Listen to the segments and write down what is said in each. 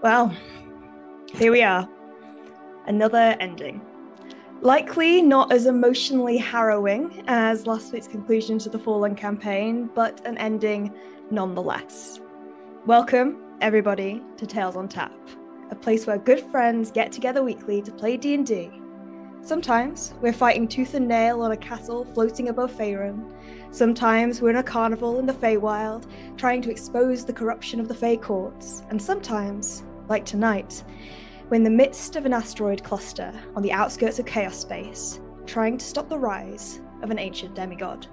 Well, here we are. Another ending. Likely not as emotionally harrowing as last week's conclusion to the Fallen campaign, but an ending nonetheless. Welcome, everybody, to Tales on Tap, a place where good friends get together weekly to play D&D. Sometimes we're fighting tooth and nail on a castle floating above Faerun. Sometimes we're in a carnival in the Feywild, trying to expose the corruption of the Fey courts. And sometimes, like tonight, we're in the midst of an asteroid cluster on the outskirts of chaos space, trying to stop the rise of an ancient demigod.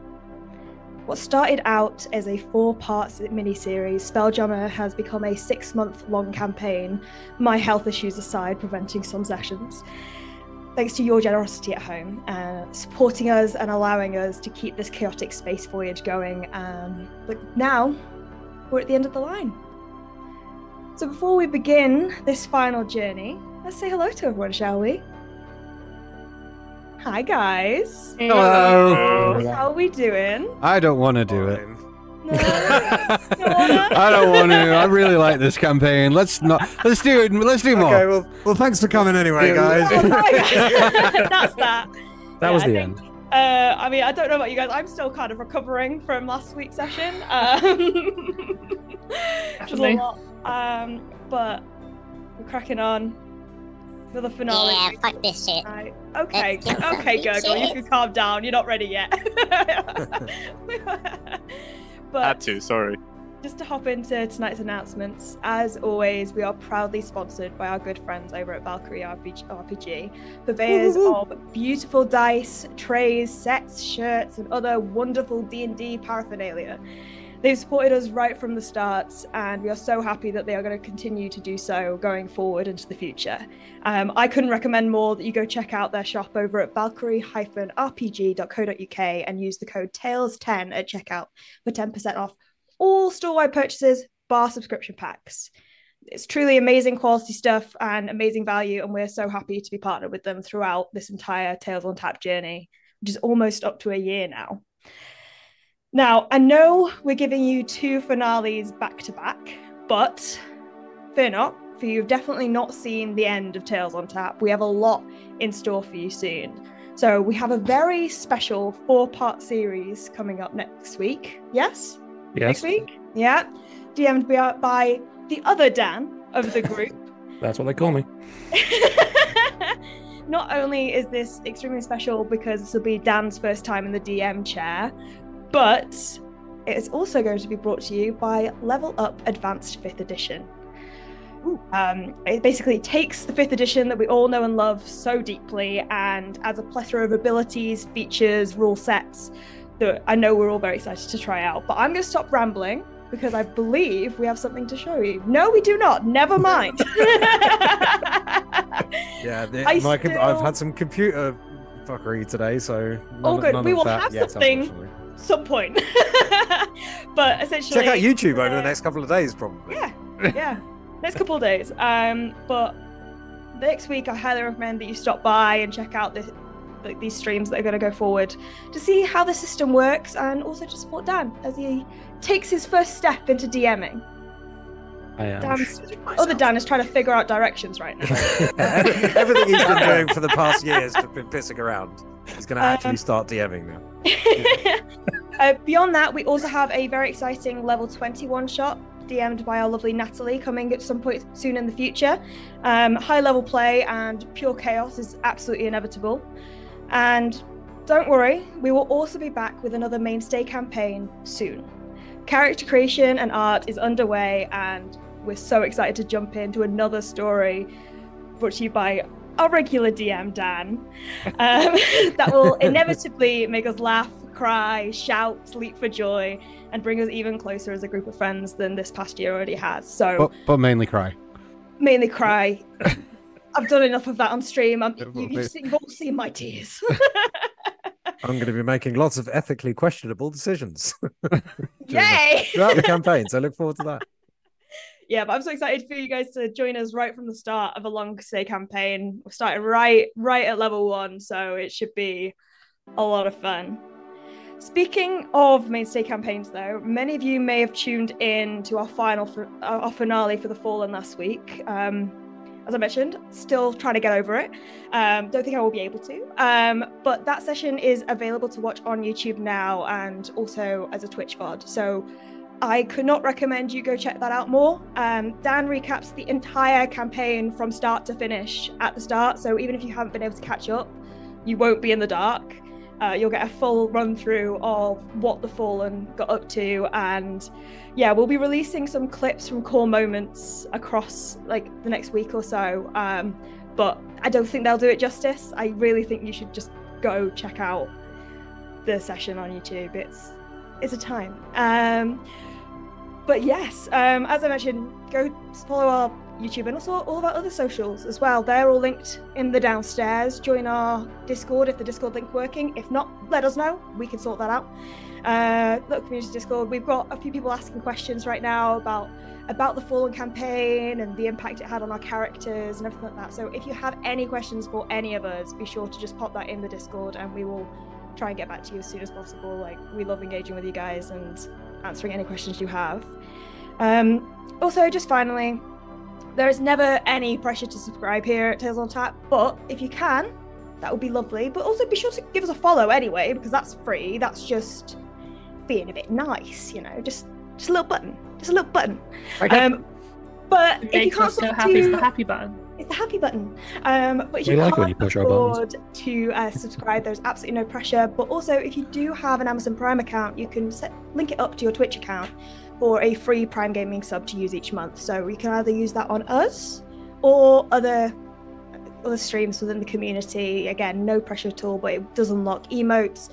What started out as a 4-part miniseries, SpellJammer has become a 6-month-long campaign, my health issues aside, preventing some sessions. Thanks to your generosity at home, supporting us and allowing us to keep this chaotic space voyage going. But now, we're at the end of the line. So before we begin this final journey, let's say hello to everyone, shall we? Hi, guys. Hello. How are we doing? I don't want to do it. No? I don't want to. I really like this campaign. Let's do it. Let's do more. Okay, well, thanks for coming anyway, guys. That's that. That was the end. I mean, I don't know about you guys. I'm still kind of recovering from last week's session. Which was a lot. But we're cracking on for the finale. Yeah, fuck this shit. Okay, Gurgle, you can calm down. You're not ready yet. But Had to, sorry. just to hop into tonight's announcements, as always, we are proudly sponsored by our good friends over at Valkyrie RPG, purveyors of beautiful dice, trays, sets, shirts, and other wonderful D&D paraphernalia. They've supported us right from the start, and we are so happy that they are going to continue to do so going forward into the future. I couldn't recommend more that you go check out their shop over at valkyrie-rpg.co.uk and use the code TALES10 at checkout for 10% off all store-wide purchases, bar subscription packs. It's truly amazing quality stuff and amazing value, and we're so happy to be partnered with them throughout this entire Tales on Tap journey, which is almost up to a year now. Now, I know we're giving you 2 finales back-to-back, but fear not, for you've definitely not seen the end of Tales on Tap. We have a lot in store for you soon. So we have a very special 4-part series coming up next week. Yes? Yes. Next week? Yeah. DM'd by the other Dan of the group. That's what they call me. Not only is this extremely special because this will be Dan's first time in the DM chair, but it's also going to be brought to you by Level Up Advanced 5th Edition. It basically takes the 5th edition that we all know and love so deeply and adds a plethora of abilities, features, rule sets that I know we're all very excited to try out. But I'm going to stop rambling because I believe we have something to show you. No, we do not. Never mind. Yeah, I've had some computer fuckery today, so all good. We will have something some point. But essentially, check out YouTube over the next couple of days, probably. Yeah, next couple of days. But next week, I highly recommend that you stop by and check out these streams that are going to go forward to see how the system works, and also to support Dan as he takes his first step into DMing. Other Dan is trying to figure out directions right now. Everything he's been doing for the past years has been pissing around. He's going to actually start DMing now. Beyond that, we also have a very exciting level 21 shot DM'd by our lovely Natalie coming at some point soon in the future. High level play and pure chaos is absolutely inevitable. And don't worry, we will also be back with another mainstay campaign soon. Character creation and art is underway, and we're so excited to jump into another story brought to you by our regular DM, Dan, that will inevitably make us laugh, cry, shout, leap for joy, and bring us even closer as a group of friends than this past year already has. So, but mainly cry. Mainly cry. I've done enough of that on stream. You've all seen my tears. I'm going to be making lots of ethically questionable decisions. Yay! Throughout the campaign, so I look forward to that. Yeah, but I'm so excited for you guys to join us right from the start of a long stay campaign. We're starting right at level 1, so it should be a lot of fun. Speaking of mainstay campaigns, though, many of you may have tuned in to our finale for the Fallen last week. As I mentioned, still trying to get over it. Don't think I will be able to. But that session is available to watch on YouTube now and also as a Twitch VOD. So I could not recommend you go check that out more. Dan recaps the entire campaign from start to finish at the start. So even if you haven't been able to catch up, you won't be in the dark. You'll get a full run through of what the Fallen got up to, and yeah, we'll be releasing some clips from core moments across like the next week or so. But I don't think they'll do it justice. I really think you should just go check out the session on YouTube. It's a time. But yes, as I mentioned, go follow our YouTube and also all of our other socials as well. They're all linked in the downstairs. Join our Discord if the Discord link's working. If not, let us know. We can sort that out. Look, community Discord. We've got a few people asking questions right now about the Fallen campaign and the impact it had on our characters and everything like that. So if you have any questions for any of us, be sure to just pop that in the Discord and we will try and get back to you as soon as possible. Like, we love engaging with you guys and answering any questions you have. Also, just finally, there is never any pressure to subscribe here at Tales on Tap, but if you can, that would be lovely. But also be sure to give us a follow anyway, because that's free. That's just being a bit nice, you know, just a little button. Just a little button. Okay. But It if you makes can't us so afford happy. It's to, the happy button. it's the happy button. But if We you like can't when you push our buttons. afford to subscribe, there's absolutely no pressure. But also, if you do have an Amazon Prime account, you can link it up to your Twitch account for a free Prime Gaming sub to use each month. So you can either use that on us or other streams within the community. Again, no pressure at all, but it does unlock emotes,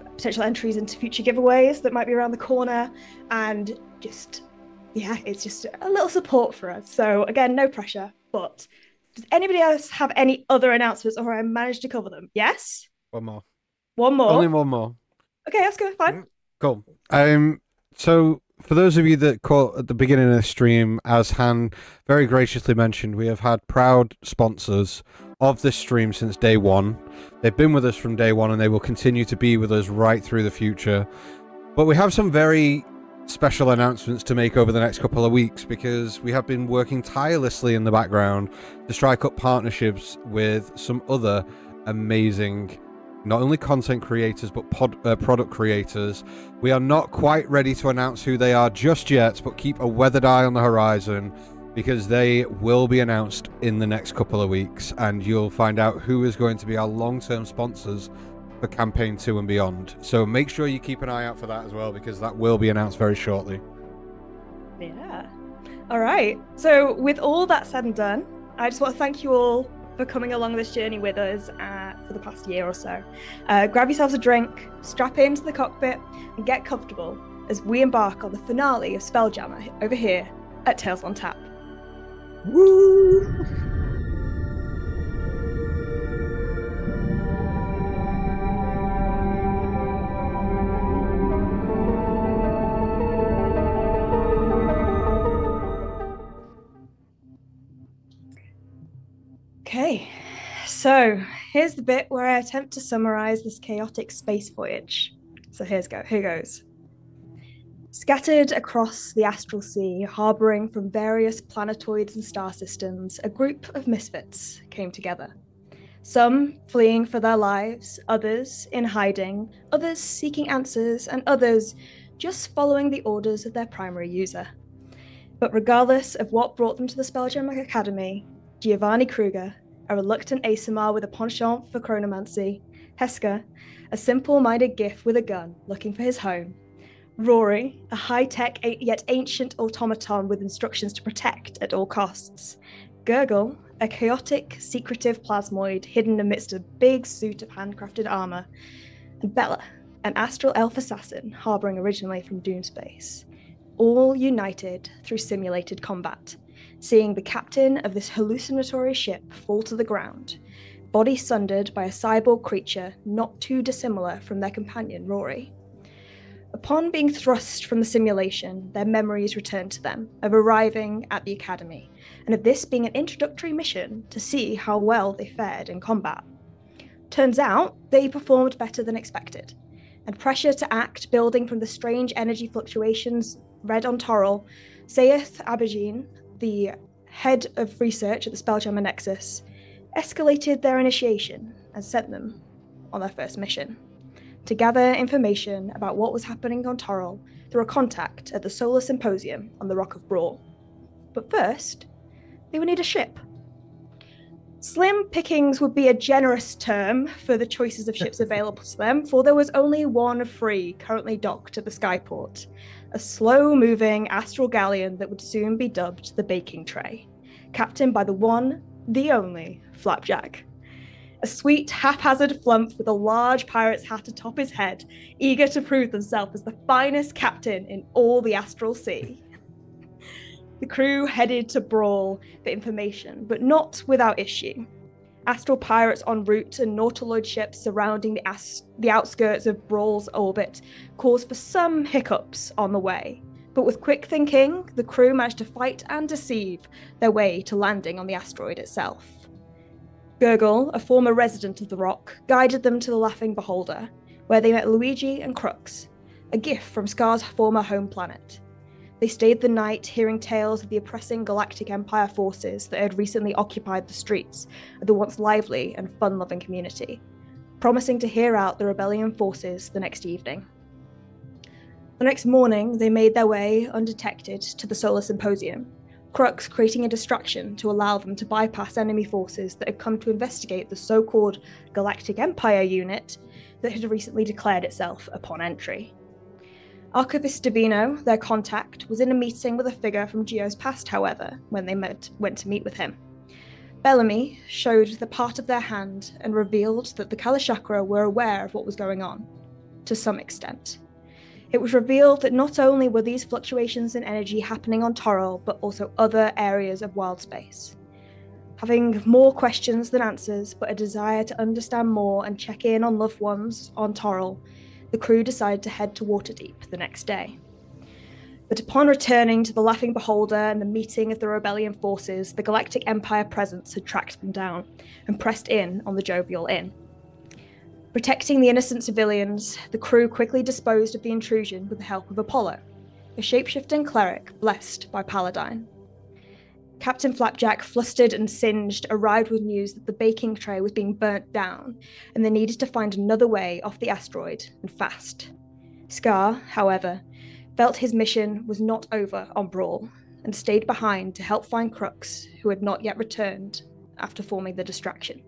potential entries into future giveaways that might be around the corner, and just, yeah, it's just a little support for us. So again, no pressure. But does anybody else have any other announcements, or I managed to cover them? Yes? One more. One more? Only one more. Okay, that's good. Fine. Cool. So for those of you that caught at the beginning of the stream, as Han very graciously mentioned, we have had proud sponsors of this stream since day one. They've been with us from day one and they will continue to be with us right through the future. But we have some very special announcements to make over the next couple of weeks, because we have been working tirelessly in the background to strike up partnerships with some other amazing, not only content creators, but product creators. We are not quite ready to announce who they are just yet, but keep a weathered eye on the horizon, because they will be announced in the next couple of weeks, and you'll find out who is going to be our long-term sponsors for Campaign 2 and beyond. So make sure you keep an eye out for that as well, because that will be announced very shortly. Yeah. All right. So with all that said and done, I just want to thank you all for coming along this journey with us for the past year or so. Grab yourselves a drink, strap into the cockpit, and get comfortable as we embark on the finale of SpellJammer over here at Tales on Tap. Woo! Okay, so here's the bit where I attempt to summarize this chaotic space voyage. So here goes. Scattered across the astral sea, harboring from various planetoids and star systems, a group of misfits came together. Some fleeing for their lives, others in hiding, others seeking answers, and others just following the orders of their primary user. But regardless of what brought them to the SpellJammer Academy, Giovanni Kruger, a reluctant Asimar with a penchant for chronomancy, Heska, a simple-minded Gif with a gun looking for his home, Rory, a high-tech yet ancient automaton with instructions to protect at all costs, Gurgle, a chaotic, secretive plasmoid hidden amidst a big suit of handcrafted armor, and Bella, an astral elf assassin harboring originally from Doomspace, all united through simulated combat, seeing the captain of this hallucinatory ship fall to the ground, body sundered by a cyborg creature not too dissimilar from their companion Rory. Upon being thrust from the simulation, their memories returned to them of arriving at the academy, and of this being an introductory mission to see how well they fared in combat. Turns out, they performed better than expected, and pressure to act building from the strange energy fluctuations read on Toril, Sayeth Abagine, the head of research at the SpellJammer Nexus, escalated their initiation and sent them on their first mission, to gather information about what was happening on Toril through a contact at the Solar Symposium on the Rock of Brawl. But first, they would need a ship. Slim pickings would be a generous term for the choices of ships available to them, for there was only one free currently docked at the Skyport, a slow-moving astral galleon that would soon be dubbed the Baking Tray, captained by the one, the only, Flapjack. A sweet, haphazard flump with a large pirate's hat atop his head, eager to prove himself as the finest captain in all the Astral Sea. The crew headed to Brawl for information, but not without issue. Astral pirates en route and nautiloid ships surrounding the outskirts of Brawl's orbit caused for some hiccups on the way, but with quick thinking, the crew managed to fight and deceive their way to landing on the asteroid itself. Gurgle, a former resident of the rock, guided them to the Laughing Beholder, where they met Luigi and Crux, a gift from Scar's former home planet. They stayed the night hearing tales of the oppressing Galactic Empire forces that had recently occupied the streets of the once lively and fun-loving community, promising to hear out the rebellion forces the next evening. The next morning, they made their way, undetected, to the Solar Symposium, Crux creating a distraction to allow them to bypass enemy forces that had come to investigate the so-called Galactic Empire unit that had recently declared itself upon entry. Archivist Davino, their contact, was in a meeting with a figure from Geo's past, however, when they went to meet with him. Bellamy showed the part of their hand and revealed that the Kalashakra were aware of what was going on, to some extent. It was revealed that not only were these fluctuations in energy happening on Toril, but also other areas of wild space. Having more questions than answers, but a desire to understand more and check in on loved ones on Toril, the crew decided to head to Waterdeep the next day. But upon returning to the Laughing Beholder and the meeting of the rebellion forces, the Galactic Empire presence had tracked them down and pressed in on the Jovial Inn. Protecting the innocent civilians, the crew quickly disposed of the intrusion with the help of Apollo, a shape-shifting cleric blessed by Paladine. Captain Flapjack, flustered and singed, arrived with news that the baking tray was being burnt down, and they needed to find another way off the asteroid, and fast. Scar, however, felt his mission was not over on Brawl, and stayed behind to help find Crux, who had not yet returned after forming the distraction.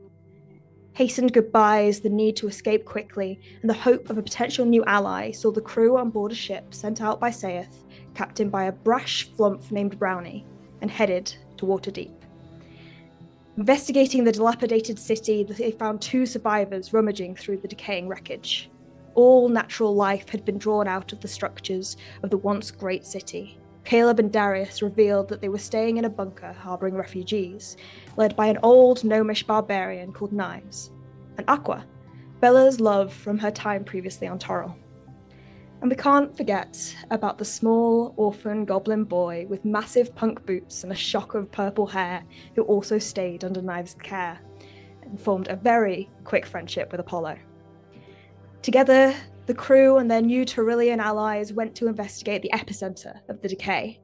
Hastened goodbyes, the need to escape quickly, and the hope of a potential new ally saw the crew on board a ship sent out by Sayeth, captained by a brash flump named Brownie, and headed to Waterdeep. Investigating the dilapidated city, they found 2 survivors rummaging through the decaying wreckage. All natural life had been drawn out of the structures of the once great city. Caleb and Darius revealed that they were staying in a bunker harboring refugees, led by an old gnomish barbarian called Knives, and Aqua, Bella's love from her time previously on Toril. And we can't forget about the small orphan goblin boy with massive punk boots and a shock of purple hair who also stayed under Knives' care and formed a very quick friendship with Apollo. Together, the crew and their new Torillian allies went to investigate the epicenter of the decay.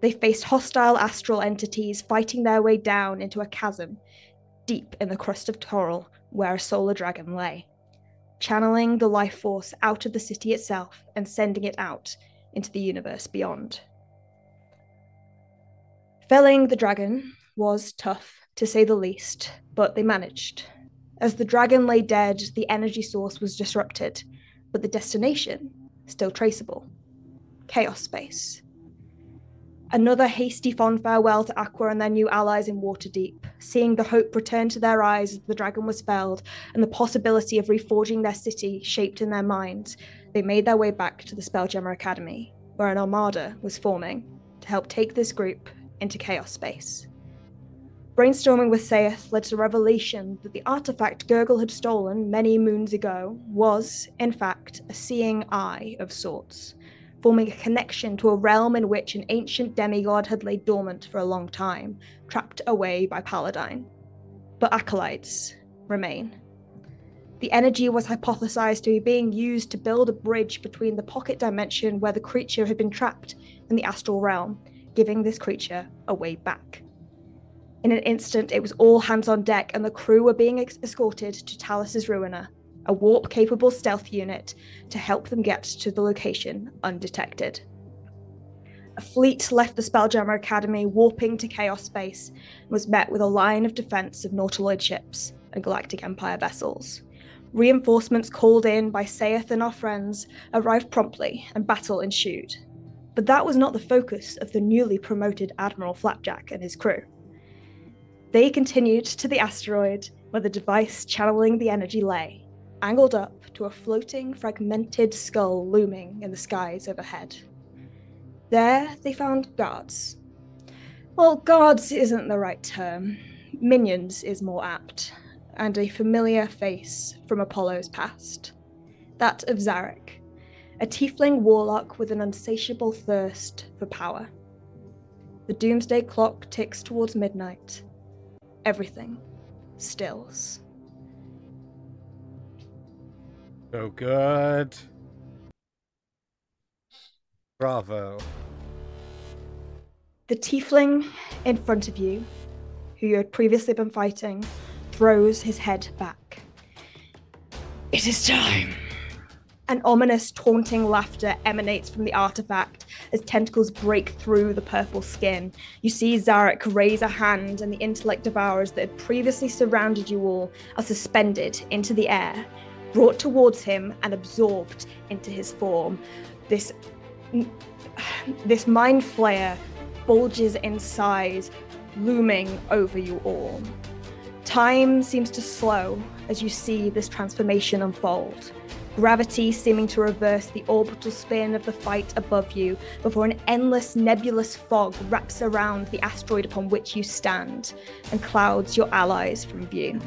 They faced hostile astral entities fighting their way down into a chasm deep in the crust of Toril where a solar dragon lay, channeling the life force out of the city itself and sending it out into the universe beyond. Felling the dragon was tough, to say the least, but they managed. As the dragon lay dead, the energy source was disrupted, but the destination still traceable. Chaos space. Another hasty fond farewell to Aqua and their new allies in Waterdeep, seeing the hope return to their eyes as the dragon was felled and the possibility of reforging their city shaped in their minds, they made their way back to the SpellJammer Academy, where an armada was forming to help take this group into chaos space. Brainstorming with Saith led to the revelation that the artifact Gurgle had stolen many moons ago was, in fact, a seeing eye of sorts, forming a connection to a realm in which an ancient demigod had laid dormant for a long time, trapped away by Paladine. But acolytes remain. The energy was hypothesized to be being used to build a bridge between the pocket dimension where the creature had been trapped and the astral realm, giving this creature a way back. In an instant, it was all hands on deck, and the crew were being escorted to Talus's Ruiner, a warp-capable stealth unit, to help them get to the location undetected. A fleet left the SpellJammer Academy, warping to chaos space, and was met with a line of defense of Nautiloid ships and Galactic Empire vessels. Reinforcements called in by Saith and our friends arrived promptly, and battle ensued. But that was not the focus of the newly promoted Admiral Flapjack and his crew. They continued to the asteroid where the device channeling the energy lay, angled up to a floating, fragmented skull looming in the skies overhead. There they found guards. Well, guards isn't the right term. Minions is more apt, and a familiar face from Apollo's past. That of Zarek, a tiefling warlock with an insatiable thirst for power. The doomsday clock ticks towards midnight. Everything stills. So good. Bravo. The tiefling in front of you, who you had previously been fighting, throws his head back. It is time. An ominous, taunting laughter emanates from the artifact as tentacles break through the purple skin. You see Zarek raise a hand, and the intellect devourers that had previously surrounded you all are suspended into the air, brought towards him and absorbed into his form. This mind flayer bulges in size, looming over you all. Time seems to slow as you see this transformation unfold. Gravity seeming to reverse the orbital spin of the fight above you before an endless nebulous fog wraps around the asteroid upon which you stand and clouds your allies from view.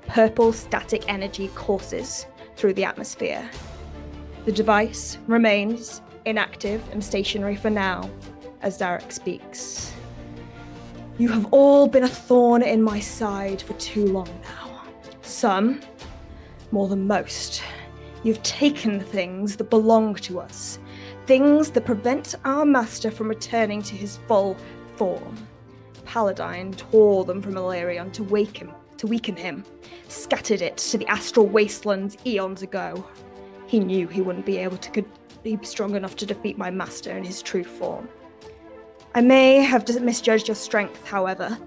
Purple static energy courses through the atmosphere. The device remains inactive and stationary for now as Zarek speaks. You have all been a thorn in my side for too long now. Some, more than most. You've taken things that belong to us, things that prevent our master from returning to his full form. Paladine tore them from Illyrion to weaken him, scattered it to the astral wastelands eons ago. He knew he wouldn't be able to be strong enough to defeat my master in his true form. I may have misjudged your strength, however.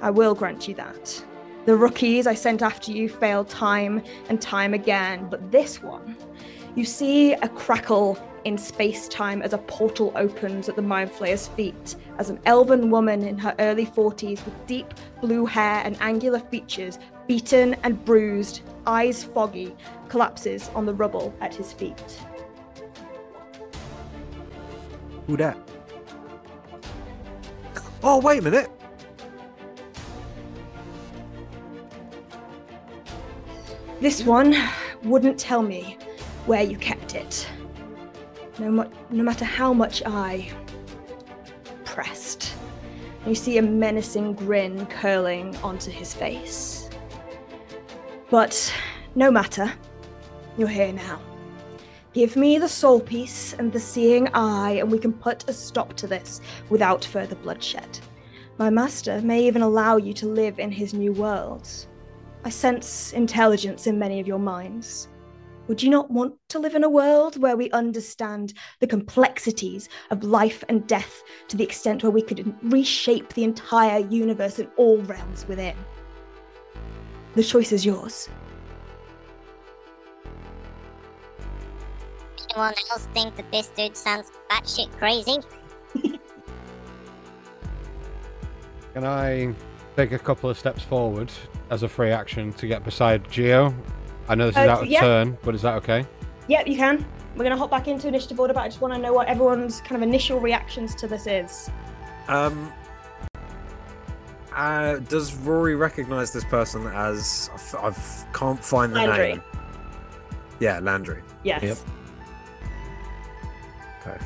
I will grant you that. The rookies I sent after you failed time and time again, but this one, you see a crackle in space-time as a portal opens at the Mind Flayer's feet, as an elven woman in her early 40s with deep blue hair and angular features, beaten and bruised, eyes foggy, collapses on the rubble at his feet. Who dat? Oh, wait a minute. This one wouldn't tell me where you kept it. No matter how much I pressed. And you see a menacing grin curling onto his face. But no matter, you're here now. Give me the soul piece and the seeing eye, and we can put a stop to this without further bloodshed. My master may even allow you to live in his new world. I sense intelligence in many of your minds. Would you not want to live in a world where we understand the complexities of life and death to the extent where we could reshape the entire universe and all realms within? The choice is yours. Anyone else think that this dude sounds batshit crazy? Can I take a couple of steps forward as a free action to get beside Geo? I know this is out of turn, but is that okay? Yep, you can. We're going to hop back into initiative order, but I just want to know what everyone's kind of initial reactions to this is. Does Rory recognize this person as... I can't find the Landry. name. Yeah, Landry. Yes. Yep. Okay.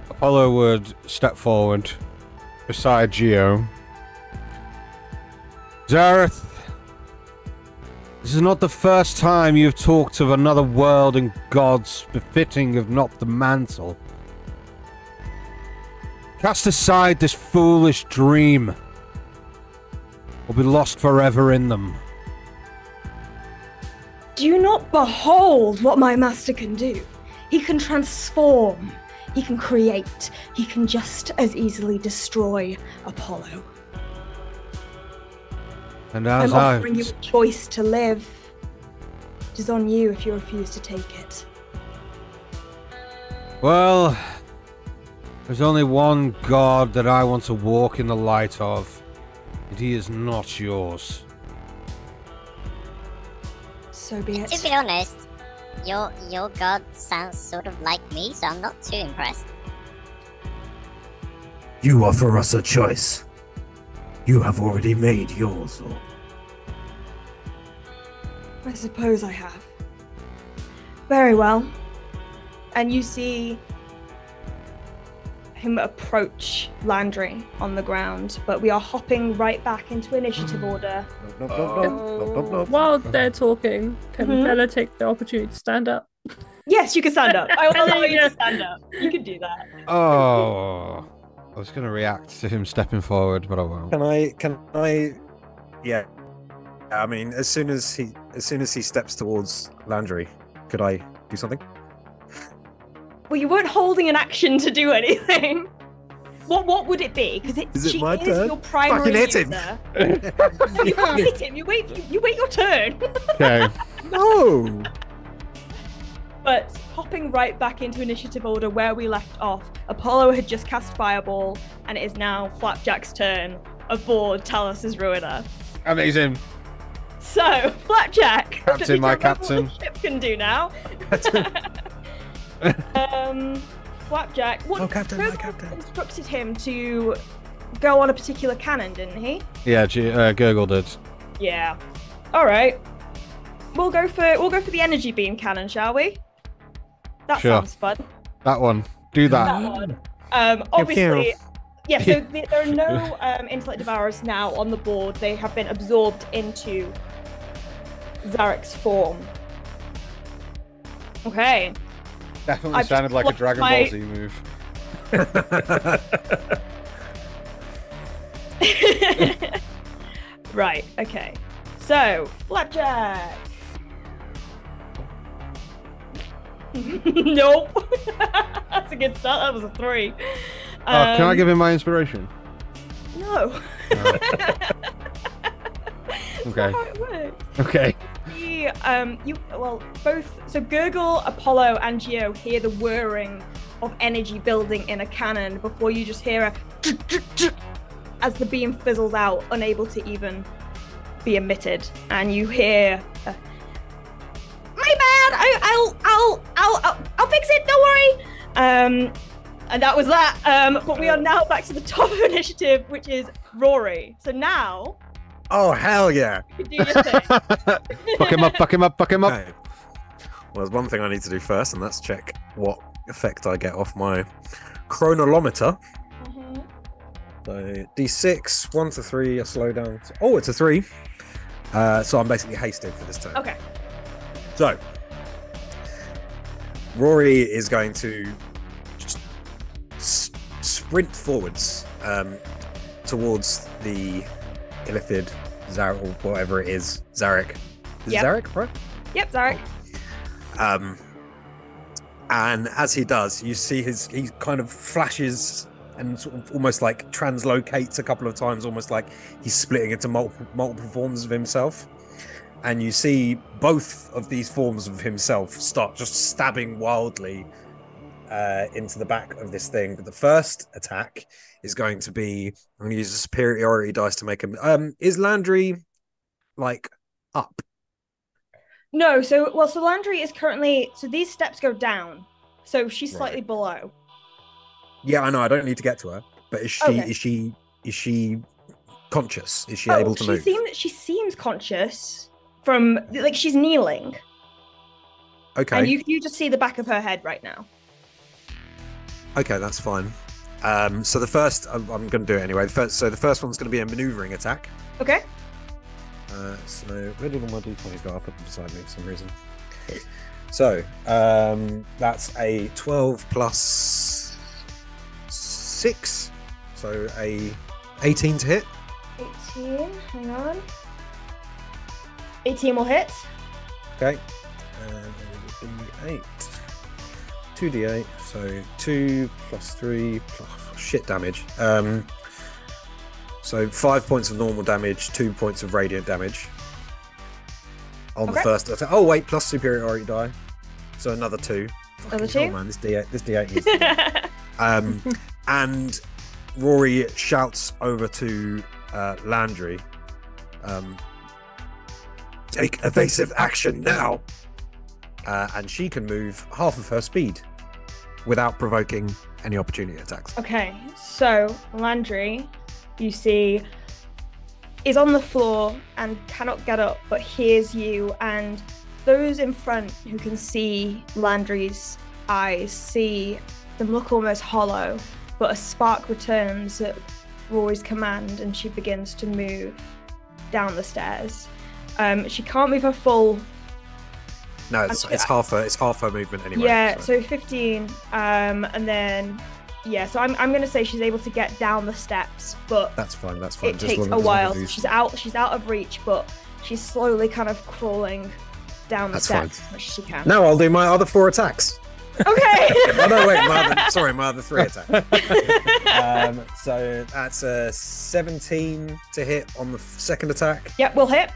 Apollo would step forward beside Geo. Zareth, this is not the first time you've talked of another world and gods befitting of not the mantle. Cast aside this foolish dream, or be lost forever in them. Do you not behold what my master can do? He can transform, he can create, he can just as easily destroy Apollo. And as I'm offering you a choice to live. It is on you if you refuse to take it. Well, there's only one god that I want to walk in the light of, and he is not yours. So be it. To be honest, your god sounds sort of like me, so I'm not too impressed. You offer us a choice. You have already made yours. I suppose I have. Very well. And you see him approach Landry on the ground, but we are hopping right back into initiative order. While they're talking, can Bella take the opportunity to stand up? Yes, you can stand up. I will allow you to stand up. You can do that. Oh, I was going to react to him stepping forward, but I won't. Can I? Yeah. I mean, as soon as he steps towards Landry, could I do something? Well, you weren't holding an action to do anything. What would it be? Because she is your primary Fucking hit him. user. You can't hit him. You wait your turn. Okay. No. But hopping right back into initiative order where we left off, Apollo had just cast Fireball, and it is now Flapjack's turn aboard Talos' Ruiner. Amazing. So, Flapjack, Captain, my captain. What the ship can do now. Flapjack. What Captain, my Gurgle captain. instructed him to go on a particular cannon, didn't he? Yeah, Gurgle did. Yeah. All right. We'll go for the energy beam cannon, shall we? That Sure. sounds fun. That one. Do that. That one. Obviously, yeah. So there are no intellect devourers now on the board. They have been absorbed into Zarek's form. Okay. Definitely I've sounded just like a lost Dragon my- Ball Z move. Right. Okay. So Flapjack. Nope. That's a good start. That was a 3. Can I give him my inspiration? No. Okay. That's not how it works. Okay. Both. So Gurgle, Apollo, and Geo hear the whirring of energy building in a cannon before you just hear a as the beam fizzles out, unable to even be emitted, and you hear. My bad. I'll fix it. Don't worry. And that was that. But we are now back to the top of initiative, which is Rory. So now. Oh hell yeah! You can do your thing. Fuck him up, fuck him up, fuck him up. Okay. Well, there's one thing I need to do first, and that's check what effect I get off my chronolometer. So D6, 1 to 3, a slow down. Oh, it's a 3. So I'm basically hasted for this turn. Okay. So Rory is going to just sprint forwards towards the Illithid, Zarek, or whatever it is, Zarek. Is Yep. it Zarek, right? Yep, Zarek. And as he does, you see he kind of flashes and sort of almost like translocates a couple of times, almost like he's splitting into multiple forms of himself. And you see both of these forms of himself start just stabbing wildly into the back of this thing. But the first attack is going to be, I'm going to use a superiority dice to make him. Is Landry like up? No, so Landry is currently, so these steps go down, so she's slightly below. Yeah, I know. I don't need to get to her, but is she Okay. is she is she conscious? Is she able to move? She seems conscious from like she's kneeling. Okay. And you just see the back of her head right now. Okay, that's fine. So the first, I'm going to do it anyway. So the first one's going to be a maneuvering attack. Okay. So where did all my d20s go? I put them beside me for some reason. So that's a 12 plus 6. So a 18 to hit. 18, hang on. 18 will hit. Okay. 8. 2d8, so 2 plus 3 plus shit damage. So 5 points of normal damage, 2 points of radiant damage on the first attack. Oh wait, plus superiority die, so another 2. Another 2. Oh man, this d8 is. And Rory shouts over to Landry, "Take evasive action now." And she can move half of her speed without provoking any opportunity attacks. Okay, so Landry, you see, is on the floor and cannot get up, but hears you, and those in front who can see Landry's eyes see them look almost hollow, but a spark returns at Rory's command, and she begins to move down the stairs. She can't move her full. No, it's half her movement anyway. Yeah, so 15, and then so I'm gonna say she's able to get down the steps, but that's fine. It takes a while. She's out of reach, but she's slowly kind of crawling down the steps as much as she can. Now I'll do my other 4 attacks. Okay. Oh no, wait, my other 3 attacks. So that's a 17 to hit on the second attack. Yep, we'll hit.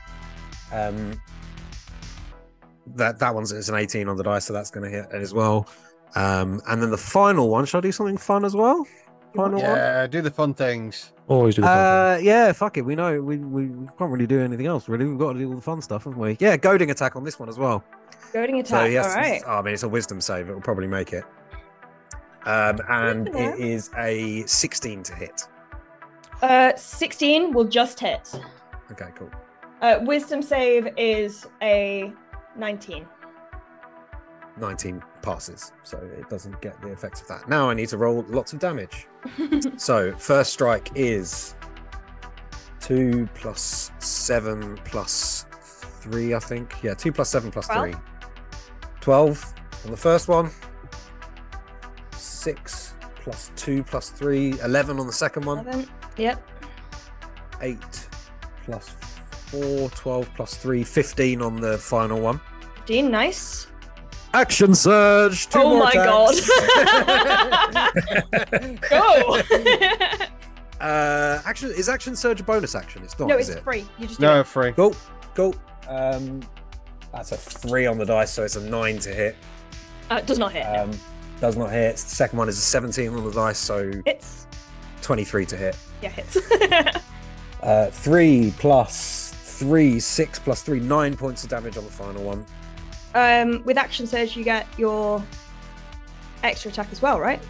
That one's an 18 on the dice, so that's going to hit as well. And then the final one, shall I do something fun as well? Final one? Do the fun things. Always do the fun things. Yeah, fuck it. We know we can't really do anything else, really. We've got to do all the fun stuff, haven't we? Yeah, goading attack on this one as well. Goading attack, all right. I mean, it's a wisdom save. It will probably make it. And it is a 16 to hit. 16 will just hit. Okay, cool. Wisdom save is a 19. 19 passes, so it doesn't get the effects of that. Now I need to roll lots of damage. So first strike is 2 plus 7 plus 3, I think. Yeah, 2 plus 7 plus 3. 12 on the first one. 6 plus 2 plus 3. 11 on the second one. 11. Yep. 8 plus 4. 12 plus 3. 15 on the final one. 15, nice. Action surge. 2 more my attacks. God. Go. Is action surge a bonus action? It's not. No, is it's it? free. You just do it. Free. Cool. That's a 3 on the dice, so it's a 9 to hit. Does not hit. No. Does not hit. The second one is a 17 on the dice, so Hits. 23 to hit. Yeah, hits. 3 plus 3, 6 plus 3, 9 points of damage on the final one. With action surge, you get your extra attack as well, right?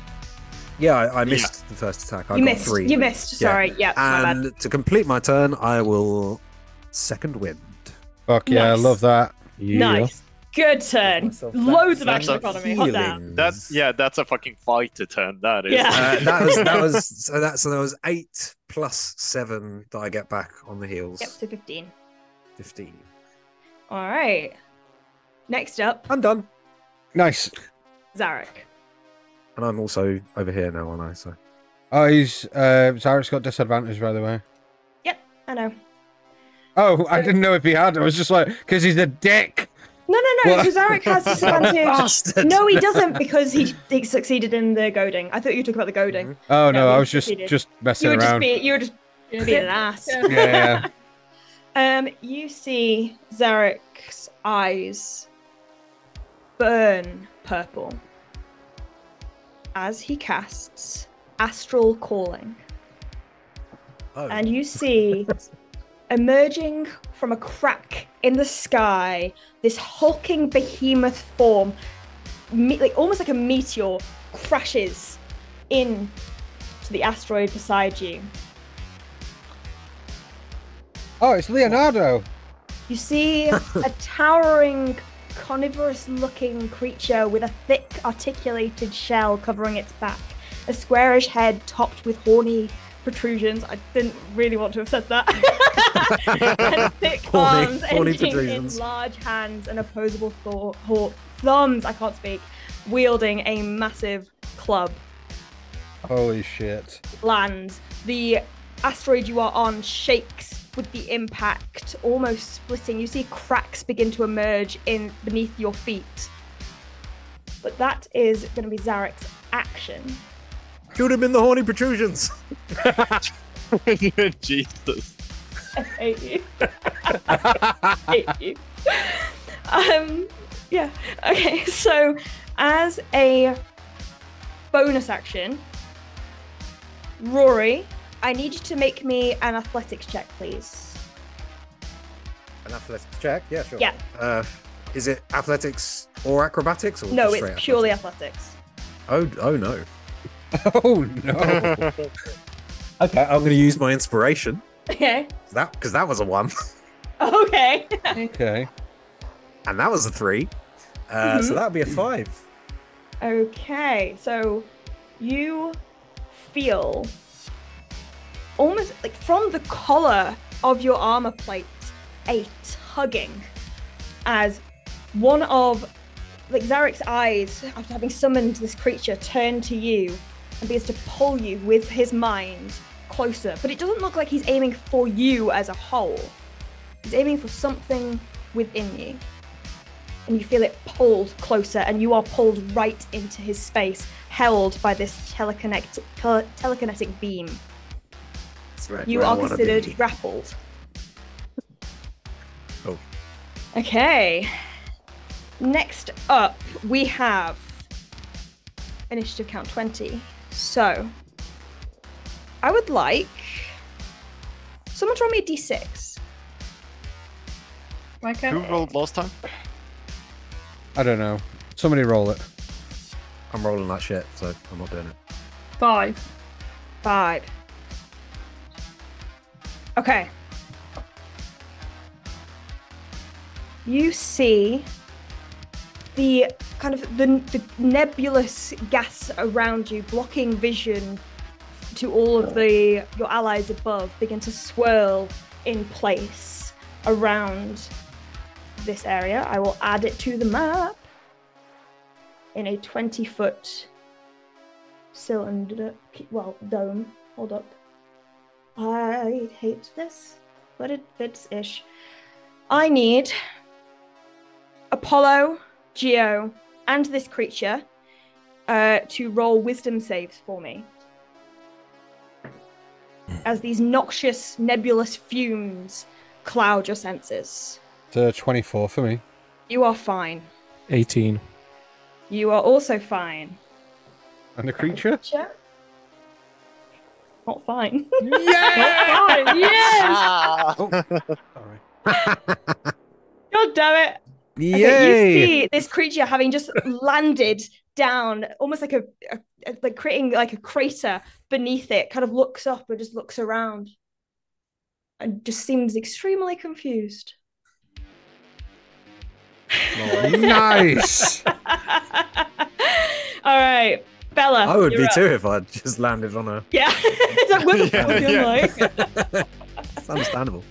Yeah, I missed the first attack. I got 3. You missed. Sorry. Yeah. And to complete my turn, I will second wind. Fuck yeah, Nice. I love that. Yeah. Nice. Good turn. Myself Loads of back action to economy. Hot damn. healings. That's a fucking fighter turn. That is. Yeah. That was 8 plus 7 that I get back on the heels. Yep, so 15. 15. All right. Next up, I'm done. Nice. Zarek. And I'm also over here now, aren't I? So. Oh, Zarek's got disadvantage, by the way. Yep, I know. Oh, I didn't know if he had. I was just like, because he's a dick. No. What? So Zarek has disadvantage. Bastard. No, he doesn't because he succeeded in the goading. I thought you were talking about the goading. Oh, No, no, he I was just succeeded. messing around. You were just being an ass. Yeah. You see Zarek's eyes burn purple as he casts Astral Calling. Oh. And you see emerging from a crack in the sky this hulking behemoth form, almost like a meteor, crashes in to the asteroid beside you. Oh, it's Leonardo. You see a towering, carnivorous-looking creature with a thick, articulated shell covering its back, a squarish head topped with horny protrusions. I didn't really want to have said that. And thick arms ending in large hands and opposable thumbs. I can't speak. Wielding a massive club. Holy shit. Lands. The asteroid you are on shakes with the impact, almost splitting. You see cracks begin to emerge beneath your feet. But that is going to be Zarek's action. Shoot him in the horny protrusions. Jesus. I hate you. I hate you. Yeah. Okay, so as a bonus action, Rory, I need you to make me an athletics check, please. An athletics check? Yeah, sure. Yeah. Is it athletics or acrobatics? Or No, just it's purely athletics. Oh no. Oh no. Okay, I'm going to use my inspiration. Okay. Because that was a 1. Okay. Okay. And that was a 3. So that would be a 5. Okay, so you feel almost like from the collar of your armor plate a tugging as one of Zarek's eyes, after having summoned this creature, turn to you and begins to pull you with his mind closer. But it doesn't look like he's aiming for you as a whole. He's aiming for something within you. And you feel it pulled closer, and you are pulled right into his space, held by this telekinetic beam. That's right. You are considered grappled. Oh. Okay. Next up, we have initiative count 20. So, I would like someone to roll me a d6. Okay. Who rolled last time? I don't know. Somebody roll it. I'm rolling that shit, so I'm not doing it. 5. 5. Okay. You see the kind of the nebulous gas around you, blocking vision to all of your allies above, begin to swirl in place around this area. I will add it to the map in a 20-foot cylinder, dome. Hold up. I hate this, but it fits-ish. I need Apollo, Geo, and this creature to roll wisdom saves for me. As these noxious, nebulous fumes cloud your senses. It's 24 for me. You are fine. 18. You are also fine. And the creature? Not fine. Not fine. Yes! Oh, sorry. God damn it. Yay! Okay, you see this creature having just landed down, almost like like creating like a crater beneath it, kind of looks up and just looks around and just seems extremely confused. Oh, nice. All right, Bella. I would be up. too if I just landed on a. Yeah. It's like, what the fuck am I? It's understandable.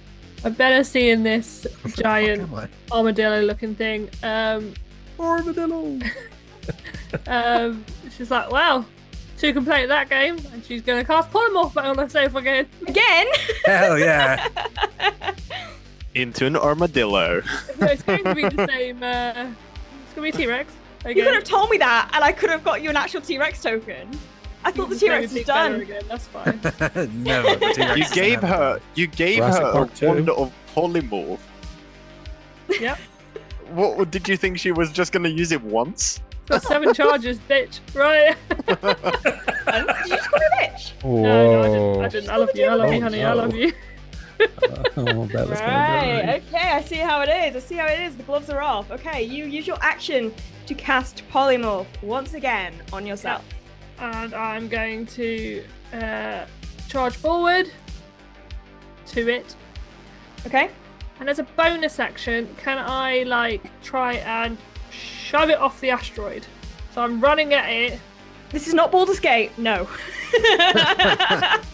I better seeing this giant Fuck am armadillo-looking thing. Armadillo. She's like, well, to complete that game, and she's going to cast Polymorph on herself again. Again? Hell yeah. Into an armadillo. No, it's going to be the same. It's going to be T-Rex. You could have told me that, and I could have got you an actual T-Rex token. I thought the T-Rex was done. Again. That's fine. Never. The T-Rex You is gave never. her Jurassic a Park 2. wand of polymorph. Yep. What did you think she was just gonna use it once? Got 7 charges, bitch. Right. Did you just call me a bitch? No, I didn't. I love you. I love you, honey. I love you. Oh, Bella's Right, okay, I see how it is. The gloves are off. Okay, you use your action to cast Polymorph once again on yourself. And I'm going to charge forward to it Okay. And as a bonus action, can I like try and shove it off the asteroid? So I'm running at it. This is not Baldur's Gate. No.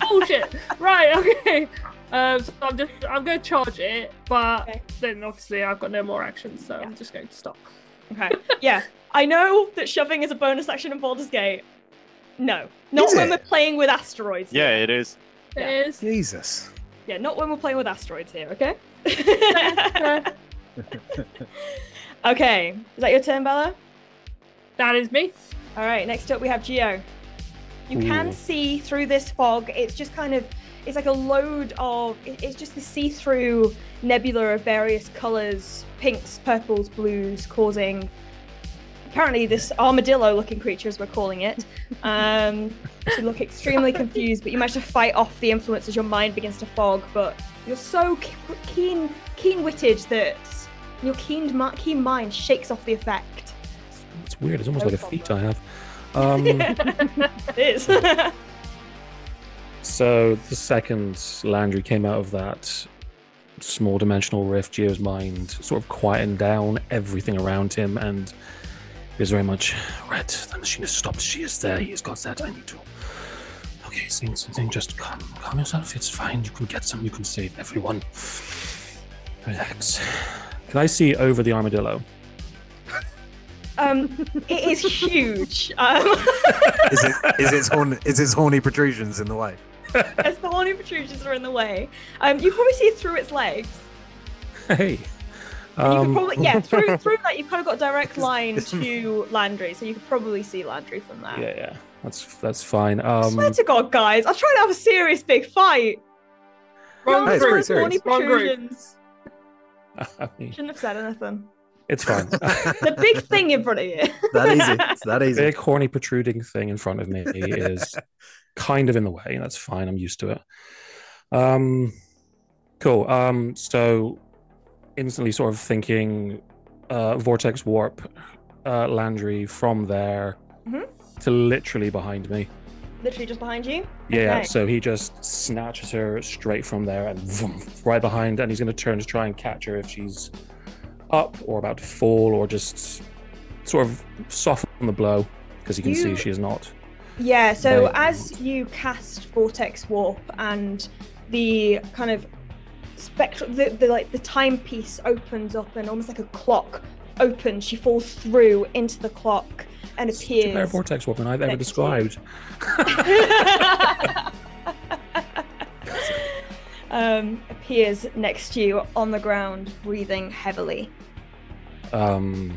Bullshit. Right. Okay. So I'm going to charge it, but then obviously I've got no more actions, so I'm just going to stop. Okay. Yeah. I know that shoving is a bonus action in Baldur's Gate. No. Not Is when it? we're playing with asteroids. Yeah, it is. It is. Jesus. Yeah, not when we're playing with asteroids here, okay? Okay. Is that your turn, Bella? That is me. All right, next up we have Geo. You can see through this fog. It's just kind of, it's like a load of, it's just the see-through nebula of various colors, pinks, purples, blues, causing apparently this armadillo-looking creature, as we're calling it, to look extremely confused, but you manage to fight off the influence as your mind begins to fog, but you're so keen-witted that your keen mind shakes off the effect. It's weird. It's almost like a feat I have. It is. So the second Landry came out of that small dimensional rift, Geo's mind sort of quietened down everything around him, and he was very much, right, the machine has stopped, she is there, he has got that, I need to. Okay, something, just calm yourself, it's fine, you can get some, you can save everyone. Relax. Can I see over the armadillo? It is huge. Is its horny protrusions in the way? As the horny protrusions are in the way, you probably see through its legs. Hey. You could probably, through that you've kind of got a direct line to Landry, so you could probably see Landry from there. Yeah, that's fine. I swear to God, guys, I'm trying to have a serious big fight. Wrong Hey, it's group. pretty serious. Horny Wrong group. protrusions. I mean, Shouldn't have said anything. it's fine. The big thing in front of you. That easy. It's that easy. Big horny protruding thing in front of me is kind of in the way. That's fine. I'm used to it. Cool. So instantly sort of thinking vortex warp Landry from there to literally behind me. Literally just behind you? Yeah, Okay. so he just snatches her straight from there and vroom, right behind, and he's going to turn to try and catch her if she's up or about to fall, or just sort of soften the blow, because he can see she is not. Yeah, so Right. as you cast Vortex Warp and the kind of spectrum, the timepiece opens up and almost like a clock opens, she falls through into the clock and It's a better appears. vortex weapon I've ever next to you. described. Appears next to you on the ground, breathing heavily. So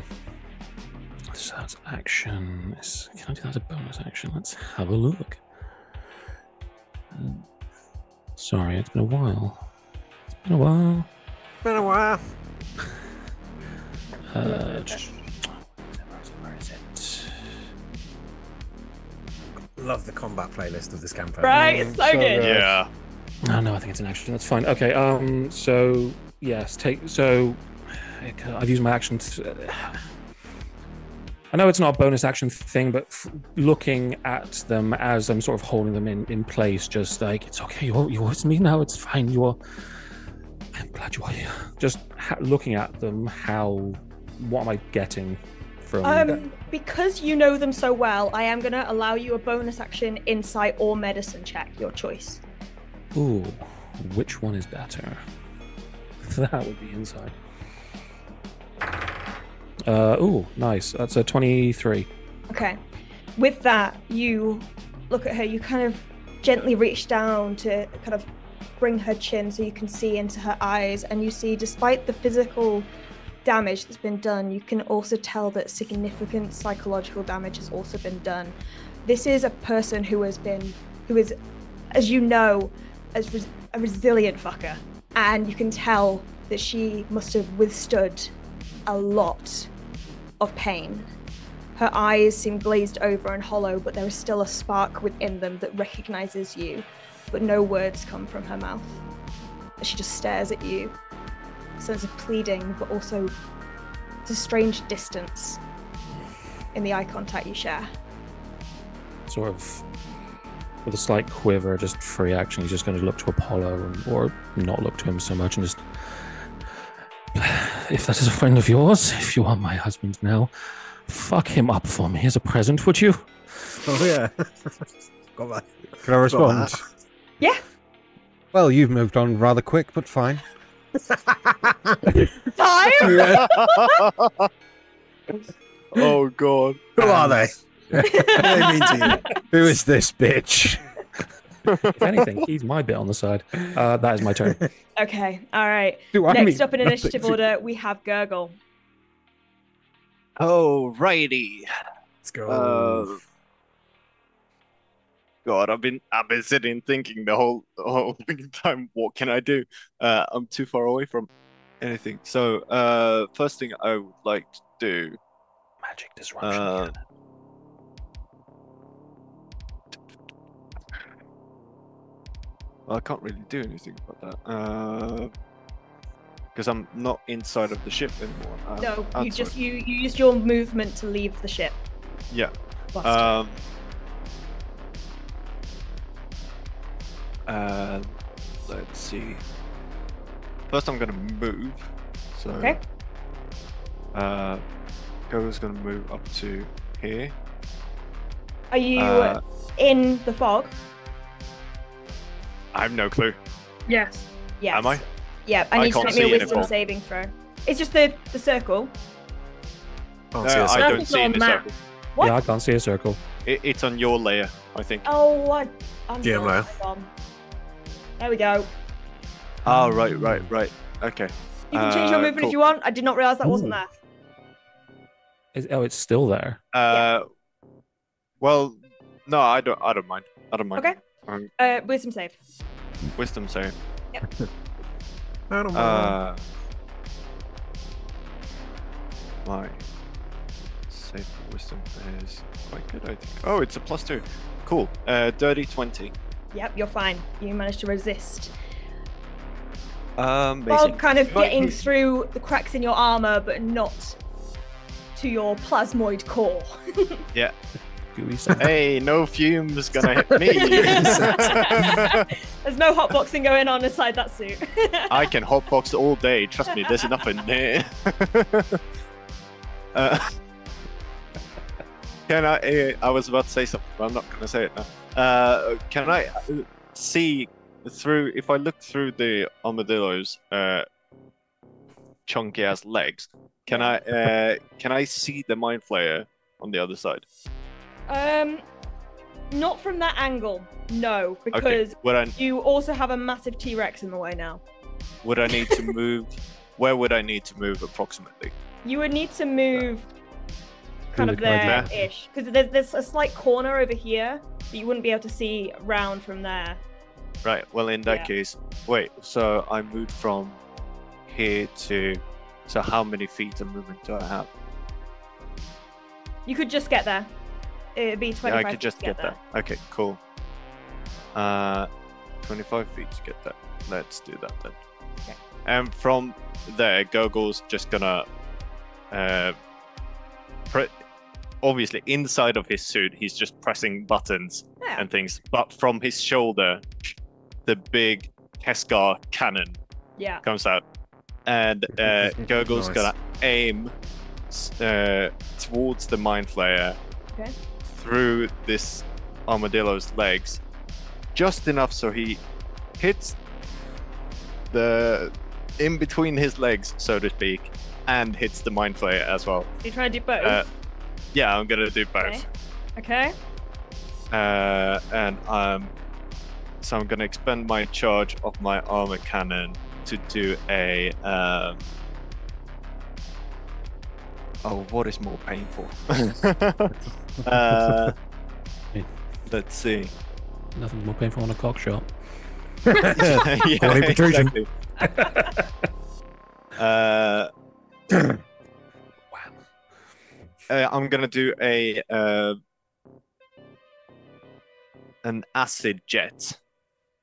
that's action. Can I do that as a bonus action? Let's have a look. Sorry, it's been a while. Been a while. Where is it? Love the combat playlist of this campaign. Right, it's so good. Yeah. Oh, no, I think it's an action. That's fine. Okay. So yes, I've used my action. I know it's not a bonus action thing, but looking at them as I'm sort of holding them in place, just like, it's okay, you're with me now, it's fine, I'm glad you are here. Just looking at them, what am I getting from... Because you know them so well, I am going to allow you a bonus action, insight, or medicine check, your choice. Ooh, which one is better? That would be insight. Ooh, nice. That's a 23. Okay. With that, you look at her, you kind of gently reach down to kind of bring her chin so you can see into her eyes, and you see, despite the physical damage that's been done, you can also tell that significant psychological damage has also been done. This is a person who is, as you know, a resilient fucker, and you can tell that she must have withstood a lot of pain. Her eyes seem glazed over and hollow, but there is still a spark within them that recognizes you, but no words come from her mouth. She just stares at you, a sense of pleading, but also a strange distance in the eye contact you share. Sort of With a slight quiver, just free action, he's just going to look to Apollo, or not look to him so much, and just, if that is a friend of yours, if you are my husband now, fuck him up for me as a present, would you? Oh yeah. Got that. Can I respond? that. Yeah. Well, you've moved on rather quick, but fine. Time. Oh god. Who are they? What do they mean to you? Who is this bitch? If anything, he's my bit on the side. That is my turn. Okay. All right. Do I Next mean up in nothing initiative to- order, we have Gurgle. Alrighty. Let's go. God, I've been sitting thinking the whole time. What can I do? I'm too far away from anything. So, first thing I would like to do. Magic disruption. I can't really do anything about that. Because I'm not inside of the ship anymore. I'm No, you outside. just you used your movement to leave the ship. Yeah. Busted. Let's see. First, I'm gonna move. So. Okay. Gogo's gonna move up to here. Are you in the fog? I have no clue. Yes. Yes. Am I? Yeah, I I need to can't make me a see any wisdom fog. saving throw. It's just the circle. Can't see a I second. don't Circle's see on any the map. circle. What? Yeah, I can't see a circle. It's on your layer, I think. Oh, I'm GM layer. gone. There we go. Oh, right. Okay. You can change your movement cool. if you want. I did not realize that wasn't there. It's still there. Well, no, I don't mind. I don't mind. Okay. Wisdom save. Wisdom save. I don't mind. My save for wisdom is quite good, I think. Oh, it's a +2. Cool. Dirty 20. Yep, you're fine. You managed to resist. Amazing. While kind of But- getting through the cracks in your armor, but not to your plasmoid core. Yeah. Gooey stuff. Hey, no fumes gonna hit me. There's no hotboxing going on inside that suit. I can hotbox all day. Trust me, there's enough in there. Can I was about to say something, but I'm not going to say it now. Can I see through, if I look through the armadillo's chunky ass legs, can I see the mind flayer on the other side? Not from that angle, no, Okay. because Would you also have a massive T-Rex in the way now. I need to move? Where would I need to move approximately? You would need to move kind of Through the corridor. there-ish, because there's a slight corner over here that you wouldn't be able to see round from there. Right. Well, in that Yeah. case, wait. So I moved from here to. So how many feet of movement do I have? You could just get there. It'd be 25 I could just to get there. Okay, cool. 25 feet to get there. Let's do that then. Okay. And from there, Gogol's just gonna obviously inside of his suit, he's just pressing buttons Yeah. and things. But from his shoulder, the big Keskar cannon Yeah. comes out, and Gogol's Nice. gonna aim towards the mind flayer Okay. through this armadillo's legs, just enough so he hits the in between his legs, so to speak, and hits the mind flayer as well. So you're trying to do both. Yeah, I'm gonna do both. Okay. And so I'm gonna expend my charge of my armor cannon to do a oh, what is more painful? Let's see. Nothing's more painful than a cock shot. Yeah, Body protrusion. exactly. I'm gonna do an acid jet.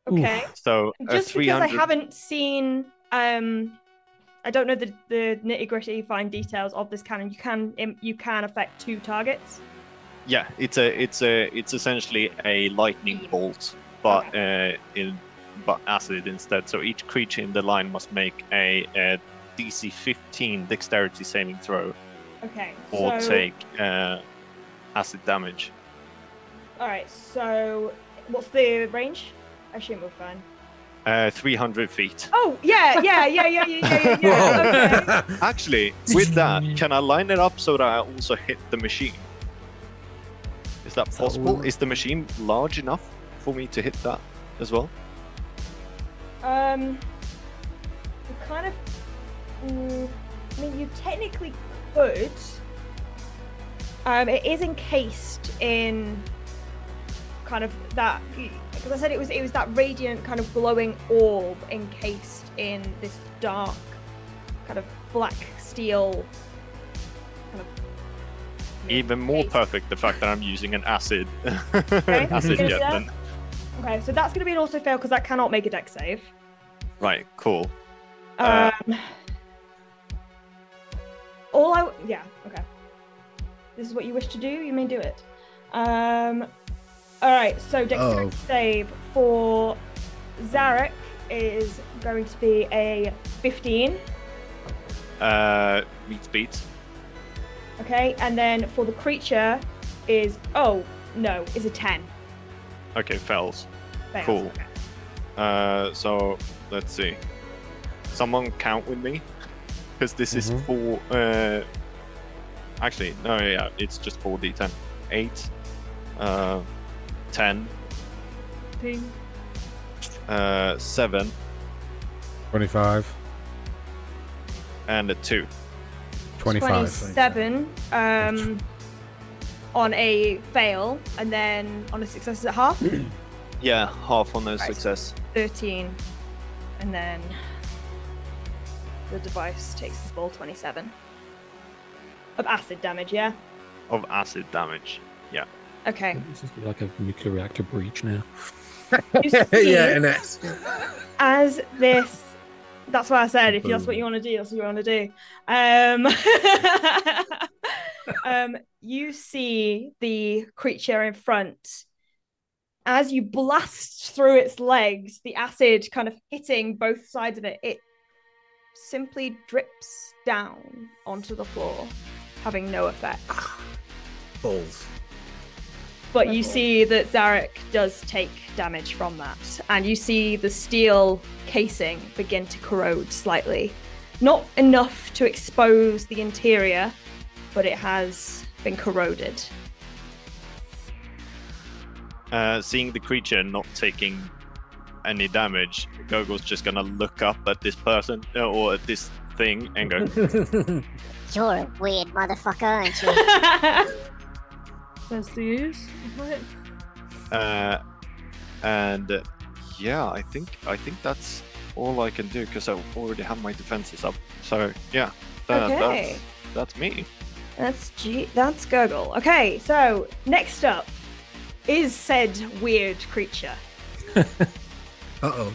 Okay. So Just because 300. I haven't seen, I don't know the nitty gritty fine details of this cannon. You can affect 2 targets. Yeah, it's essentially a lightning bolt, but but acid instead. So each creature in the line must make a DC 15 dexterity saving throw. Okay. Or take acid damage. All right. So what's the range? I assume we're fine. 300 feet. Oh yeah. Okay. Actually, with that, can I line it up so that I also hit the machine? Is that possible? Is the machine large enough for me to hit that as well? You kind of. I mean, you technically could. It is encased in kind of that, because I said it was that radiant kind of glowing orb encased in this dark kind of black steel kind of. Even more perfect, the fact that I'm using an acid Okay, acid jet. Then. Okay, so that's going to be an auto fail because that cannot make a dex save. Right, cool. Okay. This is what you wish to do. You may do it. All right. So dexterity save for Zarek is going to be a 15. Meets beats. Okay, and then for the creature is is a 10. Okay, fails. Fails. Cool. So let's see. Someone count with me, because this is 4. Actually, no, yeah, it's just 4d10. 8, 10, 7, 25, and a 2. 25. 27 on a fail, and then on a success is it half? Yeah, half on a success. 13, and then the device takes the full 27 of acid damage. Yeah. Of acid damage. Yeah. Okay. This is like a nuclear reactor breach now. You see, Yeah, and as this. That's why I said if that's what you want to do, that's what you want to do. You see the creature in front. As you blast through its legs, the acid kind of hitting both sides of it, it simply drips down onto the floor, having no effect. balls. But you see that Zarek does take damage from that, and you see the steel casing begin to corrode slightly. Not enough to expose the interior, but it has been corroded. Seeing the creature not taking any damage, Gogol's just gonna look up at this person or at this thing and go, You're a weird motherfucker, aren't you? That's the use. and yeah, I think that's all I can do because I already have my defenses up. So yeah, Okay. that's me. That's Gurgle. Okay, so next up is said weird creature. Uh-oh.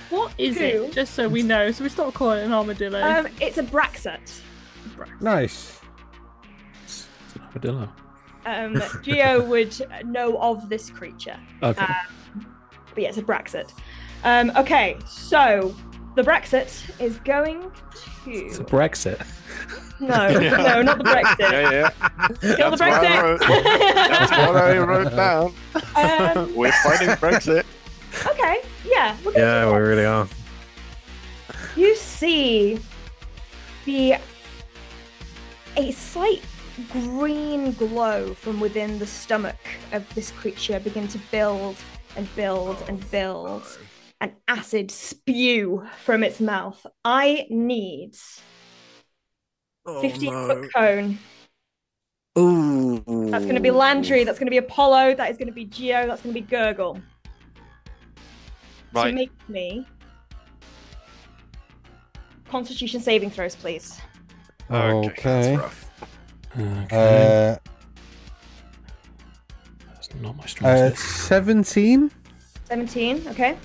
What is Who? it? Just so we know, so we stop calling it an armadillo. It's a Braxet. Nice. It's an armadillo. Geo would know of this creature. Okay. But yeah, it's a Braxet. Okay, so the Braxet is going It's a to. Brexit. No, no, not the Brexit. Yeah. Kill the That's what I wrote. Brexit. That's what I wrote down. We're fighting Brexit. Okay, yeah. We're gonna Yeah, do we that. really are. You see a slight green glow from within the stomach of this creature begin to build and build and build, and acid spew from its mouth. I need 15-foot cone. Ooh. That's going to be Landry, that's going to be Apollo, that is going to be Geo, that's going to be Gurgle. Right. To make me Constitution saving throws, please. Okay. That's rough. Okay. That's not my strong suit. 17. 17, okay.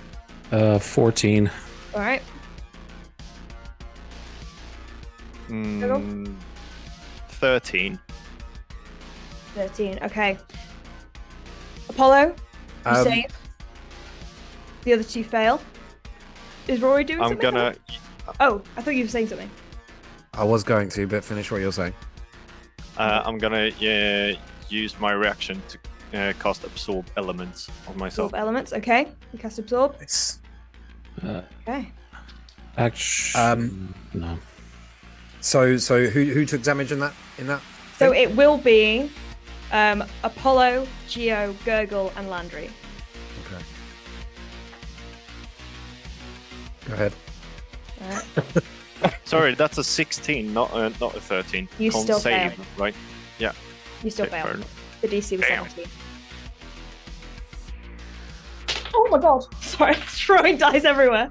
14. All right. 13. 13. Okay. Apollo, you save. The other two fail. Is Rory doing something? Oh, I thought you were saying something. I was going to, but finish what you're saying. I'm gonna use my reaction to cast Absorb Elements on myself. Absorb elements, okay. You cast Absorb. Nice. Okay. No. So who took damage in that? So it will be Apollo, Geo, Gurgle, and Landry. Okay. Go ahead. Alright. Sorry, that's a 16, not a 13. You Can't still save, fail. right? Yeah. You still Okay, fail. fair The DC was Damn. 17. Oh my god! Sorry, throwing dice everywhere.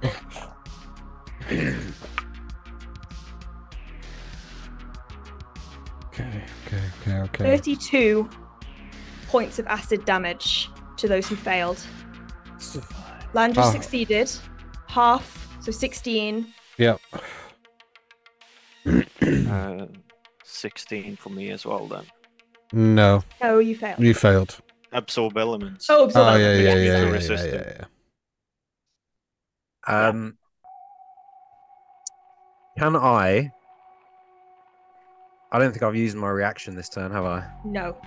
Okay. 32 points of acid damage to those who failed. Landry succeeded. Half, so 16. Yep. 16 for me as well then. No. Oh, you failed. You failed. Absorb Elements. Oh, absorb Oh, elements. yeah. Resistant. Can I don't think I've used my reaction this turn, have I? No.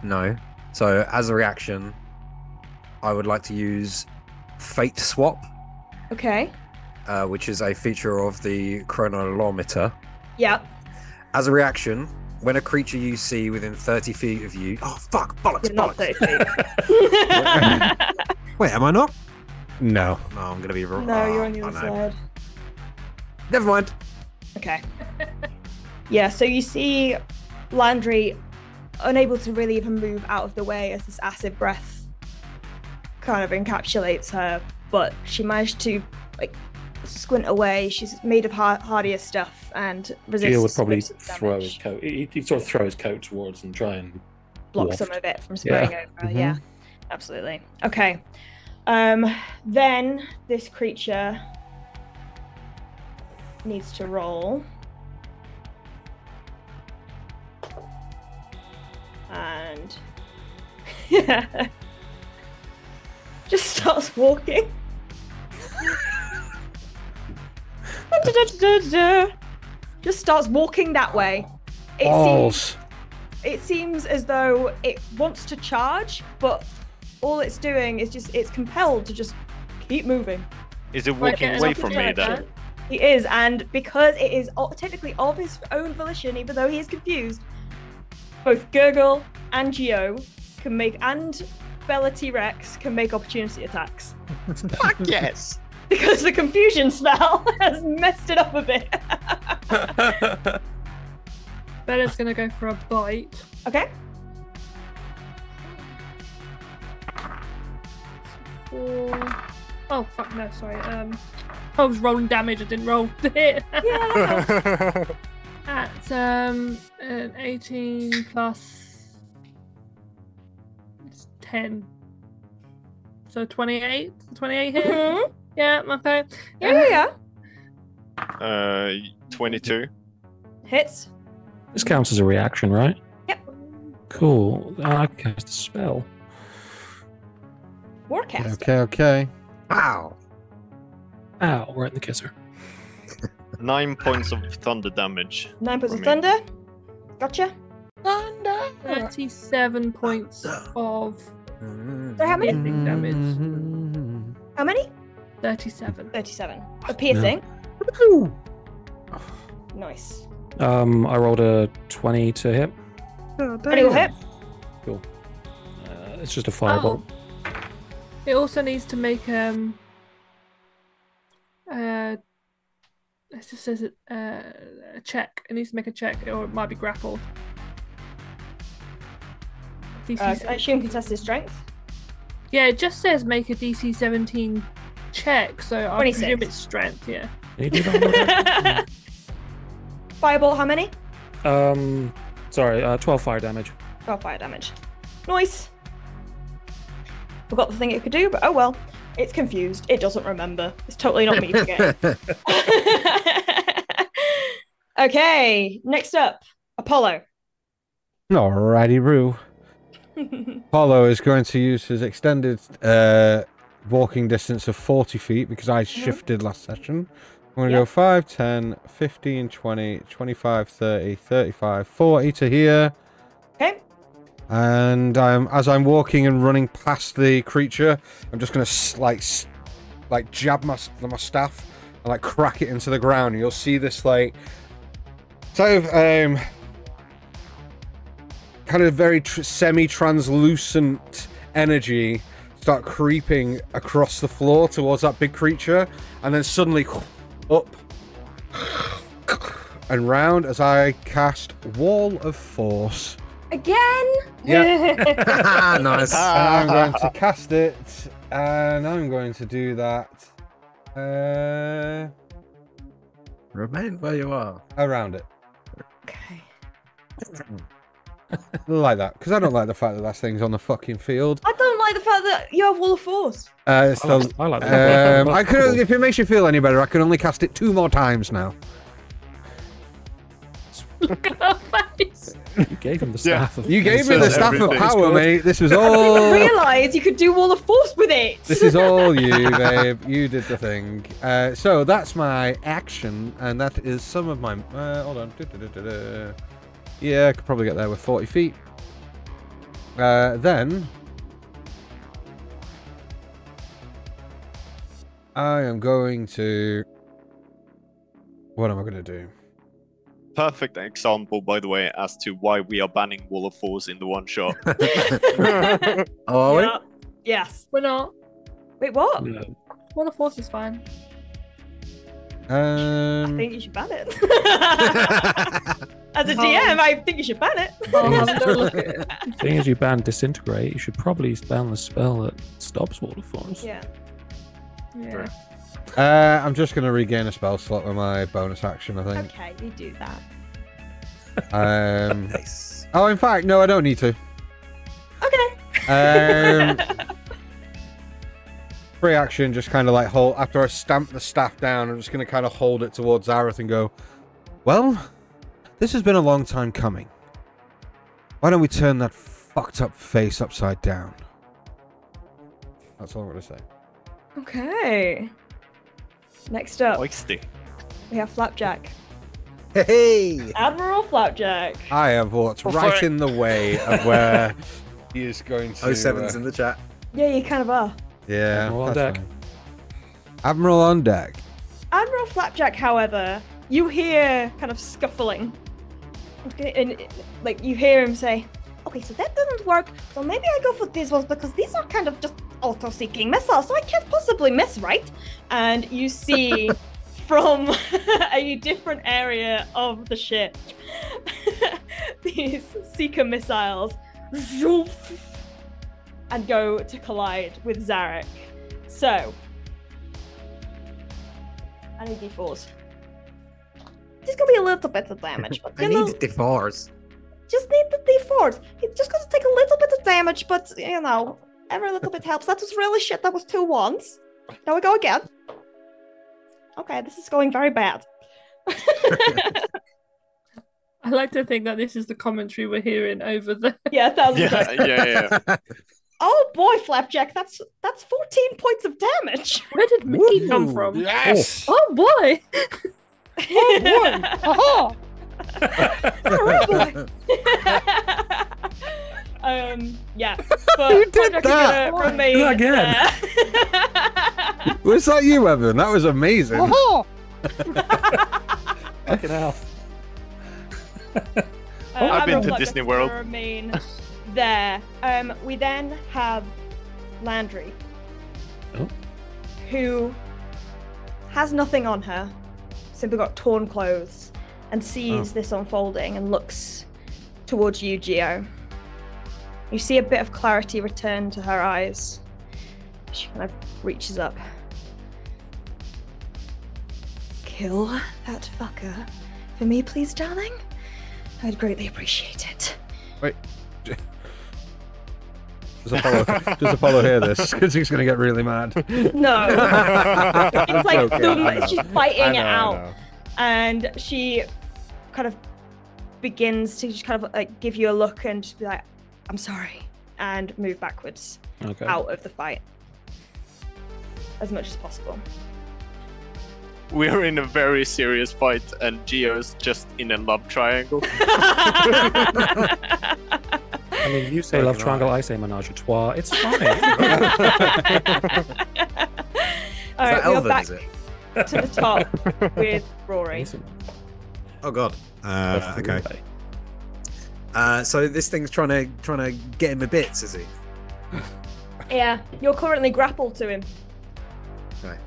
No. So as a reaction, I would like to use Fate Swap, Okay. which is a feature of the chronolometer. Yeah. As a reaction, when a creature you see within 30 feet of you... Oh, fuck! Bollocks, You're not bollocks! 30 feet. Wait, am I not? No. No, I'm going to be wrong. No, you're on the other side. Never mind. Okay. Yeah, so you see Landry unable to really even move out of the way as this acid breath kind of encapsulates her, but she managed to squint away. She's made of hardier stuff and resists. Gio would probably most of the throw damage. his coat. He'd sort of throw his coat towards and try and Block waft. some of it from spraying Yeah. over. Yeah, absolutely. Okay. Then this creature needs to roll. And just starts walking. Just starts walking that way. It seems as though it wants to charge, but all it's doing is it's compelled to just keep moving. Is it walking away from me then? He is, and because it is technically of his own volition, even though he is confused, both Gurgle and Geo can make, and Bella T-Rex can make opportunity attacks. Fuck yes! Because the confusion spell has messed it up a bit. Bella's gonna go for a bite. Okay. Oh fuck no, sorry. I was rolling damage, I didn't roll the hit. Yeah. At an 18 plus 10. So 28? 28 hit? Mm-hmm. Yeah, okay. Yeah. 22. Hits. This counts as a reaction, right? Yep. Cool. I cast a spell. Warcast. Okay. Wow. Ow, right in the kisser. 9 points of thunder damage. 9 points of for me. thunder. Gotcha. 37 points of So how many? piercing damage. How many? 37. 37. A piercing. Nice. I rolled a 20 to hit. Any will hit. Cool. It's just a fireball. It also needs to make it just says a check. It needs to make a check, or it might be grappled. DC I assume contested strength. Yeah, it just says make a DC 17 check, so I 26. presume it's strength. Yeah. Can you do that? Fireball, how many? Sorry, 12 fire damage. 12 fire damage. Nice. Forgot the thing it could do, but oh well. It's confused. It doesn't remember. It's totally not me forgetting. Okay, next up, Apollo. Alrighty, Roo. Apollo is going to use his extended walking distance of 40 feet because I shifted last session. I'm going to go 5, 10, 15, 20, 25, 30, 35, 40 to here. Okay. And as I'm walking and running past the creature, I'm just going to like jab my staff and like crack it into the ground. And you'll see this like sort of kind of very semi-translucent energy start creeping across the floor towards that big creature, and then suddenly up and round as I cast Wall of Force. Again? Yeah. Nice. And I'm going to cast it, and I'm going to do that Remain where you are. around it. Okay. Like that, because I don't like the fact that thing's on the fucking field. I don't like the fact that you have Wall of Force. I like that. I could, if it makes you feel any better, I can only cast it 2 more times now. Look at her face. You gave him the staff. You gave me the staff of power, mate. This was I all. didn't realise you could do Wall of Force with it. This is all you, babe. You did the thing. So that's my action, and that is some of my. Hold on. Yeah, I could probably get there with 40 feet. Then I am going to. What am I going to do? Perfect example, by the way, as to why we are banning Wall of Force in the one shot. Oh, are we? Yes. We're not. Wait, what? No. Wall of Force is fine. I think you should ban it. As a DM, I think you should ban it. I'll have a little look at it. The thing is, you ban Disintegrate. You should probably ban the spell that stops Wall of Force. Yeah. Yeah. I'm just going to regain a spell slot with my bonus action, I think. Okay, you do that. Nice. Oh, in fact, no, I don't need to. Okay. Free action, just kind of like hold. After I stamp the staff down, I'm just going to kind of hold it towards Zareth and go, well, this has been a long time coming. Why don't we turn that fucked up face upside down? That's all I'm going to say. Okay. Next up, Oisty. we have Flapjack. Hey! Admiral Flapjack. I have walked right in the way of where he is going to. 07's in the chat. Yeah, you kind of are. Yeah. Admiral on that's deck. fine. Admiral on deck. Admiral Flapjack, however, you hear kind of scuffling. Okay, and like you hear him say, okay, so that didn't work, so maybe I go for these ones because these are kind of just auto-seeking missiles, so I can't possibly miss, right? And you see from a different area of the ship these seeker missiles and go to collide with Zarek. So I need d4s. There's gonna be a little bit of damage, but I need the fours. just need the d4s. It's just gonna take a little bit of damage, but you know, every little bit helps. That was really shit. That was 2 1s. There we go again. Okay, this is going very bad. I like to think that this is the commentary we're hearing over the. Yeah, 1,000%. Yeah. Oh boy, Flapjack, that's 14 points of damage. Where did Mickey come from? Yes! Oh boy! Oh boy! Oh boy! Yeah. But Who did Flapjack that? is gonna remain Do that again. there. Was that you, Evan? That was amazing. Fucking hell. I've been to Flapjack's Disney gonna World. Remain there. We then have Landry, Oh. who has nothing on her, simply got torn clothes, and sees this unfolding and looks towards you, Geo. You see a bit of clarity return to her eyes. She kind of reaches up. Kill that fucker for me, please, darling. I'd greatly appreciate it. Wait. Does Apollo hear this? Because he's going to get really mad. No. It's like Okay, I know. she's fighting I it know, I out. know. And she kind of begins to just kind of like give you a look and just be like, I'm sorry, and move backwards out of the fight as much as possible. We're in a very serious fight, and Gio's just in a love triangle. I mean, you say love triangle, I say menage a trois. It's fine. All right, we're Elven, back is it? to the top with Rory. Oh god. Okay. So this thing's trying to get him a bits, is he? Yeah, you're currently grappled to him. Okay.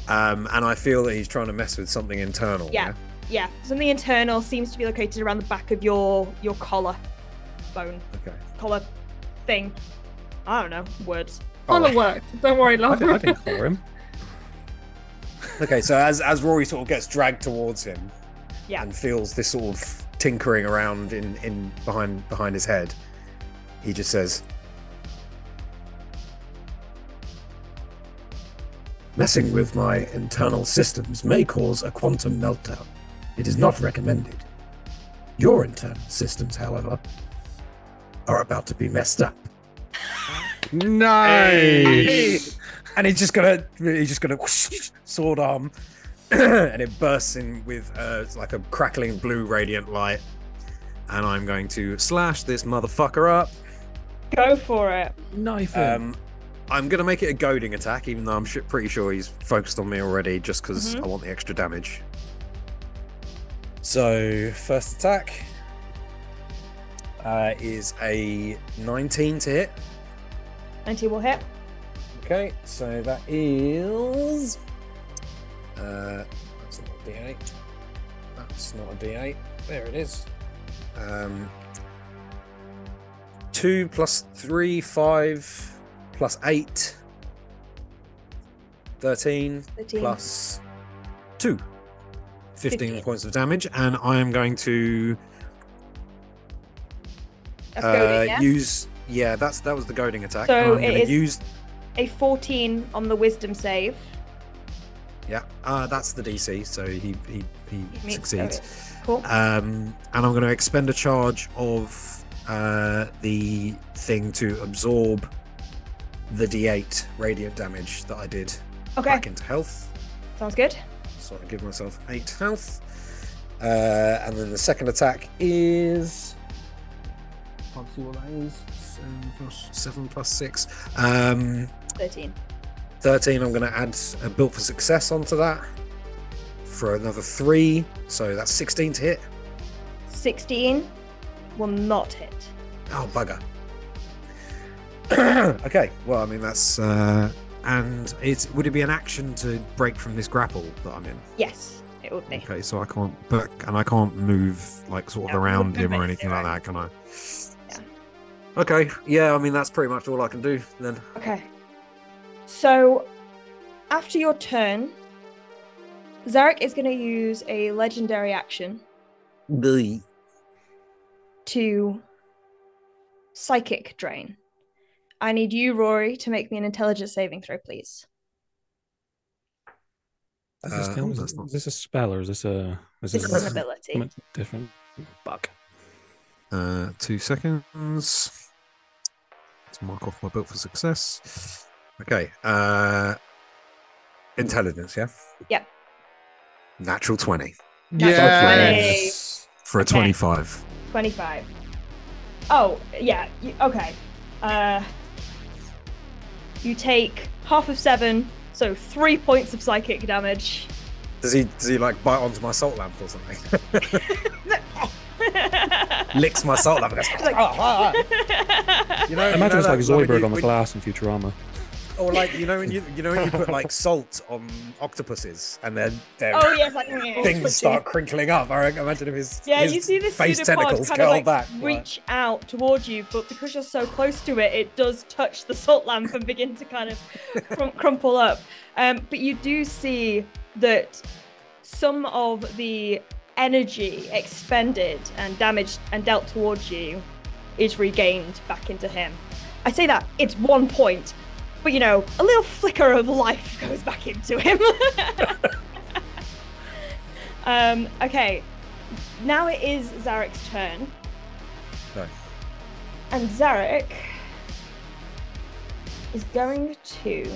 And I feel that he's trying to mess with something internal. Yeah. Something internal seems to be located around the back of your collar bone. Okay. Collar thing. I don't know. Words. Collar worked. Don't worry, love. I didn't collar him. Okay, so as Rory sort of gets dragged towards him, and feels this sort of tinkering around in behind his head, he just says, Messing with my internal systems may cause a quantum meltdown. It is not recommended. Your internal systems, however, are about to be messed up. Nice. And he's just gonna whoosh, sword arm, and it bursts in with like a crackling blue radiant light. And I'm going to slash this motherfucker up. Go for it. Knife him. I'm going to make it a goading attack, even though I'm pretty sure he's focused on me already, just because I want the extra damage. So, first attack is a 19 to hit. 19 will hit. Okay, so that is... that's not a D8. That's not a D8. There it is. 2 plus 3, 5... plus 8, 13, plus 2, 15 points of damage, and I am going to use. Yeah, that was the goading attack. So I'm going to use a 14 on the Wisdom save. Yeah, that's the DC, so he succeeds. Cool. And I'm going to expend a charge of the thing to absorb the D8 radiant damage that I did back into health. Sounds good. So I give myself 8 health. And then the second attack is... Can't see what that is. 7 plus 6. 13. 13, I'm going to add a built for success onto that for another 3. So that's 16 to hit. 16 will not hit. Oh, bugger. Okay, well, I mean, that's... and would it be an action to break from this grapple that I'm in? Yes, it would be. Okay, so I can't... I can't move, like, sort of around him or anything like that, can I? Yeah. Okay, yeah, I mean, that's pretty much all I can do, then. Okay. So, after your turn, Zarek is going to use a legendary action to Psychic Drain. I need you, Rory, to make me an intelligence saving throw, please. Is this a spell or is this a... This is an ability. Different. Bug. 2 seconds. Let's mark off my built for success. Okay. Intelligence, yeah? Yep. Natural 20. Yes! For a 25. 25. Oh, yeah. Okay. You take half of 7, so 3 points of psychic damage. Does he like bite onto my salt lamp or something? Licks my salt lamp and goes, You know, imagine it's like Zoidberg on the glass in Futurama. Or like when you put like salt on octopuses and then their things start crinkling up. I imagine if his you see this face tentacles kind curl of back, reach out towards you, but because you're so close to it, it does touch the salt lamp and begin to kind of crumple up. But you do see that some of the energy expended and damaged and dealt towards you is regained back into him. I say that it's 1 point. But, a little flicker of life goes back into him. Okay, now it is Zarek's turn. Okay. And Zarek is going to...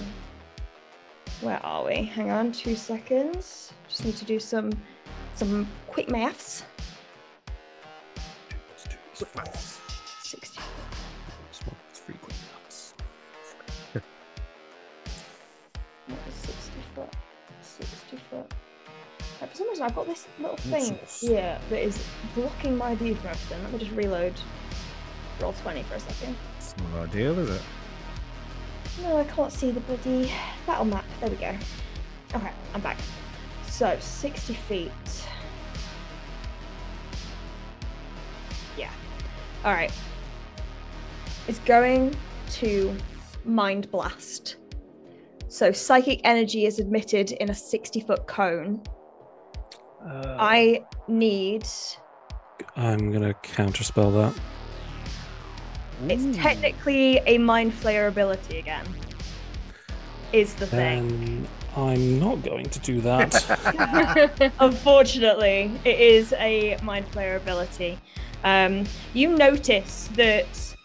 Where are we? Hang on, 2 seconds. Just need to do some quick maths. 60. Frequent maths. 60 foot. 60 foot. For some reason, I've got this little thing here that is blocking my view from everything. Let me just reload roll 20 for a second. It's not ideal, is it? No, I can't see the bloody battle map. There we go. Okay, I'm back. So, 60 feet. Yeah. Alright. It's going to Mind Blast. So, psychic energy is emitted in a 60-foot cone. I need... I'm going to counterspell that. It's technically a Mind Flayer ability again. Is the thing. I'm not going to do that. Unfortunately, it is a Mind Flayer ability. You notice that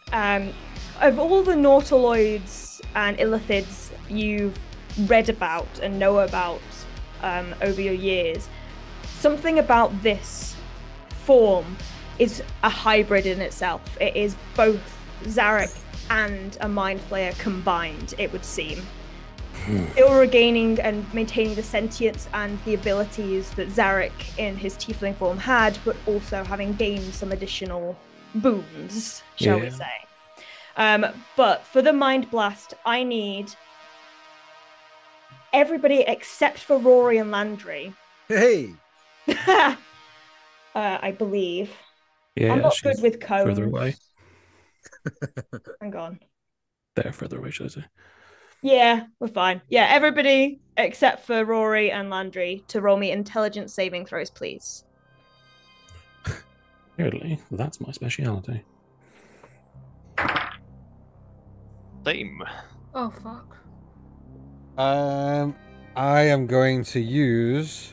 of all the Nautiloids and Illithids you've read about and know about over your years, something about this form is a hybrid in itself. It is both Zarek and a Mind Flayer combined, it would seem. Still regaining and maintaining the sentience and the abilities that Zarek in his tiefling form had, but also having gained some additional boons, shall we say. But for the Mind Blast, I need everybody except for Rory and Landry. Hey! I believe. Yeah, I'm not good with cones. Further away. Hang on. They're further away, should I say? Yeah, we're fine. Yeah, everybody except for Rory and Landry to roll me intelligence saving throws, please. Clearly, that's my speciality. Same. Oh, fuck. I am going to use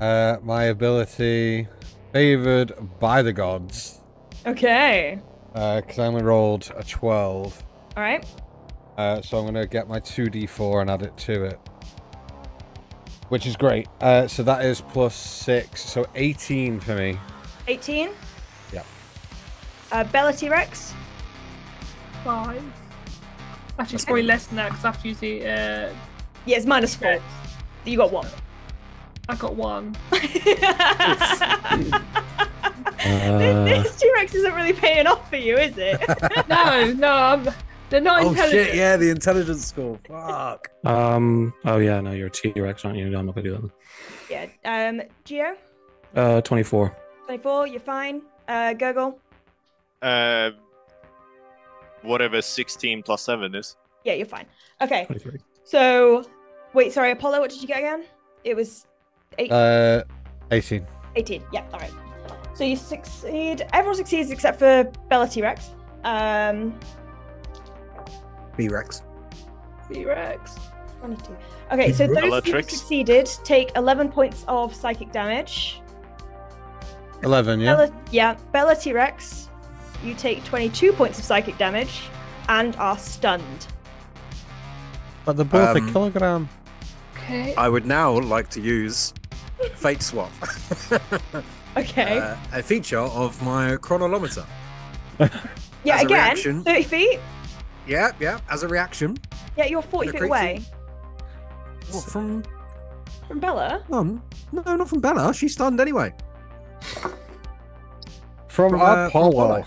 my ability Favored by the Gods. Okay. Because I only rolled a 12. All right. So I'm going to get my 2d4 and add it to it. Which is great. So that is +6. So 18 for me. 18? Yeah. Bella T-Rex? 5. Actually, it's probably less than that because I have to use the... Yeah, it's -4. You got 1. I got 1. This T-Rex isn't really paying off for you, is it? No, they're not Oh intelligent. shit, yeah, the intelligence score. Fuck. Oh yeah, no, you're a T-Rex, aren't you? I'm not gonna do Yeah. Geo? that. 24. 24, you're fine. Gurgle? Whatever 16 plus 7 is. Yeah, you're fine. Okay. 23. So, wait, sorry, Apollo, what did you get again? It was 8. 18. 18, yeah, all right. So you succeed. Everyone succeeds except for Bella T-Rex. B-Rex. B-Rex. 22. Okay, so those who Bellatrix. succeeded take 11 points of psychic damage. 11, yeah? Bella T-Rex, you take 22 points of psychic damage and are stunned. But they're both a kilogram. Okay. I would now like to use Fate Swap. Okay. A feature of my chronolometer. Yeah, as a again, reaction- 30 feet. Yeah, as a reaction. Yeah, you're 40 The feet creature- away What, from... from Bella. No, not from Bella. She's stunned anyway. From Apollo. Apollo.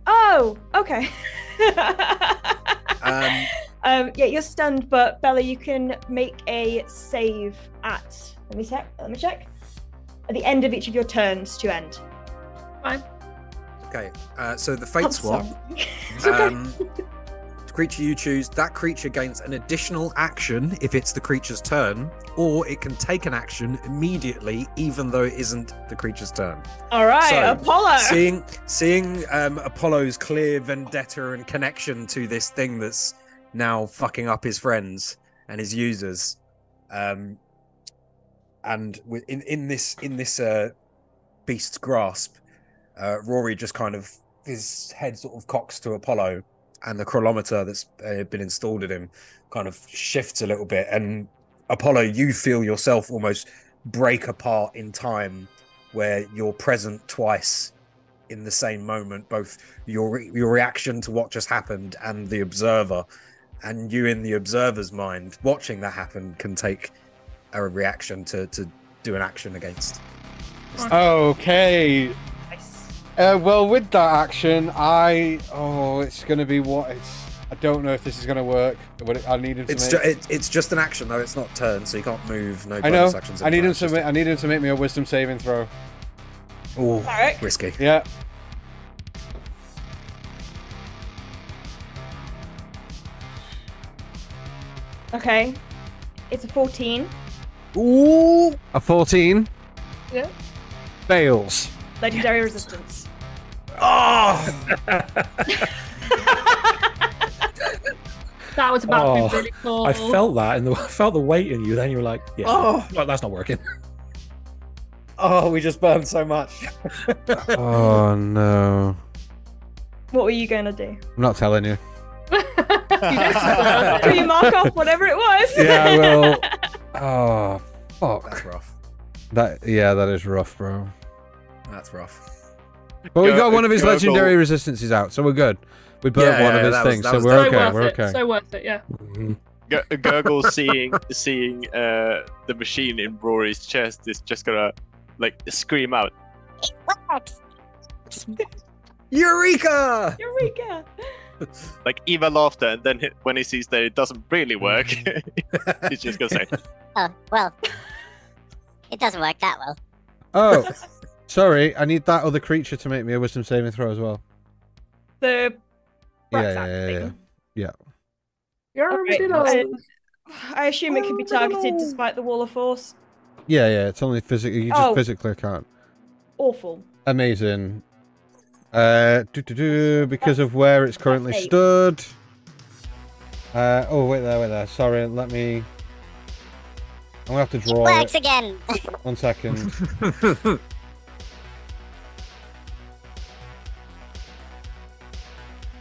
Oh, okay. Um, Yeah, you're stunned, but Bella, you can make a save at. Let me check. At the end of each of your turns to end. Fine. okay, so the Fate I'm Swap. sorry. It's okay. The creature you choose, that creature gains an additional action if it's the creature's turn, or it can take an action immediately, even though it isn't the creature's turn. All right, So, Apollo. Seeing Apollo's clear vendetta and connection to this thing that's now fucking up his friends and his users, and in this beast's grasp, Rory just kind of, his head sort of cocks to Apollo, and the chronometer that's been installed in him kind of shifts a little bit, and Apollo, you feel yourself almost break apart in time, where you're present twice in the same moment, both your reaction to what just happened and the observer, and you in the observer's mind watching that happen can take a reaction to do an action against. Okay. Well, with that action, it's going to be what it's. I don't know if this is going to work. But I need him to. It's just an action though. It's not turn, so you can't move. No I bonus know. actions. I need him to make me a wisdom saving throw. Oh, risky. Yeah. Okay. It's a 14. Ooh. A 14. Yeah. Fails. Legendary resistance. Oh. That was about to be really cool. I felt that, I felt the weight in you. Then you were like, "Yeah, well, that's not working." Oh, we just burned so much. Oh no. What were you gonna do? I'm not telling you. Can you mark off whatever it was? Yeah, I will. Oh, fuck. That's rough. That is rough, bro. That's rough. But we got one of his legendary resistances out, so we're good. We burnt one of his things, so we're okay. We're okay. So worth it, yeah. Gurgle seeing the machine in Rory's chest is just gonna like scream out, Eureka! Eureka! like evil laughter, and then when he sees that it doesn't really work, he's just gonna say, Oh, well. It doesn't work that well. Oh, sorry. I need that other creature to make me a wisdom saving throw as well. The Yeah. You're I assume it can be targeted despite the wall of force. Yeah. It's only physically. You just physically can't. Awful. Amazing. Because of where it's currently stood. Oh, wait there. Sorry, let me. I'm gonna have to draw. It works again. 1 second.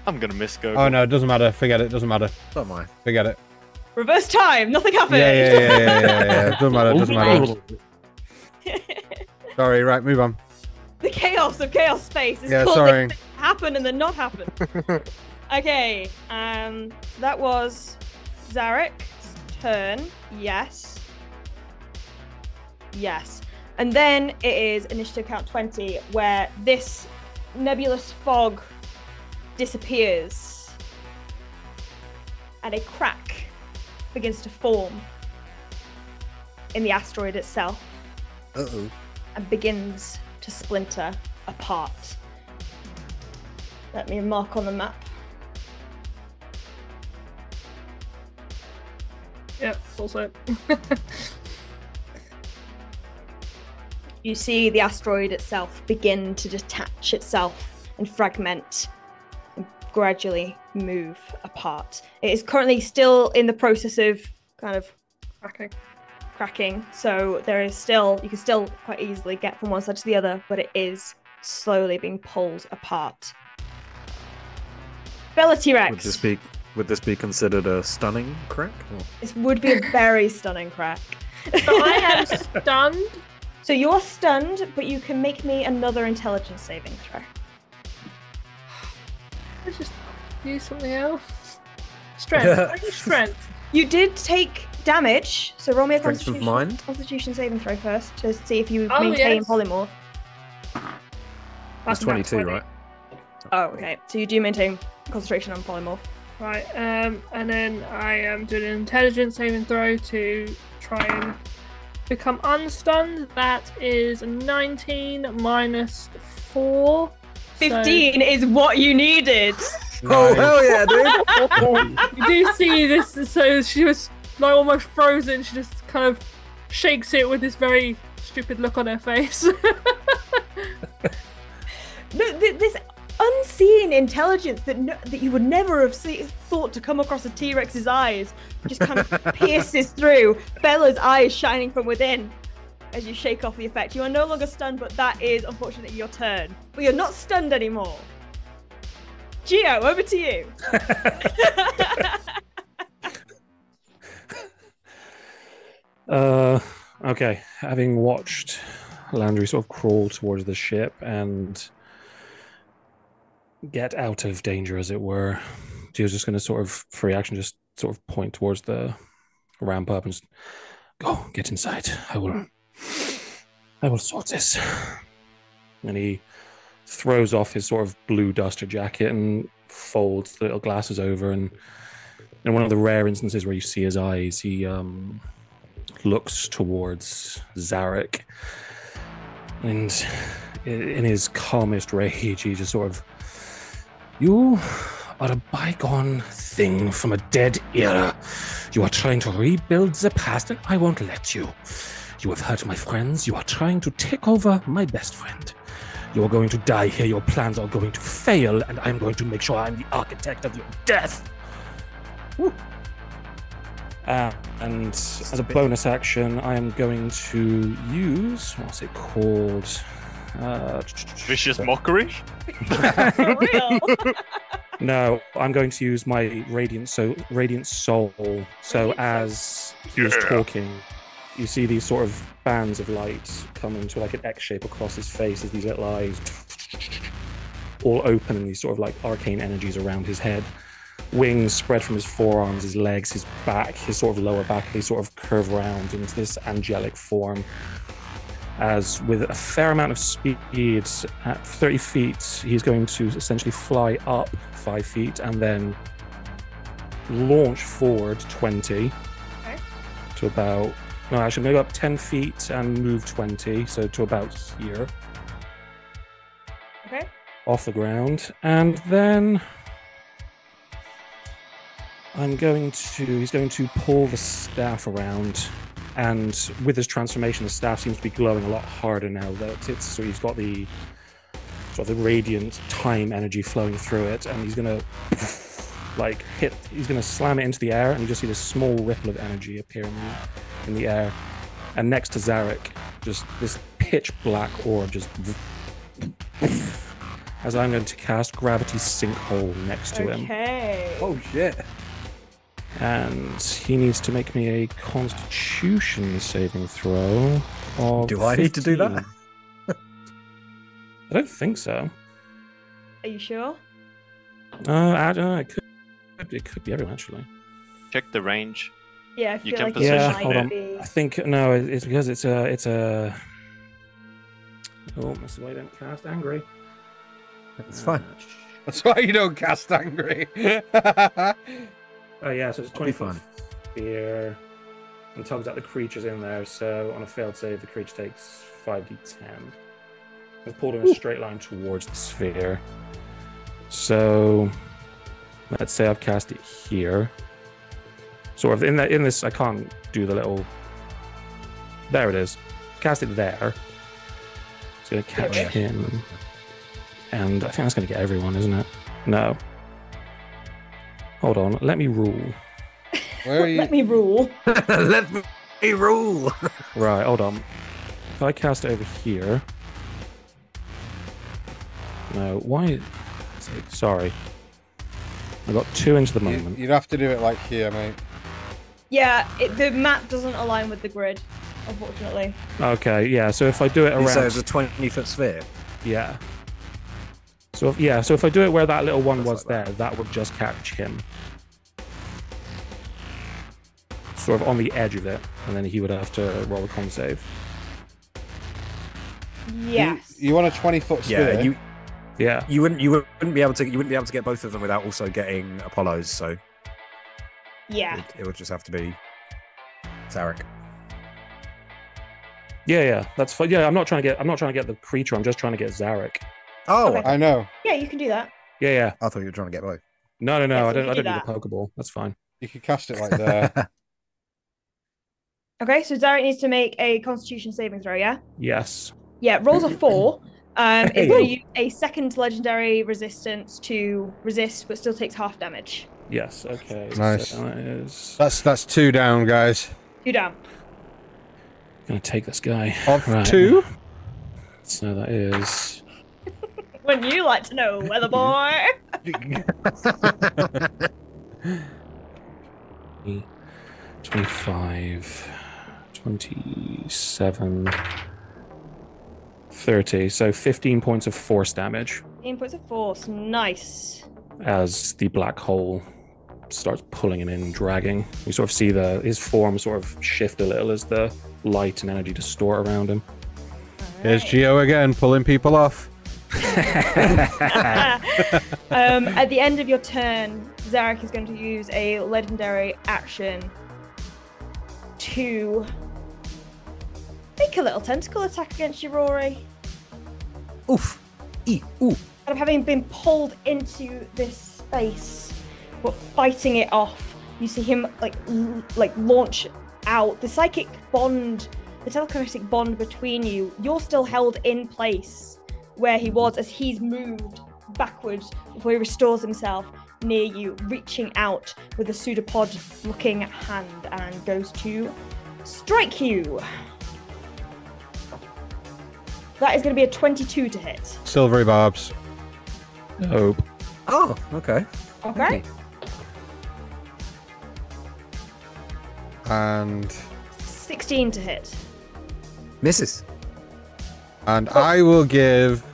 I'm gonna miss Gurgle. Oh no, it doesn't matter. Forget it. Doesn't matter. Don't mind. Forget it. Reverse time. Nothing happened. Yeah. Doesn't matter. Sorry. Right. Move on. The chaos of chaos space is sorry. things happen and then not happen. Okay. That was Zarek's turn. Yes. And then it is initiative count 20, where this nebulous fog disappears and a crack begins to form in the asteroid itself. Uh-oh. And begins to splinter apart. Let me mark on the map. Yep, also. You see the asteroid itself begin to detach itself and fragment and gradually move apart. It is currently still in the process of kind of cracking, so there is still, you can still quite easily get from one side to the other, but it is slowly being pulled apart. Bella T-Rex. Would this be considered a stunning crack? Or? This would be a very stunning crack. So I am stunned. So you're stunned, but you can make me another intelligence saving throw. Let's just use something else. Strength. Strength. You did take damage, so roll me a Strength of mind? Constitution saving throw first to see if you maintain polymorph. That's 22, right? Oh, okay. So you do maintain concentration on polymorph. Right, and then I am doing an intelligence saving throw to try and become unstunned. That is 19 minus 4. 15 is what you needed. Oh, hell yeah, dude. You do see this, so she was like almost frozen. She just kind of shakes it with this very stupid look on her face. This unseen intelligence that you would never have thought to come across a T-Rex's eyes just kind of pierces through. Bella's eyes shining from within. as you shake off the effect. You are no longer stunned, but that is unfortunately your turn. But you're not stunned anymore. Gio, over to you. Okay. Having watched Landry sort of crawl towards the ship and get out of danger, as it were, Gio's just going to sort of, free action, just sort of point towards the ramp up and just go, get inside. I will sort this. And he throws off his sort of blue duster jacket and folds the little glasses over, and in one of the rare instances where you see his eyes, he looks towards Zarek, and in his calmest rage, he just sort of, you are a bygone thing from a dead era. You are trying to rebuild the past, and I won't let you. You have hurt my friends. You are trying to take over my best friend. You are going to die here. Your plans are going to fail, and I'm going to make sure I'm the architect of your death. Woo. And as a bonus action, I am going to use, what's it called? Vicious mockery? For real? No, I'm going to use my radiant soul. So as he was talking, you see these sort of bands of light come into like an X shape across his face as these little eyes all open, and these sort of like arcane energies around his head. Wings spread from his forearms, his legs, his back, his sort of lower back. They sort of curve around into this angelic form. As with a fair amount of speed, at 30 feet, he's going to essentially fly up 5 feet and then launch forward 20 to about, no, actually, I'm going to go up 10 feet and move 20, so to about here. Okay. Off the ground. And then he's going to pull the staff around, and with his transformation, the staff seems to be glowing a lot harder now that so he's got the sort of the radiant time energy flowing through it, and he's gonna he's gonna slam it into the air, and you just see this small ripple of energy appear in the air, and next to Zarek, just this pitch black orb just as I'm going to cast Gravity Sinkhole next to him. Okay. Oh shit. And he needs to make me a Constitution saving throw of Do I need to do that? 15. I don't think so. Are you sure? I don't know. It could be everyone, actually. Check the range. Yeah, I feel can like position it Yeah, might hold on. be. I think no, it's because it's a. Oh, that's the way I don't cast angry. It's fine. That's why you don't cast angry. Oh yeah, so it's It'll be 20 foot sphere and tugs out the creatures in there. So on a failed save, the creature takes 5d10. I've pulled in a straight line towards the sphere. So let's say I've cast it here. Sort of in this, I can't do the little. There it is. Cast it there. It's gonna catch him, and I think that's gonna get everyone, isn't it? No. Hold on, let me rule. Where are you? Let me rule. Let me rule. Right, hold on. If I cast it over here. No, why? Sorry. I got 2 into the moment. You'd have to do it like here, mate. Yeah, the map doesn't align with the grid, unfortunately. Okay, yeah, so if I do it around. So it's a 20-foot sphere. Yeah. So if I do it where that little one was there, that would just catch him. Sort of on the edge of it, and then he would have to roll a con save. Yes. You want a 20-foot sphere? Yeah, you wouldn't be able to get both of them without also getting Apollo's. So Yeah. it would just have to be Zarek. Yeah, that's fine. Yeah, I'm not trying to get the creature. I'm just trying to get Zarek. Oh, Okay. I know. Yeah, you can do that. Yeah. I thought you were trying to get both. No. Yes, I you don't can do need that. a Pokeball. That's fine. You could cast it like there. Okay, so Zarek needs to make a Constitution saving throw, yeah? Yes. Yeah, rolls a 4. It's Hey. going to use a second legendary resistance to resist, but still takes half damage. Yes. Okay. Nice. So that is That's 2 down, guys. 2 down. Gonna take this guy. Of Right. 2? So that is When you like to know, weather boy. 25, 27, 30. So 15 points of force damage 15 points of force. Nice. as the black hole starts pulling him in, dragging. You sort of see his form sort of shift a little as the light and energy distort around him. Here's Geo again, pulling people off. At the end of your turn, Zarek is going to use a legendary action to make a little tentacle attack against you, Rory. Oof. Ooh. Kind of having been pulled into this space, but fighting it off, you see him like launch out. The psychic bond, the telekinetic bond between you, you're still held in place where he was as he's moved backwards before he restores himself near you, reaching out with a pseudopod-looking hand and goes to strike you. That is going to be a 22 to hit. Silvery barbs. Nope. Oh, okay. Okay. And 16 to hit. Misses. and I will give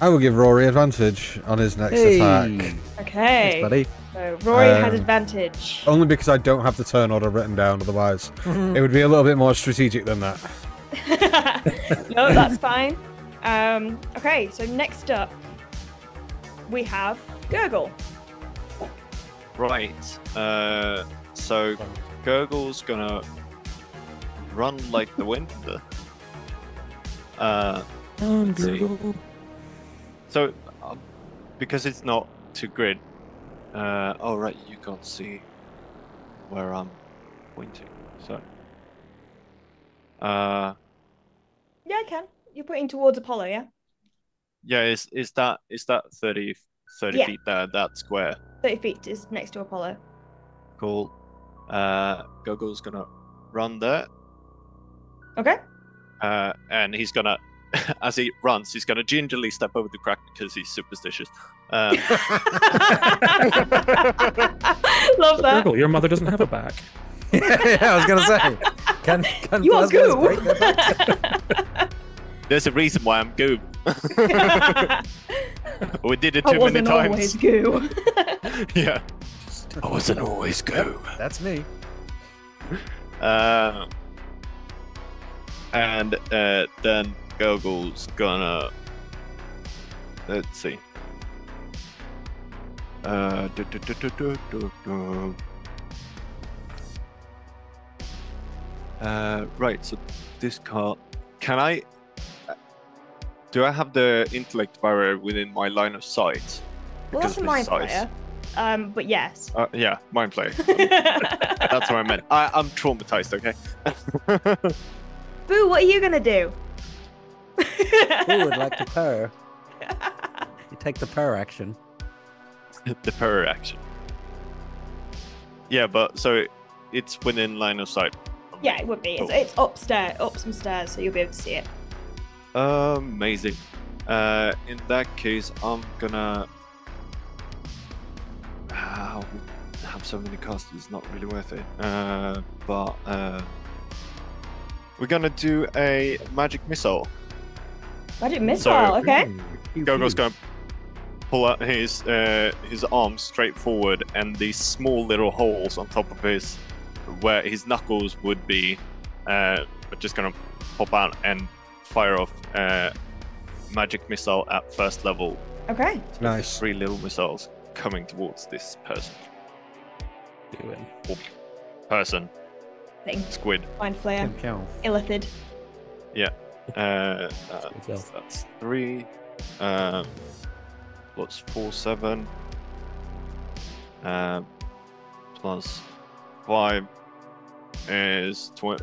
Rory advantage on his next attack. Okay. Thanks, buddy. So Rory has advantage. Only because I don't have the turn order written down, otherwise it would be a little bit more strategic than that. No, that's fine. Okay, so next up we have Gurgle. Right. So Gurgle's gonna run like the wind. Let's see. So, because it's not to grid. Oh right, you can't see where I'm pointing. So. Yeah, I can. You're pointing towards Apollo, yeah? Yeah, is that 30 Yeah. feet there? That square. 30 feet is next to Apollo. Cool. Gurgle's gonna run there. Okay. And he's gonna, as he runs, he's gonna gingerly step over the crack because he's superstitious. Love that. Gurgle, your mother doesn't have a back. Yeah, I was gonna say. Can You are plasmas goo. break their back? There's a reason why I'm Goob. We did it I too many wasn't times. always goo. Yeah. I wasn't always Goob. That's me. And then Gurgle's gonna, let's see. Right, so this card, do I have the intellect barrier within my line of sight? Well, that's a of mind his size? player. But yes. Yeah, mind player. That's what I meant. I'm traumatized, okay? Boo, what are you gonna do? Who would like to purr? You take the purr action. The purr action. Yeah, but so it's within line of sight. Yeah, it would be. It's up some stairs, so you'll be able to see it. Amazing. In that case, I'm gonna have so many casters. It's not really worth it. But we're gonna do a magic missile. Magic missile, okay. Gurgle's gonna pull out his arms straight forward, and these small little holes on top of his, where his knuckles would be, are just gonna pop out and fire off magic missile at first level. Okay. Nice. 3 little missiles coming towards this person. Or person. Thing. Squid. Mind flayer. Can count. Illithid. Yeah. That's 3. Plus 4, 7. Plus 5 is 12.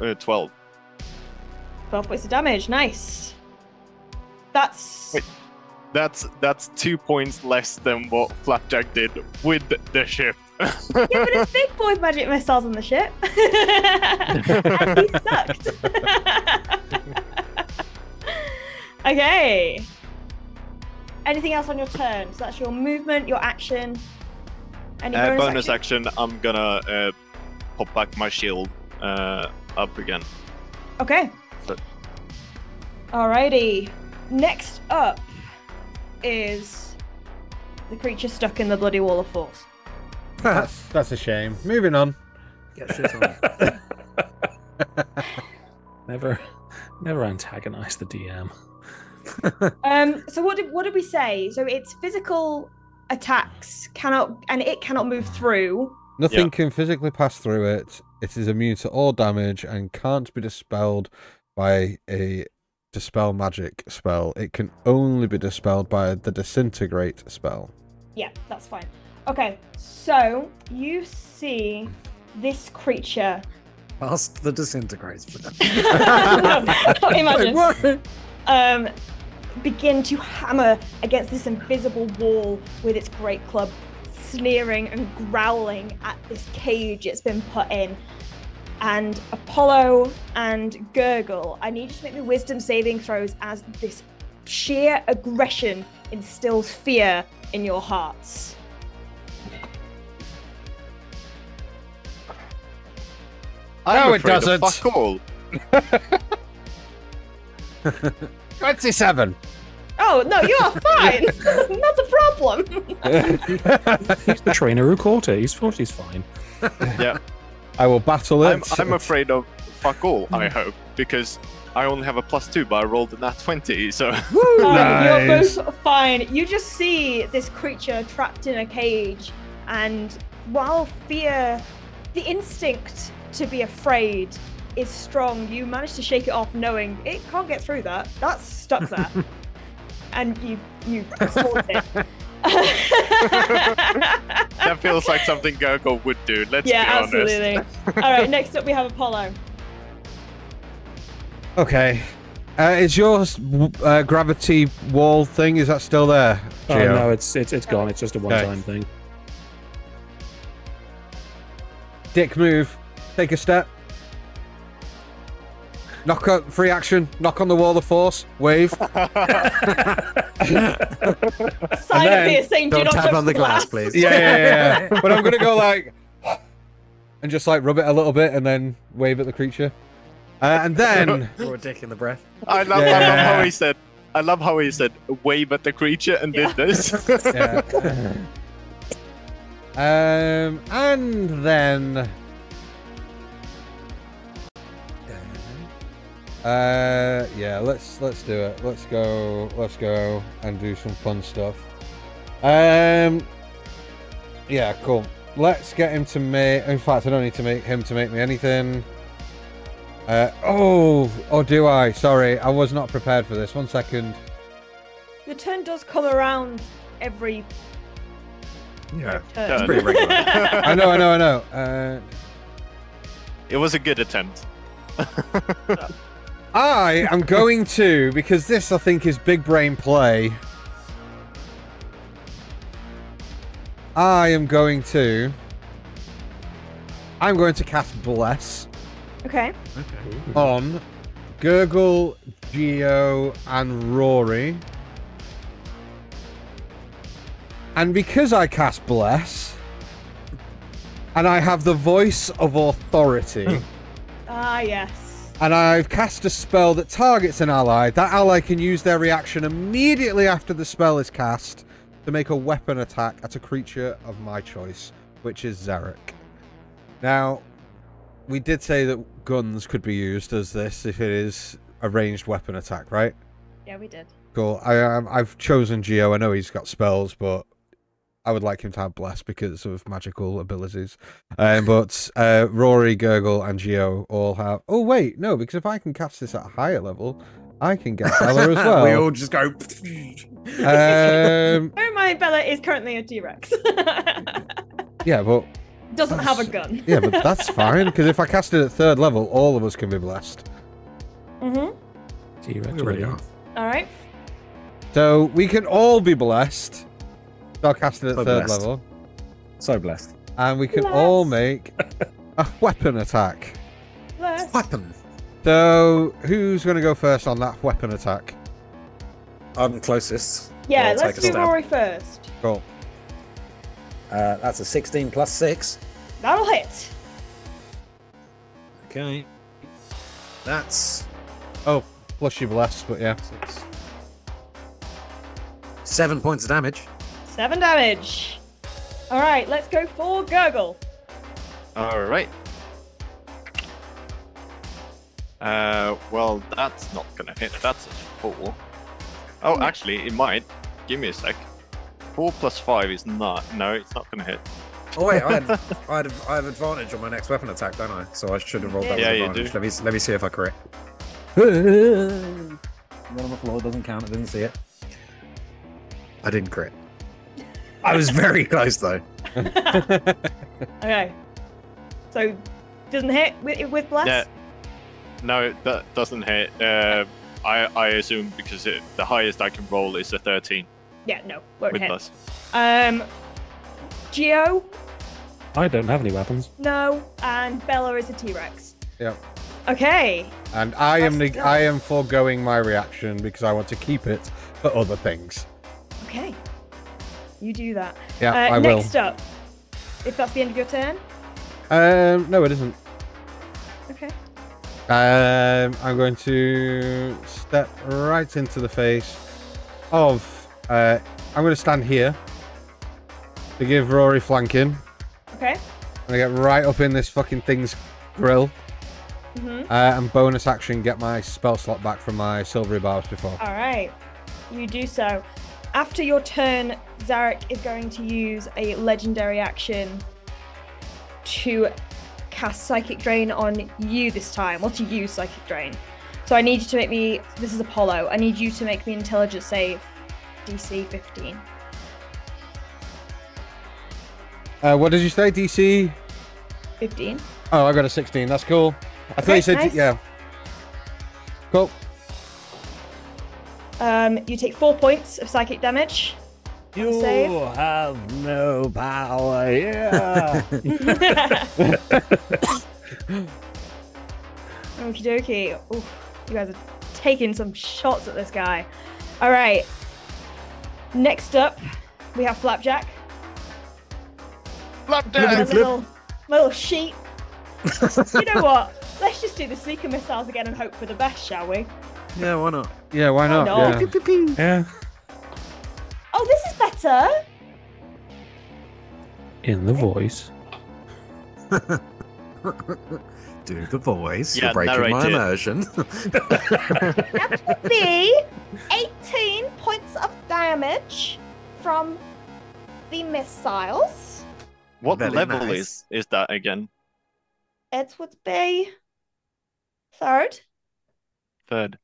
12 points of damage. Nice. That's... Wait. That's 2 points less than what Flapjack did with the ship. Yeah, but it's big boy magic missiles on the ship. And he sucked. Okay. Anything else on your turn? So that's your movement, your action. Any bonus action, I'm gonna pop back my shield up again. Okay. So- Alrighty. Next up is the creature stuck in the bloody wall of force. That's a shame. Moving on. Get shit on. Never antagonize the DM. So what did we say? So it's physical attacks it cannot move through. Nothing can physically pass through it. It is immune to all damage and can't be dispelled by a dispel magic spell. It can only be dispelled by the disintegrate spell. Yeah, that's fine. Okay, so you see this creature. Past the disintegrates. Imagine. Begin to hammer against this invisible wall with its great club, sneering and growling at this cage it's been put in. And Apollo and Gurgle, I need you to make me wisdom saving throws as this sheer aggression instills fear in your hearts. No, it afraid of doesn't. Fuck all. 27. Oh, no, you are fine. Not a problem. He's the trainer who caught it. He's fine. Yeah. I will battle it. I'm afraid of fuck all, I hope, because I only have a +2, but I rolled a nat 20, so... You're both fine. You just see this creature trapped in a cage, and while fear, the instinct to be afraid is strong, you manage to shake it off knowing it can't get through that. That's stuck there. And you export it. That feels like something Gurgle would do, let's be honest. Absolutely. Alright, next up we have Apollo. Okay. Is your gravity wall thing, is that still there? Oh Gio? no, it's gone. It's just a one-time thing. Dick move. Take a step. Knock on free action. Knock on the wall of force. Wave. Sign up here saying do Don't not tap touch on the glass, glass. please. Yeah. But I'm gonna go like, and just like rub it a little bit, and then wave at the creature, and then Or a dick in the breath. I love how he said. I love how he said wave at the creature and did this. yeah. And then. Yeah, let's do it. Let's go and do some fun stuff. Yeah, cool. Let's get him to make. In fact, I don't need to make him to make me anything. Oh, do I? Sorry, I was not prepared for this. 1 second. The turn does come around every Yeah, turn. it's pretty regular. I know. It was a good attempt. I am going to, because this I think is big brain play. I'm going to cast Bless Okay. on Gurgle, Geo, and Rory. And because I cast Bless, and I have the voice of authority, Yes. and I've cast a spell that targets an ally, that ally can use their reaction immediately after the spell is cast to make a weapon attack at a creature of my choice, which is Zarek. Now, we did say that guns could be used as this if it is a ranged weapon attack, right? Yeah, we did. Cool. I've chosen Geo. I know he's got spells, but I would like him to have Bless because of magical abilities. But Rory, Gurgle, and Geo all have... Oh, wait. No, because if I can cast this at a higher level, I can get Bella as well. We all just go... Bear in mind, Bella is currently a T-Rex. Yeah, but... Doesn't have a gun. Yeah, but that's fine, because if I cast it at 3rd level, all of us can be blessed. Mm-hmm. T-Rex already are. Alright. So we can all be blessed. So I'll cast it at So 3rd blessed. level. So blessed. and we can all make a weapon attack. Weapon. So, who's going to go first on that weapon attack? I'm closest. Yeah, I'll let's take a do stab. Rory first. Cool. That's a 16 plus 6. That'll hit. Okay. That's Oh, plus your bless, but yeah. 7 points of damage. 7 damage. All right, let's go for Gurgle. All right. Well, that's not gonna hit. That's a 4. Oh, actually, it might. Give me a sec. 4 plus 5 is not. No, it's not gonna hit. Oh wait, I have advantage on my next weapon attack, don't I? So I should have rolled that Yeah, with you advantage. do. Let me see if I crit. Run on the floor doesn't count. I didn't see it. I didn't crit. I was very close though. Okay. So, doesn't hit with bless? Yeah. No, that doesn't hit. I assume because the highest I can roll is a 13 Yeah, no, won't with hit. plus. Geo, I don't have any weapons. no, and Bella is a T-Rex. Yep. Okay. And I am Let's go. I am foregoing my reaction because I want to keep it for other things. Okay. You do that. Yeah, I will. Next up, if that's the end of your turn. No, it isn't. Okay. I'm going to step right into the face of. I'm going to stand here to give Rory flanking. Okay. And I get right up in this fucking thing's grill. And bonus action, get my spell slot back from my silvery barbs before. All right. You do so. After your turn, Zarek is going to use a legendary action to cast Psychic Drain on you this time, or to use Psychic Drain. So I need you to make me, this is Apollo, I need you to make me intelligence save, DC 15. What did you say, DC? 15. Oh, I got a 16, that's cool. I thought you said, nice. yeah. Cool. You take 4 points of psychic damage. You Save. have no power here. Okie dokie. Oof, you guys are taking some shots at this guy. All right. Next up, we have Flapjack. Flapjack! Little sheep. You know what? Let's just do the seeker missiles again and hope for the best, shall we? Yeah, why not? Yeah, why not? not? Yeah. Yeah. Oh, this is better. In the voice. Do the voice. Yeah, You're breaking my narrate it. immersion. That would be 18 points of damage from the missiles. What Very level nice. is that again? It would be third. Third.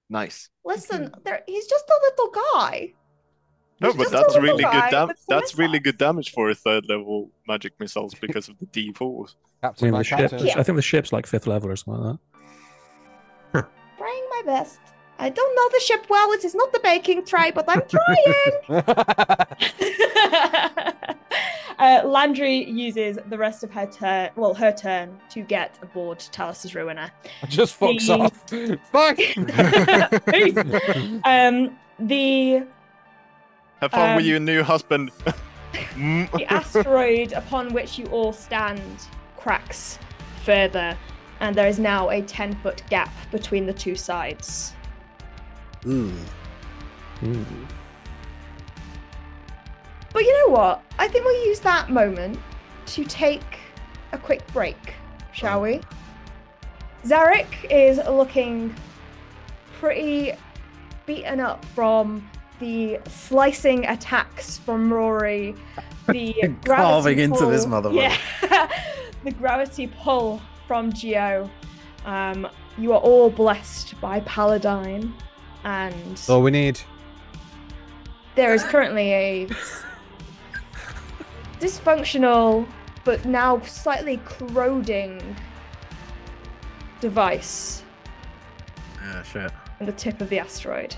Nice. Listen, he's just a little guy. No, He's but just a that's little really guy good. with some That's really missiles. good damage for a third level magic missiles because of the D4s. Captain by the ship, captain. Yeah. I think the ship's like 5th level or something like Trying my best. I don't know the ship well. It is not the baking tray, but I'm trying. Landry uses the rest of her turn to get aboard Talus's Ruiner. Just fucks The- off. Fuck! The Have fun with Um, your new husband. The asteroid upon which you all stand cracks further, and there is now a 10-foot gap between the two sides. Ooh. that. But you know what? I think we'll use that moment to take a quick break, shall we? Zarek is looking pretty beaten up from the slicing attacks from Rory, the Carving into pull- this motherfucker. Yeah, the gravity pull from Geo. You are all blessed by Paladine, and All we need. there is currently a dysfunctional but now slightly corroding device Ah, shit. on the tip of the asteroid.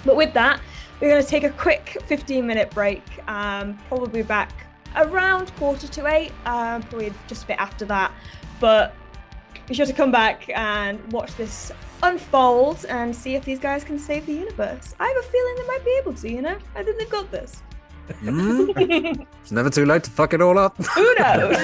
But with that, we're going to take a quick 15-minute break. Probably back around 7:45, probably just a bit after that. But be sure to come back and watch this unfold and see if these guys can save the universe. I have a feeling they might be able to, you know? I think they've got this. It's never too late to fuck it all up. Who knows?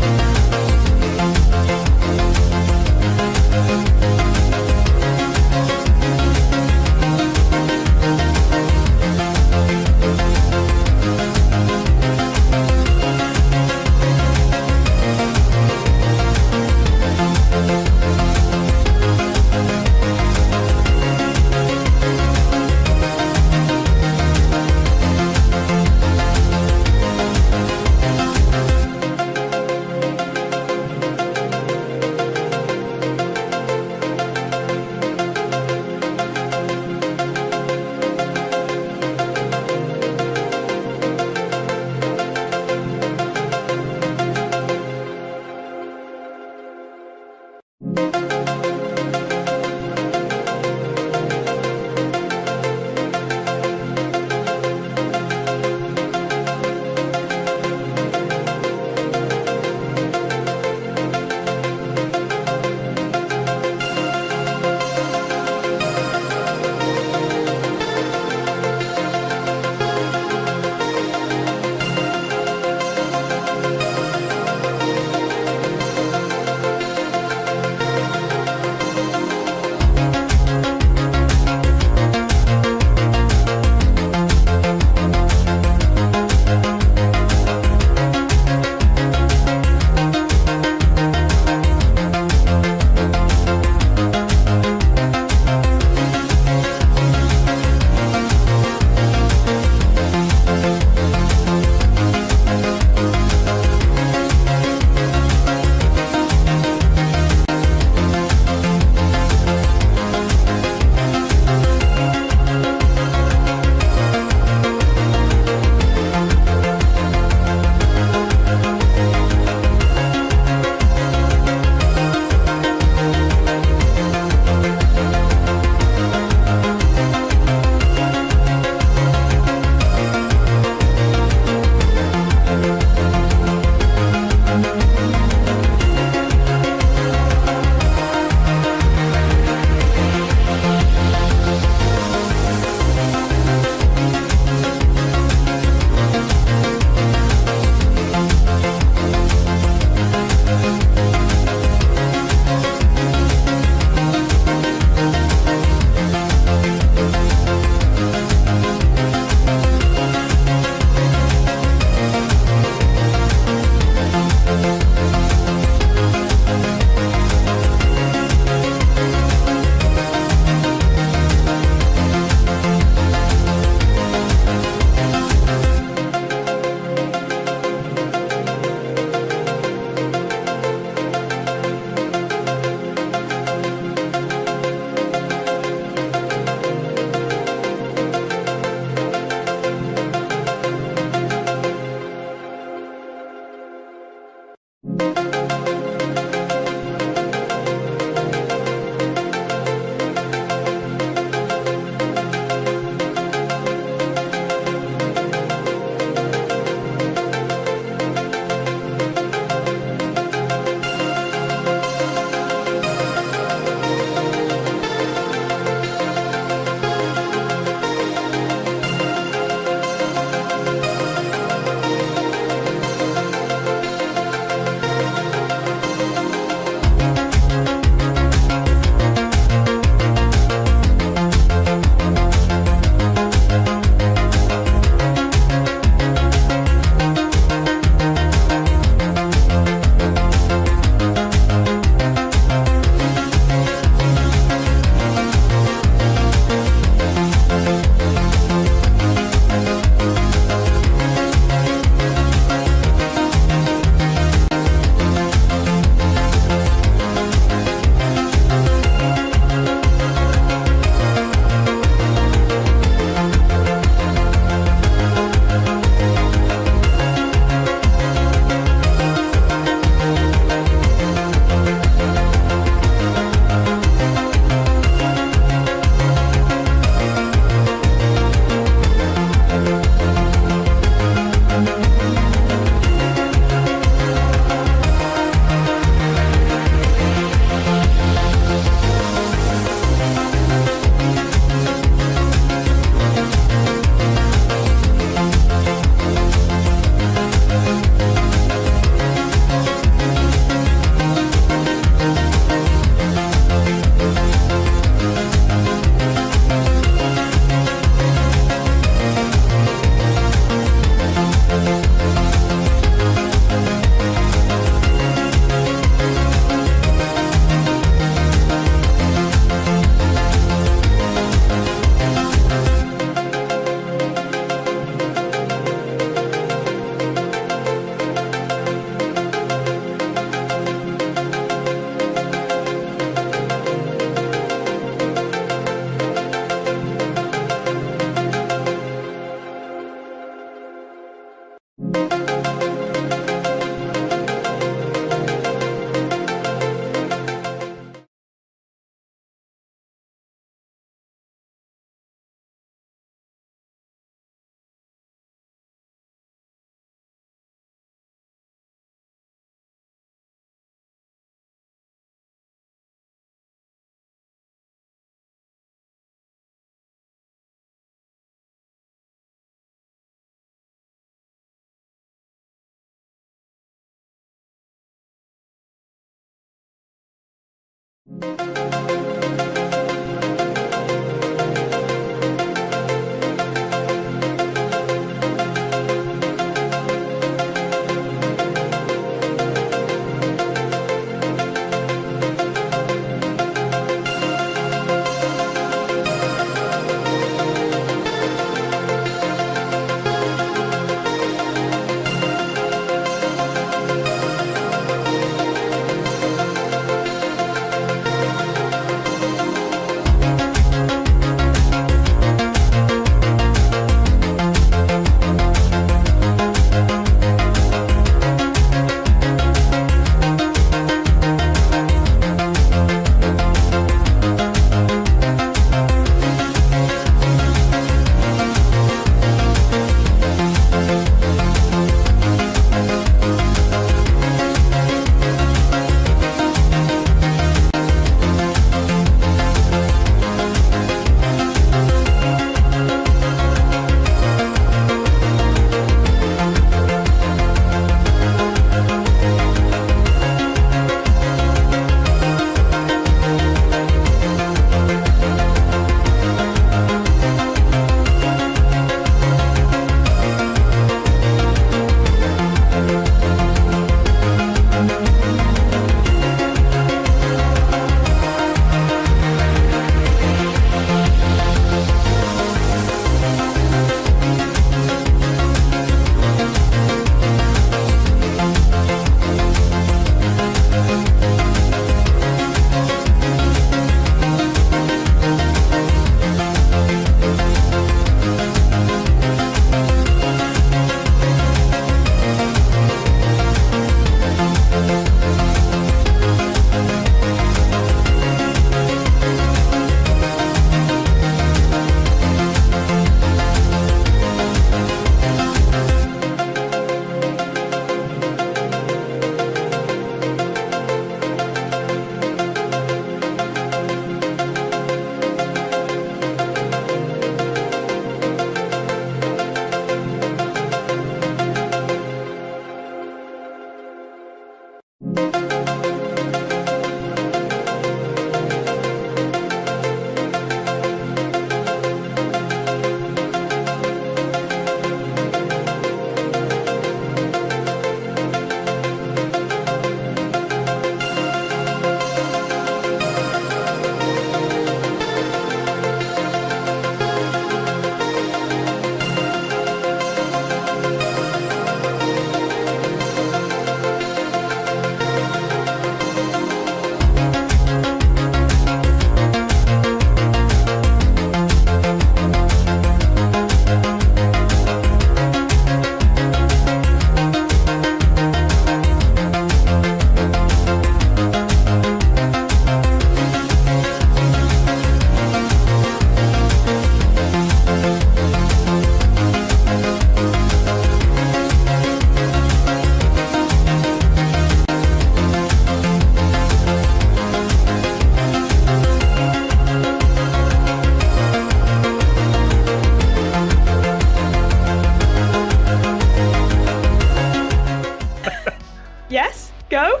Yes, go.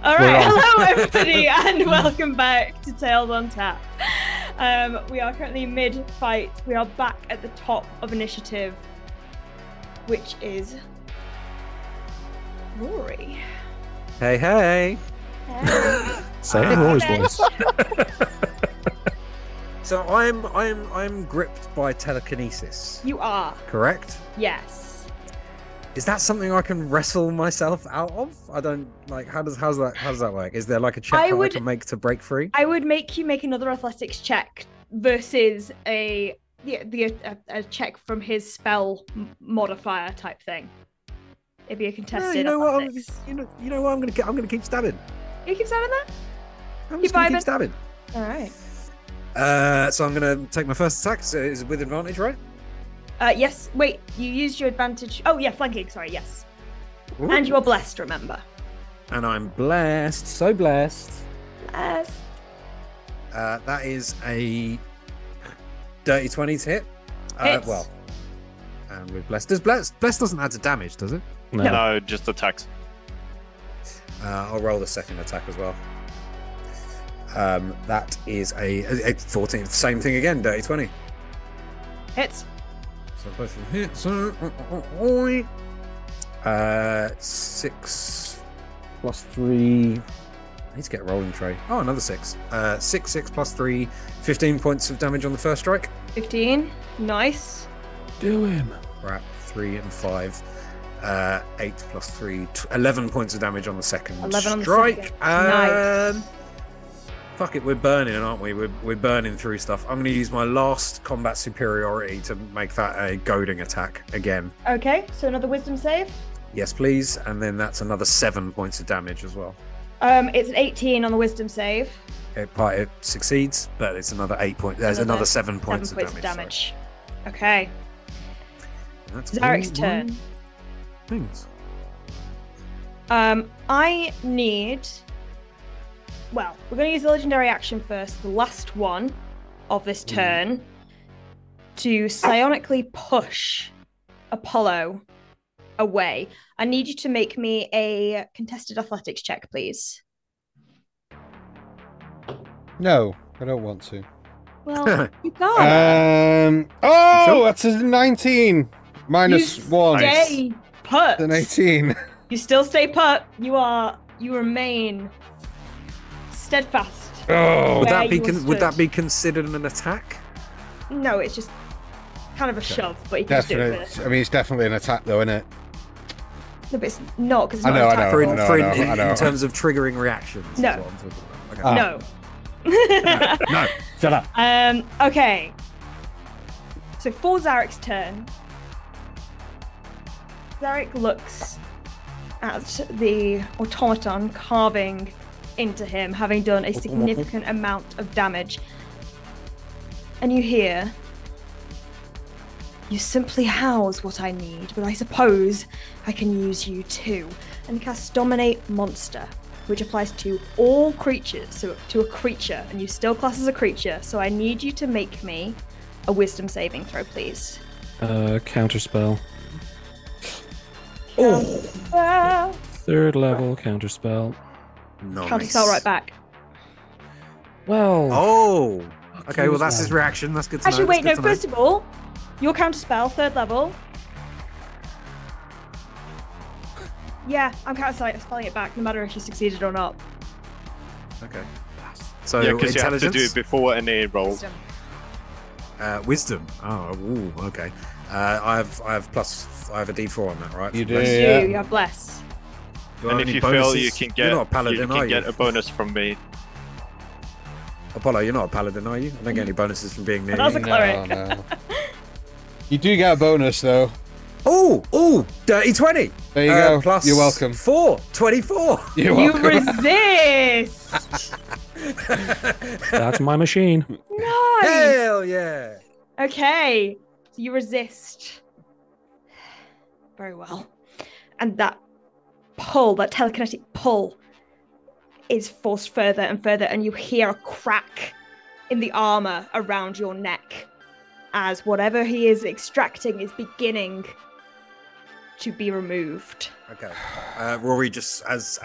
All right, hello everybody, and welcome back to Tales on Tap. We are currently mid-fight. We are back at the top of initiative, which is Rory. Hey, hey. Say it in Rory's voice. So I'm gripped by telekinesis. You are. Correct? Yes. Is that something I can wrestle myself out of? I don't like. How does that work? Is there like a check I can make to break free? I would make you make another athletics check versus a check from his spell modifier type thing. It'd be a No, contested you know what? athletics. You know what? I'm gonna keep stabbing. You keep stabbing that? I'm Keep just gonna keep vibing? stabbing. All right. So I'm gonna take my first attack. So it's with advantage, right? Yes. Wait, you used your advantage. Oh, yeah, flanking. Sorry, yes. Ooh. And you are blessed, remember. And I'm blessed. So blessed. Blessed. That is a dirty 20 to hit. Hits. Well, and with blessed. Blessed doesn't add to damage, does it? No, just attacks. I'll roll the second attack as well. That is a 14. Same thing again, dirty 20. Hits. So both of them hit. So 6 plus 3. I need to get a rolling tray. Oh, another 6. 6 plus 3, 15 points of damage on the first strike. 15. Nice. Do him. Right, 3 and 5. 8 plus 3, 11 points of damage on the second 11 on the strike. second. Nice. Fuck it, we're burning, aren't we? We're burning through stuff. I'm going to use my last combat superiority to make that a goading attack again. Okay, so another wisdom save. Yes, please. And then that's another 7 points of damage as well. It's an 18 on the wisdom save. It succeeds, but it's another 8 points. There's another 7 points of damage. Okay. So that's Zarek's all turn. my Things. I need. Well, we're going to use the legendary action first, the last one of this turn, to psionically push Apollo away. I need you to make me a contested athletics check, please. No, I don't want to. Well, you got Oh, that's a 19 minus you 1. Stay put. An 18. You still stay put. You remain steadfast. Oh, Would that where you be considered an attack? No, it's just kind of a shove, but you can just do it with definitely. I mean, it's definitely an attack, though, isn't it? No, but it's not because it's I not know, an I attack. know. In terms of triggering reactions. is No. what I'm talking about. Okay. No. No, shut up. Okay. So for Zarek's turn, Zarek looks at the automaton carving into him, having done a significant amount of damage. And you hear, "You simply house what I need, but I suppose I can use you too." And cast Dominate Monster, which applies to all creatures, so to a creature, and you still class as a creature, so I need you to make me a wisdom saving throw, please. Counterspell. Oh! Third level counterspell. Nice. Counterspell right back. Well. Oh. Okay, well was that's that? his reaction. That's good to Actually, know. wait, no, That's good to first of all, your counterspell, third level. Yeah, I'm counterspelling it back, no matter if you succeeded or not. know. Okay. So Yeah, because you have to do intelligence? it before any roll. Wisdom. Wisdom. Oh, ooh, okay. I have a D4 on that, right? You For do, bless? yeah. You have bless. Do I And have if any you fail, bonuses? you can You're get not a paladin, are you? a bonus from me. Apollo, you're not a paladin, are you? I don't get any bonuses from being near That's you. a cleric. No. You do get a bonus, though. Oh, dirty 20. There you go. Plus You're welcome. 24. You're You welcome. resist! That's my machine. Nice! Hell yeah. Okay, so you resist. Very well. And that pull, that telekinetic pull, is forced further and further, and you hear a crack in the armor around your neck as whatever he is extracting is beginning to be removed. Okay. Rory just, as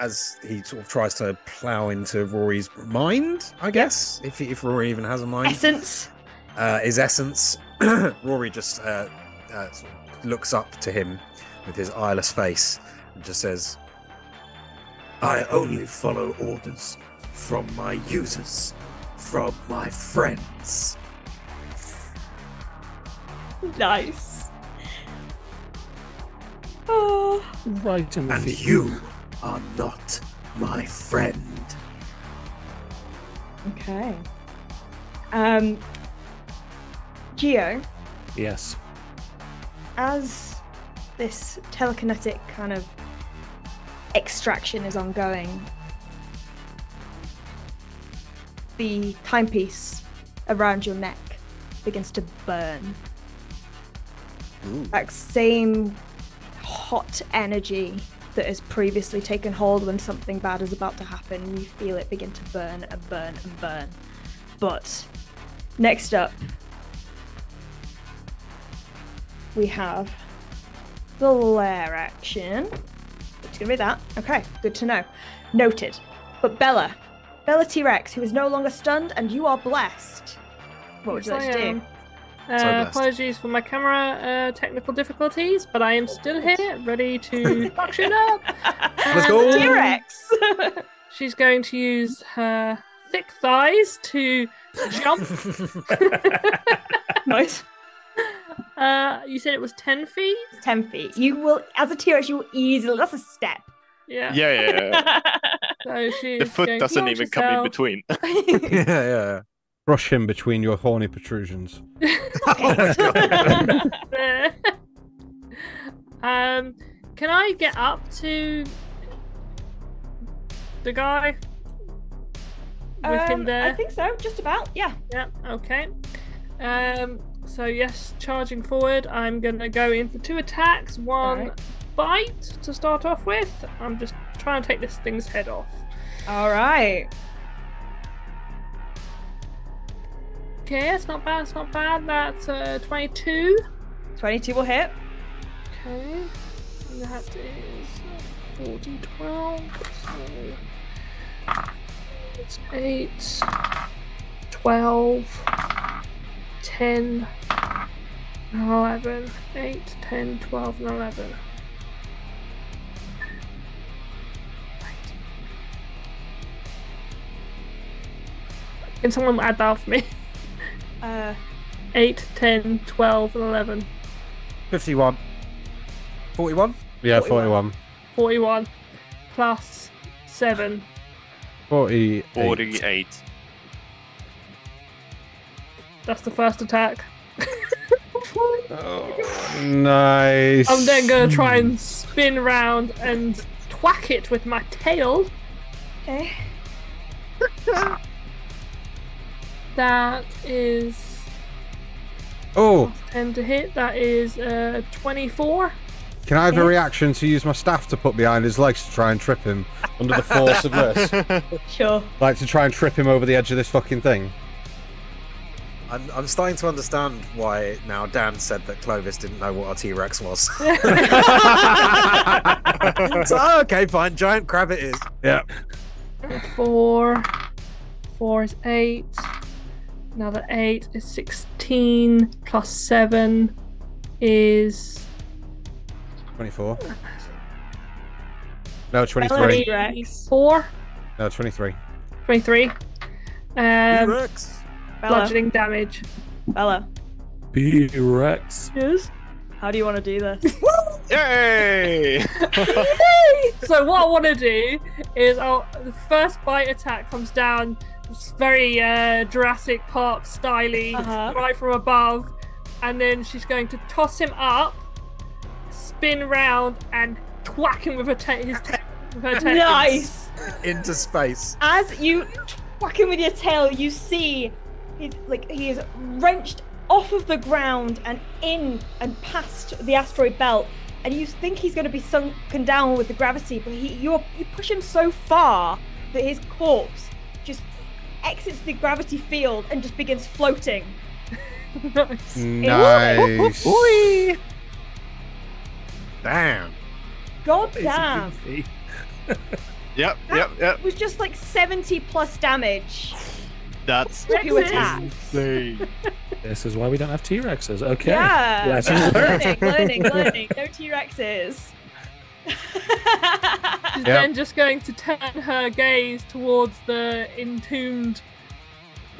he sort of tries to plow into Rory's mind, I guess, if Rory even has a mind. Essence. His essence. Rory just sort of looks up to him with his eyeless face and just says, I only follow orders from my users, from my friends. Nice. Oh. Right in the And feet. you are not my friend. Okay. Geo, Yes. as this telekinetic kind of extraction is ongoing, the timepiece around your neck begins to burn. That same hot energy that has previously taken hold when something bad is about to happen, you feel it begin to burn and burn and burn. But next up, we have the lair action. It's gonna be that. Okay, good to know. Noted. But Bella T-Rex, who is no longer stunned, and you are blessed. What would you like to do? Apologies for my camera technical difficulties, but I am still here, ready to fuck shit up. Let's go! T-Rex! She's going to use her thick thighs to jump. Nice. You said it was 10 feet? 10 feet. You will, as a T-Rex, you will easily, that's a step. Yeah. Yeah. So she's The foot going to doesn't launch even come in herself. between. Yeah. Brush him between your horny protrusions. Can I get up to the guy with him there? I think so, just about, yeah. Yeah, okay. So yes, charging forward, I'm gonna go in for 2 attacks, 1 bite to start off with. I'm just trying to take this thing's head off. All right. Okay, it's not bad, That's 22. 22 will hit. Okay, and that is 40, 12, so it's 8, 12, 10, and 11. 8, 10, 12, and 11. Can someone add that for me? 8, 10, 12, and 11. 51. 41? Yeah, 41. 41 plus 7. 48. 48. That's the first attack. Nice. I'm then going to try and spin round and thwack it with my tail. Okay. That is Oh, 10 to hit. That is 24. can I have a reaction to use my staff to put behind his legs to try and trip him under the force of this? Sure. Like to try and trip him over the edge of this fucking thing? I'm starting to understand why now Dan said that Clovis didn't know what a T-Rex was. So, okay, fine. Giant crab it is. Yeah. 4. 4 is 8. Another 8 is 16. Plus 7 is 24. No, 23. T-Rex. 4. No, 23. 23. T-Rex. Bludgeoning damage. Bella. T-Rex. Yes. How do you want to do this? Yay! So what I want to do is the first bite attack comes down. It's very Jurassic Park styly, right from above, and then she's going to toss him up, spin round, and thwack him with his tail. With her tail. Nice. Into space. As you whack him with your tail, you see he is wrenched off of the ground and in and past the asteroid belt, and you think he's going to be sunken down with the gravity, but you push him so far that his corpse just exits the gravity field and just begins floating. Nice. Nice. Damn. God damn. Yep. It was just like 70 plus damage. That's Two attacks. insane. This is why we don't have T-Rexes. Okay. Yeah. Lessons learned. learning. No T-Rexes. She's then just going to turn her gaze towards the entombed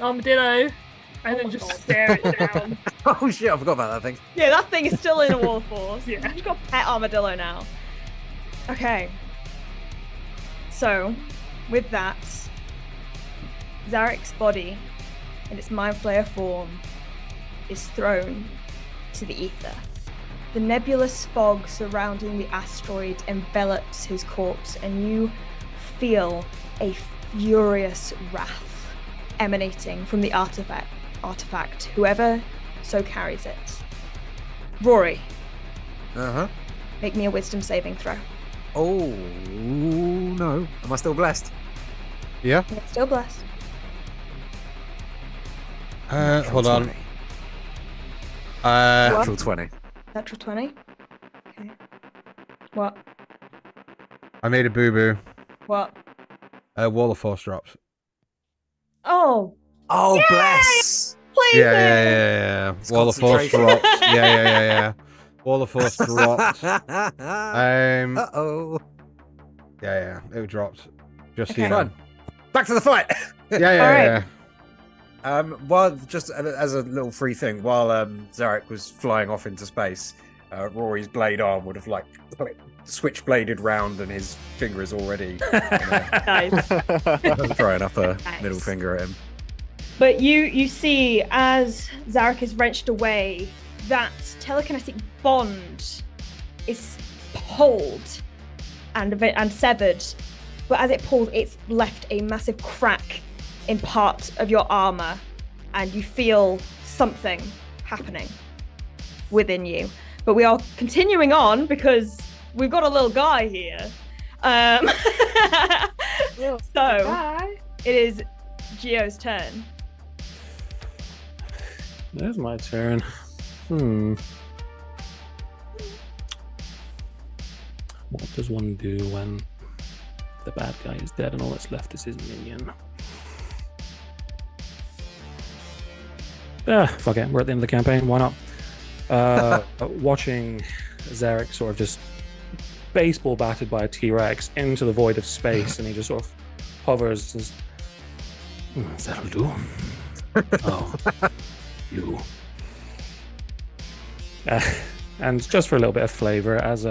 armadillo and then just stare it down. Oh shit, I forgot about that thing. Yeah, that thing is still in a war force. Yeah. You've got pet armadillo now. Okay. So, with that, Zarek's body in its Mind Flayer form is thrown to the ether. the nebulous fog surrounding the asteroid envelops his corpse, and you feel a furious wrath emanating from the artifact, whoever so carries it. Rory, make me a wisdom saving throw. Oh no! Am I still blessed? Yeah. Still blessed. Hold on. Natural 20. Natural 20. Okay. What? I made a boo-boo. What? Wall of Force drops. Oh. Oh, Yay! bless! Please. Yeah. Wall of Force drops. Yeah. Wall of Force dropped. Uh-oh. Yeah. It dropped. Just Okay. so you know. Fun. Back to the fight. Yeah. While just as a little free thing, while Zarek was flying off into space, Rory's blade arm would have like switchbladed round, and his finger is already Nice. throwing up a Nice. middle finger at him. But you see, as Zarek is wrenched away, that telekinetic bond is pulled and severed. But as it pulls, it's left a massive crack in part of your armor, and you feel something happening within you. But we are continuing on because we've got a little guy here. So it is Gio's turn. There's my turn. What does one do when the bad guy is dead and all that's left is his minion? Fuck it. We're at the end of the campaign. Why not? Watching Zarek sort of just baseball batted by a T-Rex into the void of space, and he just sort of hovers. And says, that'll do. Oh, you. And just for a little bit of flavor, as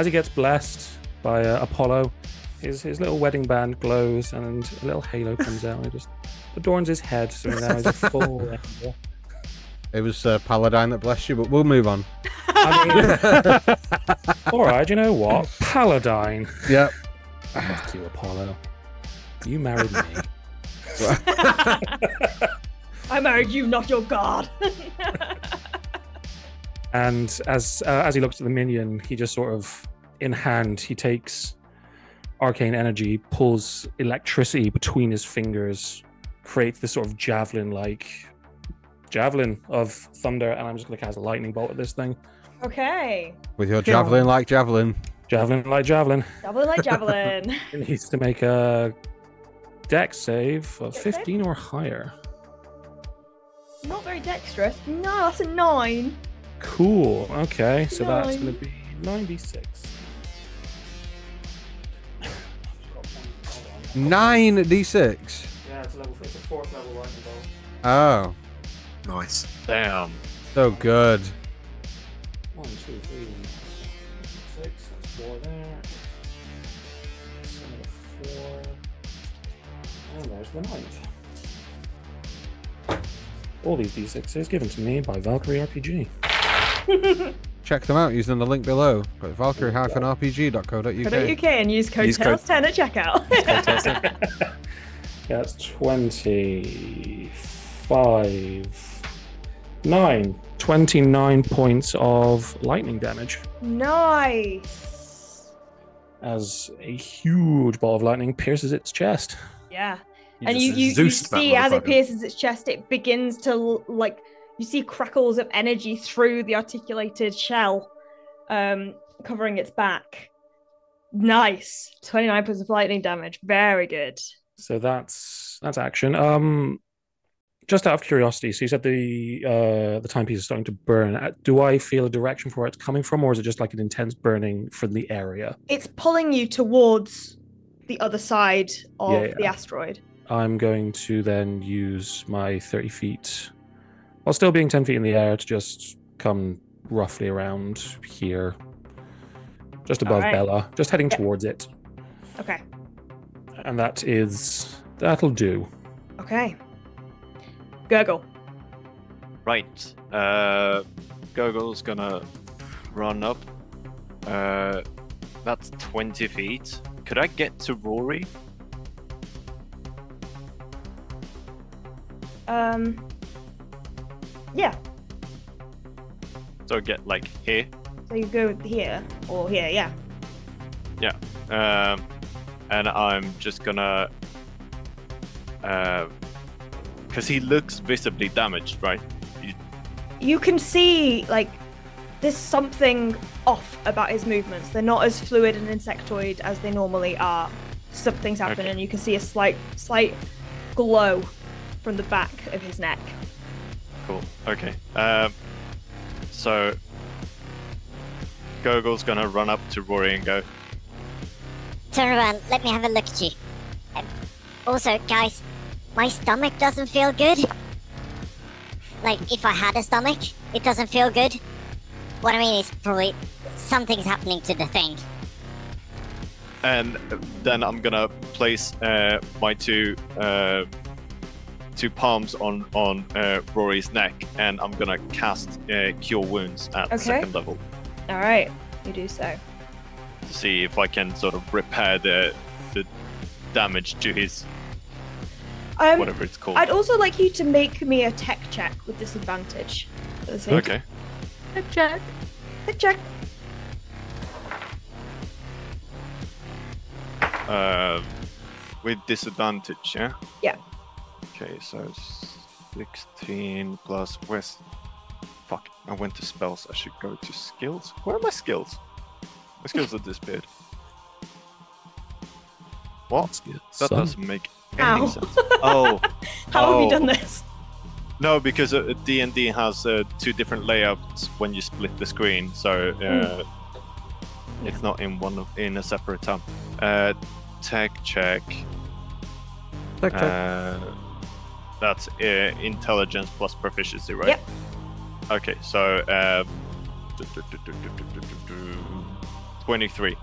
he gets blessed by Apollo, his little wedding band glows, and a little halo comes out, and it just adorns his head, so now he's a full angel. It was Paladine that blessed you, but we'll move on. I mean, all right, you know what? Paladine. Yep. Fuck you, Apollo. You married me. I married you, not your god. And as he looks at the minion, he just sort of, in hand, he takes arcane energy, pulls electricity between his fingers, creates this sort of javelin of thunder, and I'm just going to cast a lightning bolt at this thing. Okay. With your javelin like javelin. Javelin like javelin. Javelin like javelin. It needs to make a dex save of 15 or higher. Not very dexterous. No, that's a 9. Cool. Okay, so that's 9. going to be 96. 9d6. Yeah, it's a 4th level lightning bolt. Oh, Nice. Damn. so good. 1, 2, 3, 4, 5, 6. That's 4 there. That's another 4. And there's the 9th. All these d6s given to me by Valkyrie RPG. Check them out using the link below at valkyrie-rpg.co.uk. .uk and use code TAILS10 at checkout. That's 25. 29 points of lightning damage. Nice. As a huge ball of lightning pierces its chest. Yeah. You And just you Zeused that see as it motherfucker. pierces its chest, it begins to you see crackles of energy through the articulated shell, covering its back. Nice. 29 points of lightning damage. Very good. So that's action. Just out of curiosity, so you said the timepiece is starting to burn. Do I feel a direction for where it's coming from, or is it just like an intense burning from the area? It's pulling you towards the other side of Yeah. the asteroid. I'm going to then use my 30 feet, while still being 10 feet in the air, to just come roughly around here, just above Alright. Bella, just heading towards it. Okay. And that'll do. Okay. Gurgle. Right. Gogol's gonna run up. That's 20 feet. Could I get to Rory? Yeah. So get like here. So you go here or here, yeah. Yeah. And I'm just gonna, because he looks visibly damaged, right? You can see like there's something off about his movements. They're not as fluid and insectoid as they normally are. Something's happening, Okay. and you can see a slight glow from the back of his neck. Cool. Okay. So Gogol's gonna run up to Rory and go, Turn around, let me have a look at you. Also, guys, my stomach doesn't feel good. Like, if I had a stomach, it doesn't feel good. What I mean is probably something's happening to the thing. and then I'm gonna place my two palms on Rory's neck, and I'm gonna cast Cure Wounds at second level All right, you do so. to see if I can sort of repair the damage to his whatever it's called. I'd also like you to make me a tech check with disadvantage. For the sake. Okay. Check. Tech check. With disadvantage, yeah? Yeah. Okay, so 16 plus West. Fuck, I went to spells. I should go to skills. Where are my skills? My skills have disappeared. What? That doesn't make any Ow. sense. Oh. How have you done this? No, because D&D has two different layouts when you split the screen, so it's not in a separate tab. Tech check. Tech check. That's intelligence plus proficiency, right? Yep. Okay, so 23.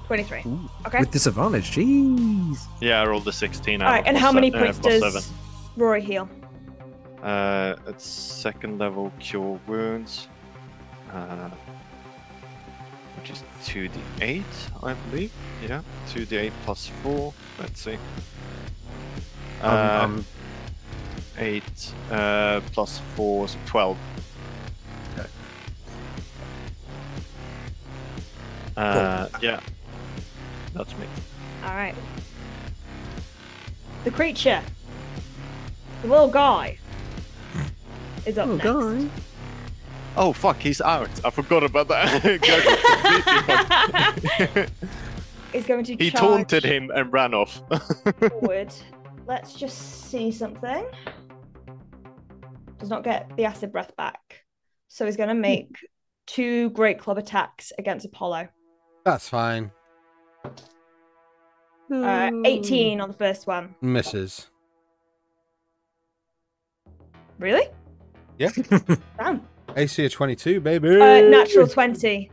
23. Okay. With disadvantage, jeez. Yeah, I rolled a 16 out. All right, and how many points plus does 7. Rory heal? It's second level Cure Wounds, which is 2d8, I believe. Yeah, 2d8 plus 4. Let's see. 8 plus 4, so 12. Okay. Yeah, that's me. All right. The creature, the little guy, is up next. Oh fuck, he's out. I forgot about that. Is going to He charge taunted him and ran off. forward. Let's just see something. Does not get the acid breath back. So he's going to make 2 great club attacks against Apollo. That's fine. 18 on the first one. Misses. Really? Yeah. Damn. AC of 22, baby. Natural 20.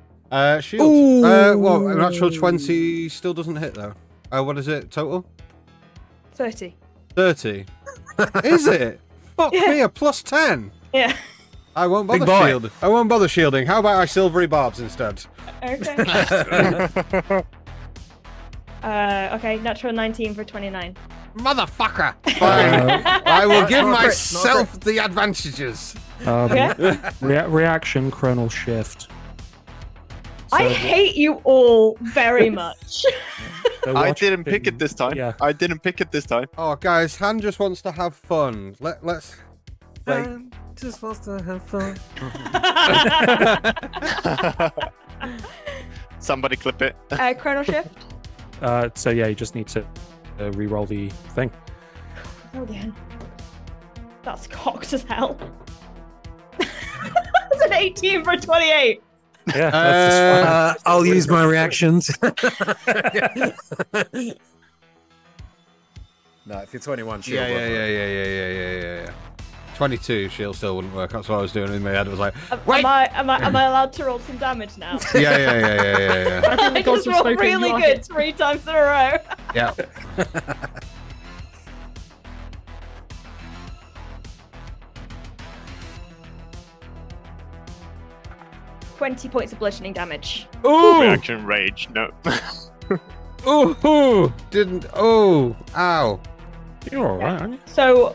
Shield. Well, natural 20 still doesn't hit though. What is it total? 30. 30. Is it? Fuck me, a plus 10. Yeah. I won't Big bother boy. shielding. I won't bother shielding. How about I silvery barbs instead? Okay. Okay, natural 19 for 29. Motherfucker! Fine. I will give myself the advantages. Okay. Reaction, chronal shift. I hate you all very much. So I watch didn't pick it this time. Yeah. I didn't pick it this time. Oh, guys, Han just wants to have fun. Let's. Like, Just wants to have fun. Somebody clip it. Chrono shift. So yeah, you just need to re-roll the thing. Oh, again. That's cocked as hell. That's an 18 for 28. Yeah, that's just fine. I'll use my reactions. No, if you're 21, shield. yeah. 22 shield still wouldn't work. That's what I was doing in my head. It was like, Am I allowed to roll some damage now? yeah. I just rolled really good 3 times in a row. Yeah. 20 points of bludgeoning damage. Ooh! Reaction rage. No. Ooh! Didn't. Oh! Ow! You're alright, aren't you? So,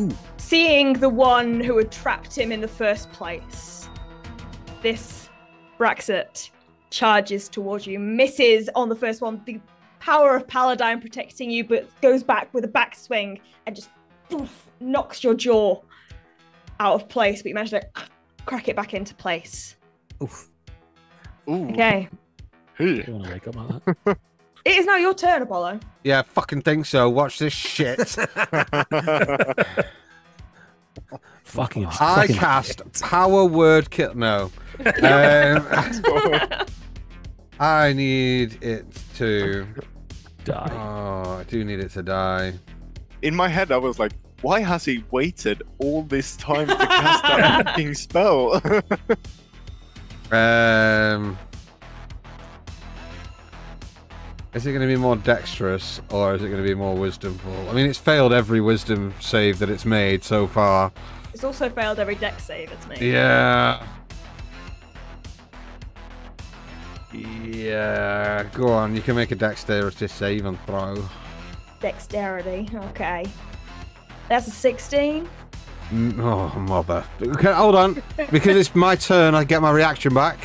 Ooh. seeing the one who had trapped him in the first place, this Braxit charges towards you, misses on the first one. The power of Paladine protecting you, but goes back with a backswing and just knocks your jaw out of place, but you manage to crack it back into place. Oof. Ooh. Okay. You want to wake up like that? It is now your turn, Apollo. Yeah, fucking think so. Watch this shit. Fucking. I cast Power Word Kill. No. I need it to die. Oh, I do need it to die. In my head, I was like, why has he waited all this time to cast that fucking spell? Is it going to be more dexterous or is it going to be more wisdomful? I mean, it's failed every wisdom save that it's made so far. It's also failed every dex save it's made. Yeah. Yeah. Go on, you can make a dexterity save and throw. Dexterity, okay. That's a 16. Oh, mother. Okay, hold on. Because it's my turn, I get my reaction back.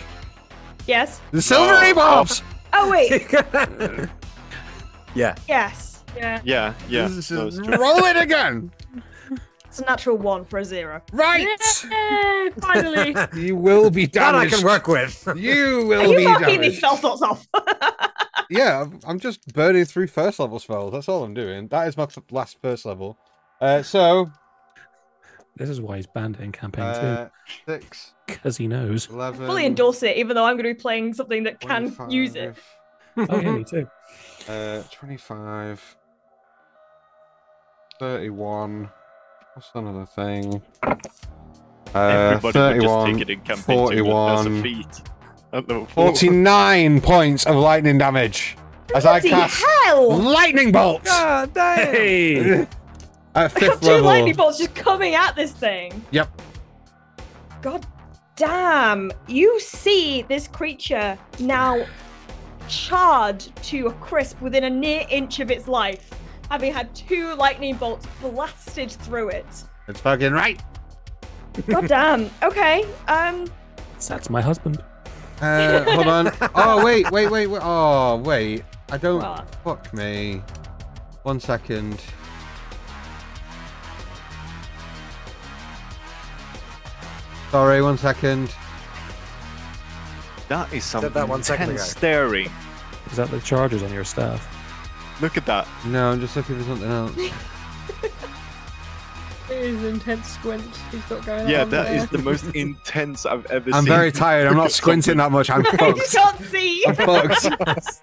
Yes. The silvery bulbs! Oh, wait. Yeah. Yes. Yeah. Yeah. No, it's true. Roll it again! It's a natural 1 for a 0. Right! Yay, finally. You will be That I damaged. can work with. You will Are you be knocking these damaged. spell slots off? Yeah, I'm just burning through first level spells. That's all I'm doing. That is my last first level. So This is why he's banned it in campaign too. 6, Because he knows. 11. Fully endorse it, even though I'm going to be playing something that can 25, use it. Oh yeah, me too. 25, 31. What's another thing? Everybody would just 31, take it in campaign 2 as a 41, feat. At level 4. 49 points of lightning damage as I Bloody cast hell! lightning bolts God damn. Hey! at I've got 5th two level. lightning bolts just coming at this thing. Yep. God damn. You see this creature now charred to a crisp within a near inch of its life, having had 2 lightning bolts blasted through it. It's fucking right. God damn. Okay. That's my husband. Hold on. Oh, wait. Oh, wait. I don't. What? Fuck me. 1 second. Sorry, 1 second. That is some Said that 1 second intense ago. staring. Is that the charges on your staff? Look at that. No, I'm just looking for something else. It is an intense squint he's got going Yeah, on. that there. is the most intense I've ever I'm seen. very tired. I'm not squinting that much. I'm You fucked. can't see. I'm fucked. That's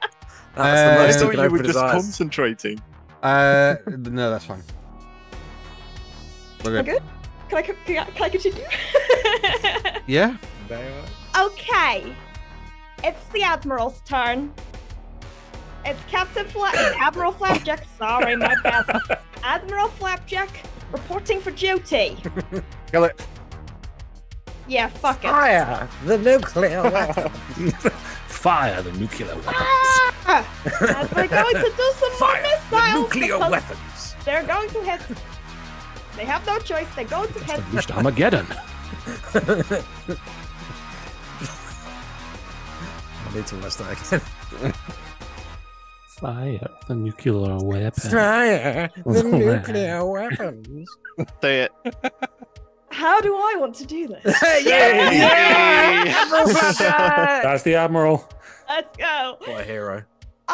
the I most he thought can you open were his just eyes. concentrating. No, that's fine. We're Am I good. good? Can I continue? Yeah. Okay. It's the Admiral's turn. It's Admiral Flapjack. Sorry, my bad. Admiral Flapjack reporting for duty. Kill it. Yeah, fuck it. Fire the nuclear weapon. Fire the nuclear weapons. Ah! And we're going to do some more Fire the missiles. nuclear because weapons. They're going to hit. They have no choice. They're going to hit. Unleashed Armageddon. I need to watch that again. Fire the nuclear weapon. Fire the nuclear weapons. Say it. How do I want to do this? Yay! That's the Admiral. Let's go. What a hero.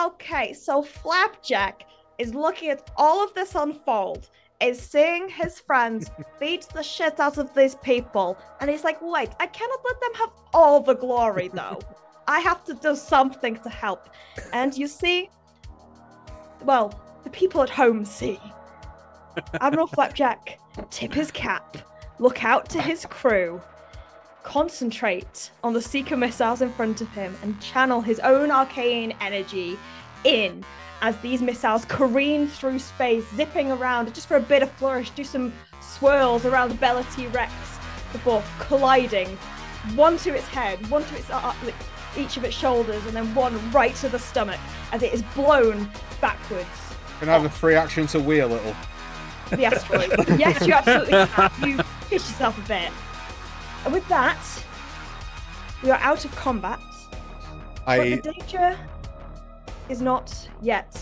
Okay, so Flapjack is looking at all of this unfold, is seeing his friends beat the shit out of these people, and he's like, wait, I cannot let them have all the glory, though. I have to do something to help. And you see, well, the people at home see. Admiral Flapjack tip his cap, look out to his crew, concentrate on the Seeker missiles in front of him, and channel his own arcane energy in as these missiles careen through space, zipping around just for a bit of flourish, do some swirls around the Bella T-Rex before colliding one to its head, one to its each of its shoulders, and then one right to the stomach as it is blown backwards. Can I have a free action to wheel it up? The asteroid. Yes, you absolutely can. You push yourself a bit. And with that, we are out of combat. But the danger is not yet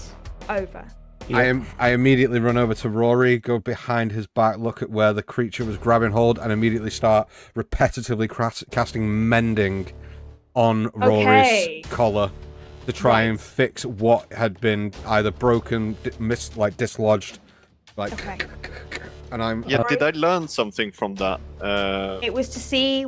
over. I immediately run over to Rory, go behind his back, look at where the creature was grabbing hold, and immediately start repetitively casting Mending on Rory's collar to try and fix what had been either broken, dislodged. And I'm. Yeah, did I learn something from that? It was to see.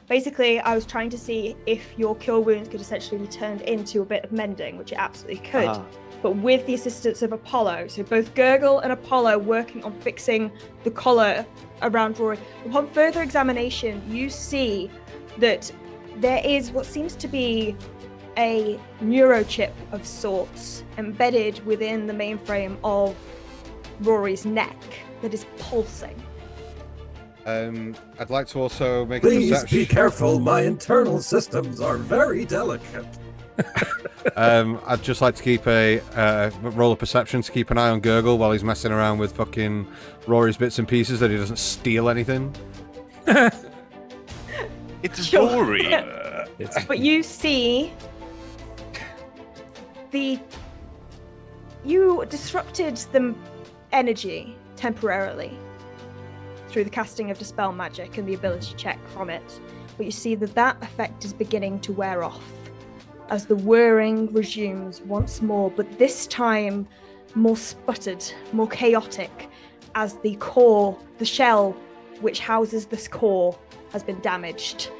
Basically, I was trying to see if your cure wounds could essentially be turned into a bit of mending, which it absolutely could. But with the assistance of Apollo, so both Gurgle and Apollo working on fixing the collar around Rory. Upon further examination, you see that there is what seems to be a neurochip of sorts embedded within the mainframe of Rory's neck that is pulsing. I'd like to also make Please a perception. be careful, my internal systems are very delicate. I'd just like to keep a roll of perception to keep an eye on Gurgle while he's messing around with fucking Rory's bits and pieces, that he doesn't steal anything. It's Rory. But you see you disrupted the energy temporarily through the casting of Dispel Magic and the ability check from it. But you see that effect is beginning to wear off as the whirring resumes once more, but this time more sputtered, more chaotic, as the core, the shell which houses this core, has been damaged.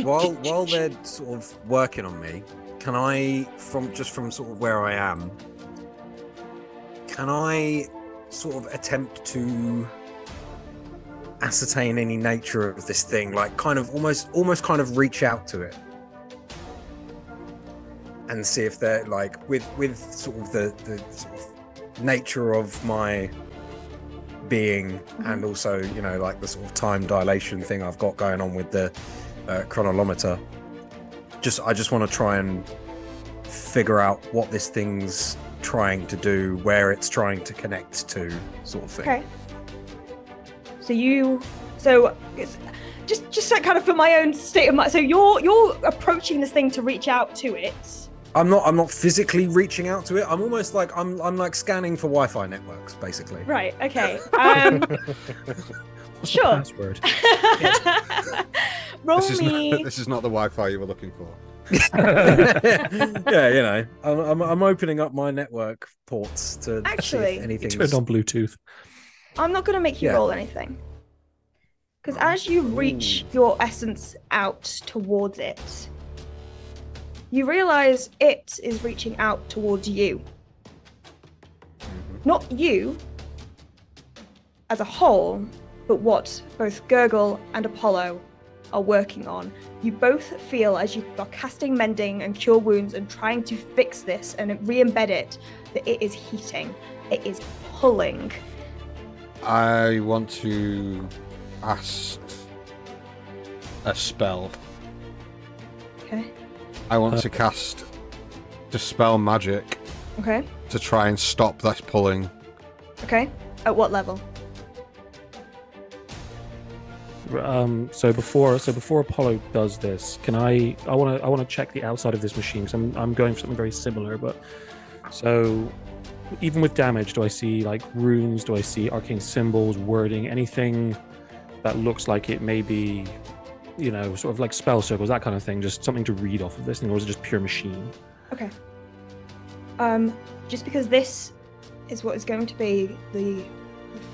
While they're sort of working on me, can I, from sort of where I am, can I sort of attempt to ascertain any nature of this thing, like kind of almost kind of reach out to it and see if they're like with sort of the sort of nature of my being, and also, you know, like the sort of time dilation thing I've got going on with the chronolometer. I just want to try and figure out what this thing's trying to do, where it's trying to connect to, sort of thing. Okay. So it's just like kind of for my own state of mind. So you're approaching this thing to reach out to it. I'm not physically reaching out to it. I'm almost like I'm like scanning for Wi-Fi networks, basically. Right. Okay. Sure. Password? Roll This is not the Wi-Fi you were looking for. Yeah, you know, I'm opening up my network ports to see if anything. Turned on Bluetooth. I'm not going to make you roll anything. Because as you reach your essence out towards it, you realize it is reaching out towards you. Not you as a whole, but what both Gurgle and Apollo are working on. You both feel, as you are casting Mending and Cure Wounds and trying to fix this and re-embed it, that it is heating. It is pulling. I want to cast a spell. Okay. I want to cast Dispel Magic. Okay. To try and stop this pulling. Okay. At what level? So before Apollo does this, I want to check the outside of this machine, because I'm going for something very similar. But so even with damage, do I see like runes? Do I see arcane symbols, wording, anything that looks like it may be, you know, sort of like spell circles, that kind of thing? Just something to read off of this thing, or is it just pure machine? Okay. Just because this is what is going to be the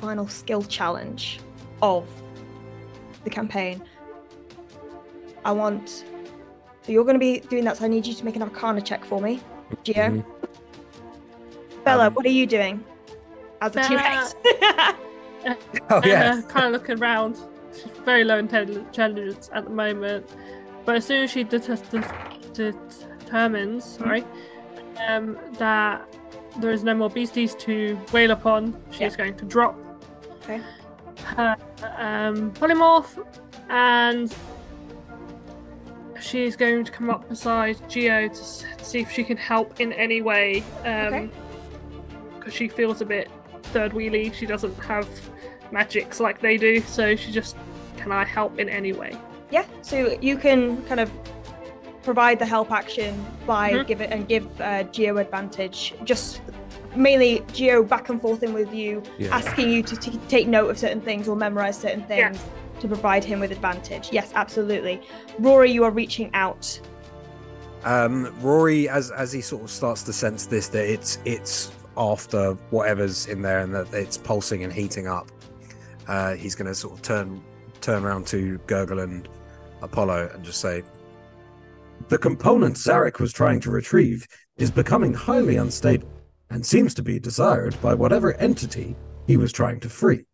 final skill challenge of the campaign, so you're going to be doing that, so I need you to make an Arcana check for me, Gio. Bella, what are you doing as a T-Rex? Kind of looking around. She's very low intelligence at the moment, but as soon as she determines, that there is no more beasties to wail upon, she's going to drop. Okay. her polymorph, and she's going to come up beside Geo to see if she can help in any way. Because she feels a bit third wheelie. She doesn't have magics like they do, so she just, can I help in any way? Yeah, so you can kind of provide the help action by give Geo advantage. Just mainly Geo back and forth in with you, asking you to take note of certain things or memorize certain things to provide him with advantage. Yes, absolutely. Rory, you are reaching out. Rory, as he sort of starts to sense this, that it's after whatever's in there and that it's pulsing and heating up, he's going to sort of turn around to Gurgle and Apollo and just say, the component Zarek was trying to retrieve is becoming highly unstable and seems to be desired by whatever entity he was trying to free.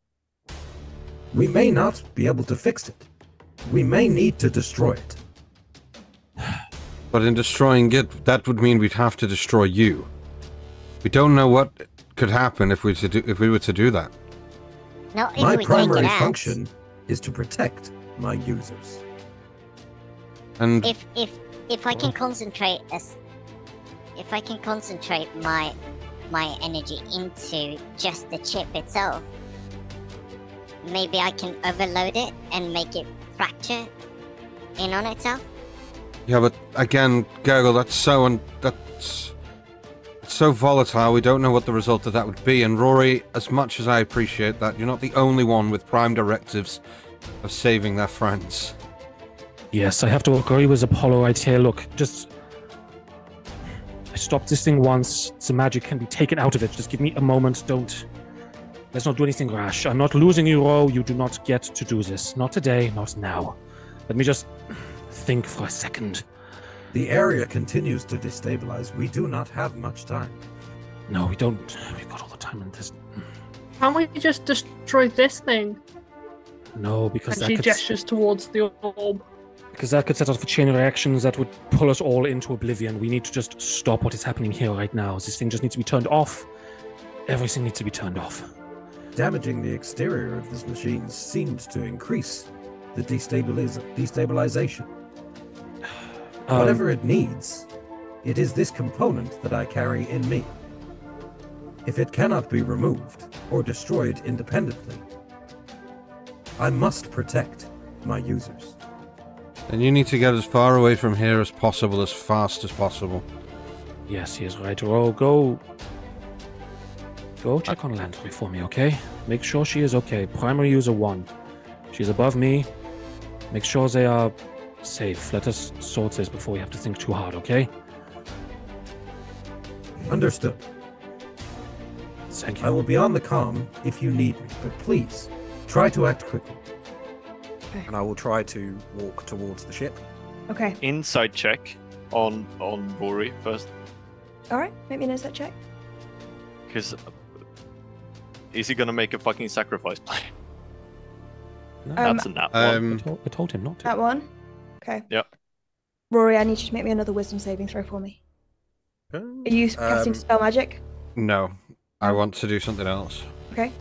We may not be able to fix it. We may need to destroy it. But in destroying it, that would mean we'd have to destroy you. We don't know what could happen if we were to do that. Not if My we primary take it out. function is to protect my users. And If I can concentrate my energy into just the chip itself, maybe I can overload it and make it fracture in on itself. yeah, but again, Gurgle, that's so volatile. We don't know what the result of that would be. And Rory, as much as I appreciate that, you're not the only one with prime directives of saving their friends. Yes, I have to agree with Apollo right here. Look, I stopped this thing once. The magic can be taken out of it. Just give me a moment. Let's not do anything rash. I'm not losing you, Ro. You do not get to do this. Not today, not now. Let me just think for a second. The area continues to destabilize. We do not have much time. No, we don't. We've got all the time in this. Can't we just destroy this thing? No, because And she gestures towards the orb. Because that could set off a chain of reactions that would pull us all into oblivion. We need to just stop what is happening here right now. This thing just needs to be turned off. Everything needs to be turned off. Damaging the exterior of this machine seemed to increase the destabilization. Whatever it needs, it is this component that I carry in me. If it cannot be removed or destroyed independently, I must protect my users. And you need to get as far away from here as possible, as fast as possible. Yes, he is right. Ro, go check on Landry for me, okay? Make sure she is okay. Primary user 1. She's above me. Make sure they are safe. Let us sort this before we have to think too hard, okay? Understood. Thank you. I will be on the comm if you need me, but please, try to act quickly. and I will try to walk towards the ship. Okay. Insight check on Rory first, All right. Make me an insight check. because is he gonna make a fucking sacrifice play? No, That's a nat one. I told him not to. That one. Okay. Yep. Rory, I need you to make me another wisdom saving throw for me. Are you casting Dispel Magic? No, I want to do something else. Okay.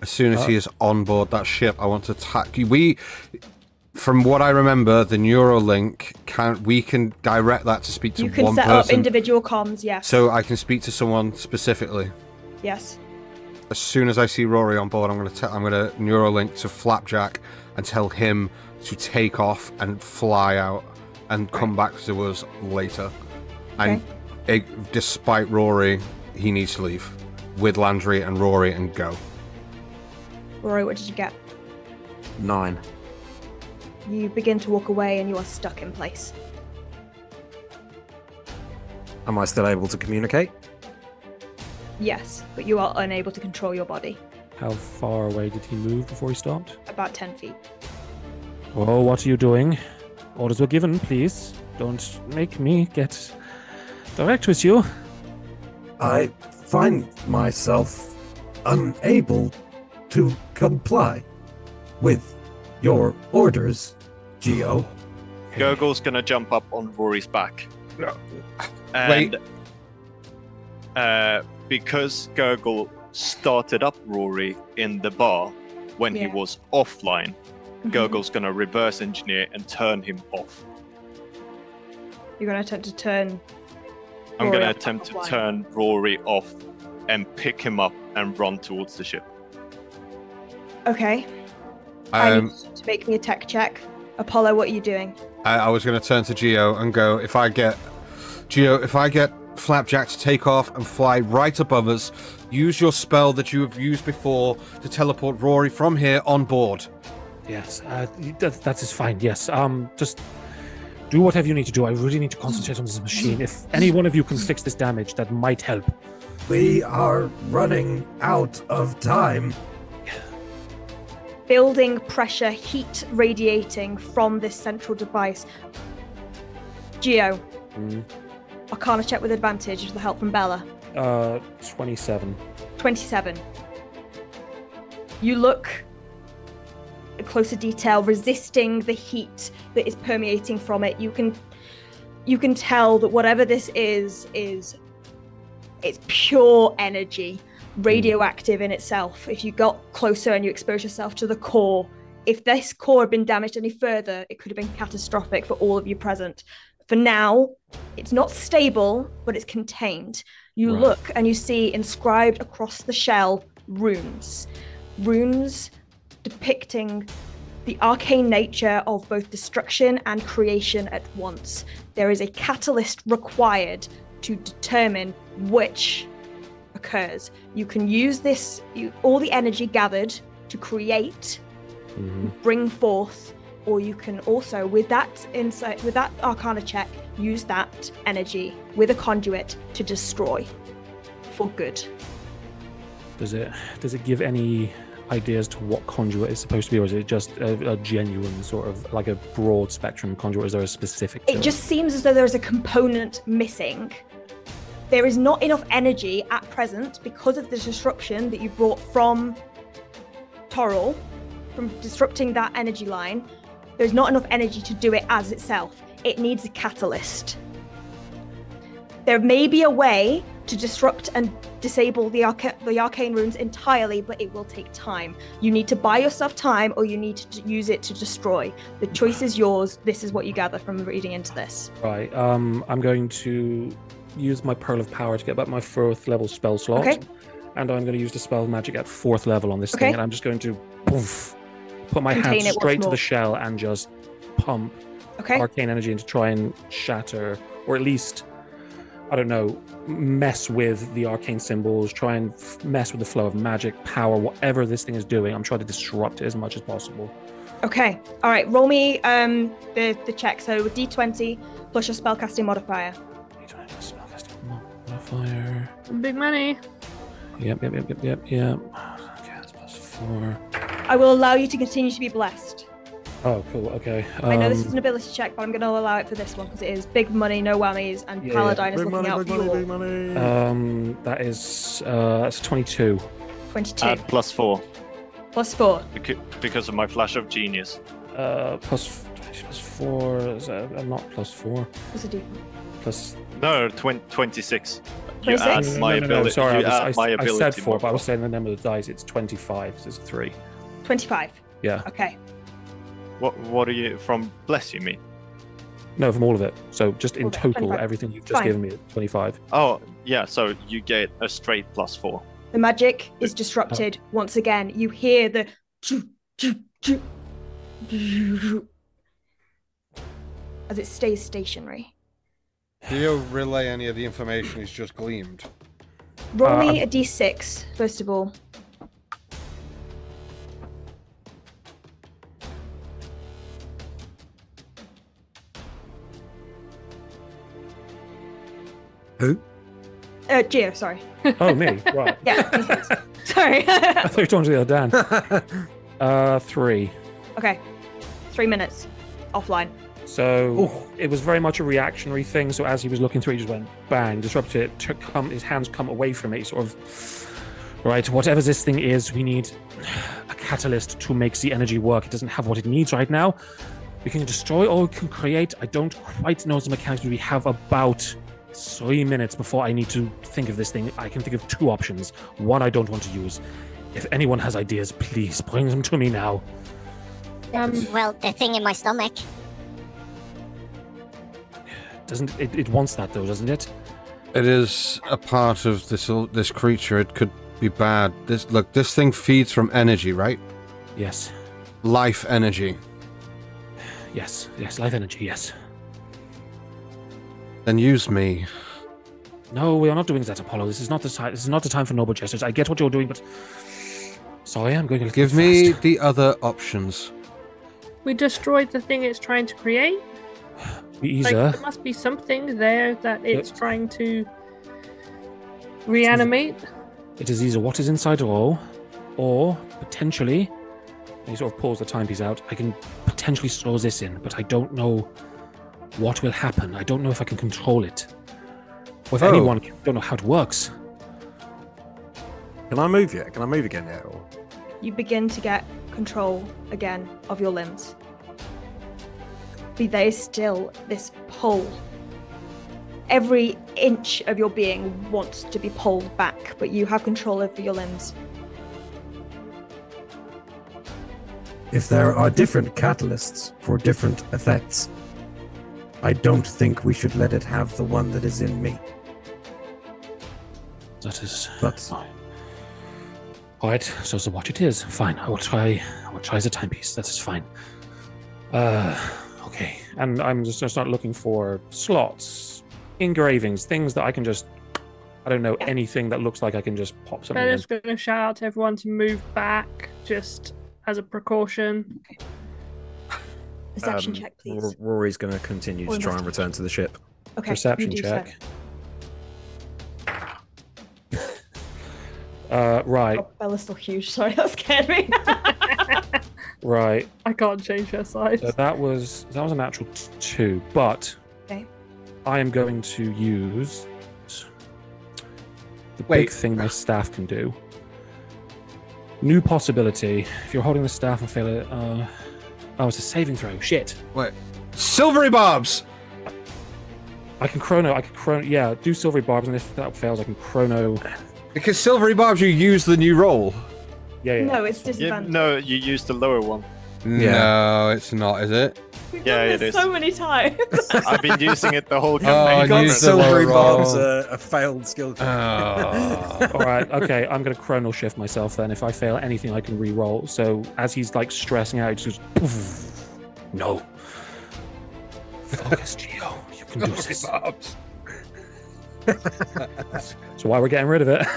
As soon as he is on board that ship, I want to attack. We, from what I remember, the Neuralink we can direct that to speak to You can one set person. up individual comms, yes. So I can speak to someone specifically. Yes. As soon as I see Rory on board, I'm gonna Neuralink to Flapjack and tell him to take off and fly out and come back to us later. And despite Rory, he needs to leave with Landry and Rory and go. Rory, what did you get? 9. You begin to walk away and you are stuck in place. Am I still able to communicate? Yes, but you are unable to control your body. How far away did he move before he stopped? About 10 feet. Oh, what are you doing? Orders were given, please. Don't make me get direct with you. I find myself unable to comply with your orders, Geo. Gurgle's gonna jump up on Rory's back. No. And because Gurgle started up Rory in the bar, when he was offline, Gurgle's going to reverse engineer and turn him off. You're going to attempt to turn... I'm going to attempt to turn Rory off and pick him up and run towards the ship. Okay. I need you to make me a tech check. Apollo, what are you doing? I was going to turn to Geo and go, if I get Flapjack to take off and fly right above us, use your spell that you have used before to teleport Rory from here on board. Yes, that is fine. Yes, just do whatever you need to do. I really need to concentrate on this machine. If any one of you can fix this damage, that might help. We are running out of time. Building pressure, heat radiating from this central device. Geo. Arcana check with advantage with the help from Bella. 27. 27. You look at closer detail, resisting the heat that is permeating from it. You can tell that whatever this is it's pure energy, radioactive in itself. If you got closer and you expose yourself to the core, if this core had been damaged any further, it could have been catastrophic for all of you present. For now, it's not stable, but it's contained. You look and you see inscribed across the shell runes. Runes depicting the arcane nature of both destruction and creation at once. There is a catalyst required to determine which occurs. You can use this, all the energy gathered to create, bring forth, or you can also, with that insight, with that Arcana check, use that energy with a conduit to destroy for good. Does it give any ideas to what conduit is supposed to be, or is it just a genuine sort of like a broad spectrum conduit? Is there a specific? It just seems as though there's a component missing. There is not enough energy at present because of the disruption that you brought from Toril, from disrupting that energy line. There's not enough energy to do it as itself. It needs a catalyst. There may be a way to disrupt and disable the arcane runes entirely, but it will take time. You need to buy yourself time, or you need to use it to destroy. The choice is yours. This is what you gather from reading into this. Right. I'm going to use my Pearl of Power to get back my 4th level spell slot. Okay. And I'm going to use the spell magic at 4th level on this thing, and I'm just going to put my hand straight to the shell and just pump arcane energy in to try and shatter, or at least, I don't know, mess with the arcane symbols, try and mess with the flow of magic, power, whatever this thing is doing. I'm trying to disrupt it as much as possible. Okay. All right. Roll me the check. So with D20 plus your spellcasting modifier. D20 plus spellcasting modifier. Big money. Yep. Okay, that's plus 4. I will allow you to continue to be blessed. Oh, cool. Okay. I know this is an ability check, but I'm going to allow it for this one because it is big money, no whammies, and Paladine is looking out for you all. That is that's 22. 22. Add plus 4. Plus 4. Because of my flash of genius. Plus 4. Is that not plus 4? What's a D? Plus. No, 26. 26? You add my ability. Sorry, I said 4, but I was saying the number of the dice. It's 25. So it's 3. 25. Yeah. Okay. What are you from? Bless you mean? No, from all of it. So just in total, 25. everything you've just given me, 25. Oh, yeah. So you get a straight plus 4. The magic is disrupted once again. You hear the as it stays stationary. Do you relay any of the information he's just gleamed? Roll me a D6, first of all. Who? Geo, sorry. Oh, me? Right. Yeah, D6. Sorry. I thought you were talking to the other Dan. 3. Okay. 3 minutes. Offline. So it was very much a reactionary thing. So as he was looking through, he just went bang, disrupted it, his hands come away from it. He sort of, right, whatever this thing is, we need a catalyst to make the energy work. It doesn't have what it needs right now. We can destroy or we can create. I don't quite know the mechanics, but we have about 3 minutes before I need to think of this thing. I can think of 2 options. One I don't want to use. If anyone has ideas, please bring them to me now. Well, the thing in my stomach. Doesn't it wants that though, doesn't it? It is a part of this creature. It could be bad. This thing feeds from energy, right? Yes. Life energy. Yes, life energy, yes. Then use me. No, we are not doing that, Apollo. This is not the time. This is not the time for noble gestures. I get what you're doing, but sorry, I'm going to give me the other options. We destroyed the thing it's trying to create. Either. There must be something there that it's trying to reanimate. It is either what is inside Ro, or potentially, and he sort of pulls the timepiece out, I can potentially throw this in, but I don't know what will happen. I don't know if I can control it. Or if anyone don't know how it works. Can I move yet? Can I move again yet? Or... You begin to get control again of your limbs. But there is still this pull. Every inch of your being wants to be pulled back, but you have control over your limbs. If there are different catalysts for different effects, I don't think we should let it have the one that is in me. That is But alright, so the watch it is. Fine, I will try the timepiece. That is fine. Okay. And I'm just gonna start looking for slots, engravings, things that I can just anything that looks like I can just pop something in. Bella's gonna shout out to everyone to move back just as a precaution. Perception check, please. Rory's going to continue to try and return to the ship. Okay. Perception you do check. So. Right. Oh, Bella's still huge. Sorry, that scared me. Right. I can't change her size. So that was a natural 2, but okay. I am going to use the big thing my staff can do. New possibility. If you're holding the staff and fail it, it's a saving throw. Shit. Wait. Silvery barbs! I can chrono. Yeah, do silvery barbs, and if that fails, I can chrono. Because silvery barbs, you use the new roll. Yeah. No, it's disadvantage. No, you use the lower one. No, it's not, is it? We've Yeah, done it this is. so many times. I've been using it the whole Oh, campaign. and use the lower Silvery roll. Barb's a failed skill check. All right. Okay. I'm going to chrono shift myself then. If I fail anything, I can re-roll. So as he's like stressing out, he just goes, poof. No. Focus, Gio. You can do this. Barbs. So why we're getting rid of it.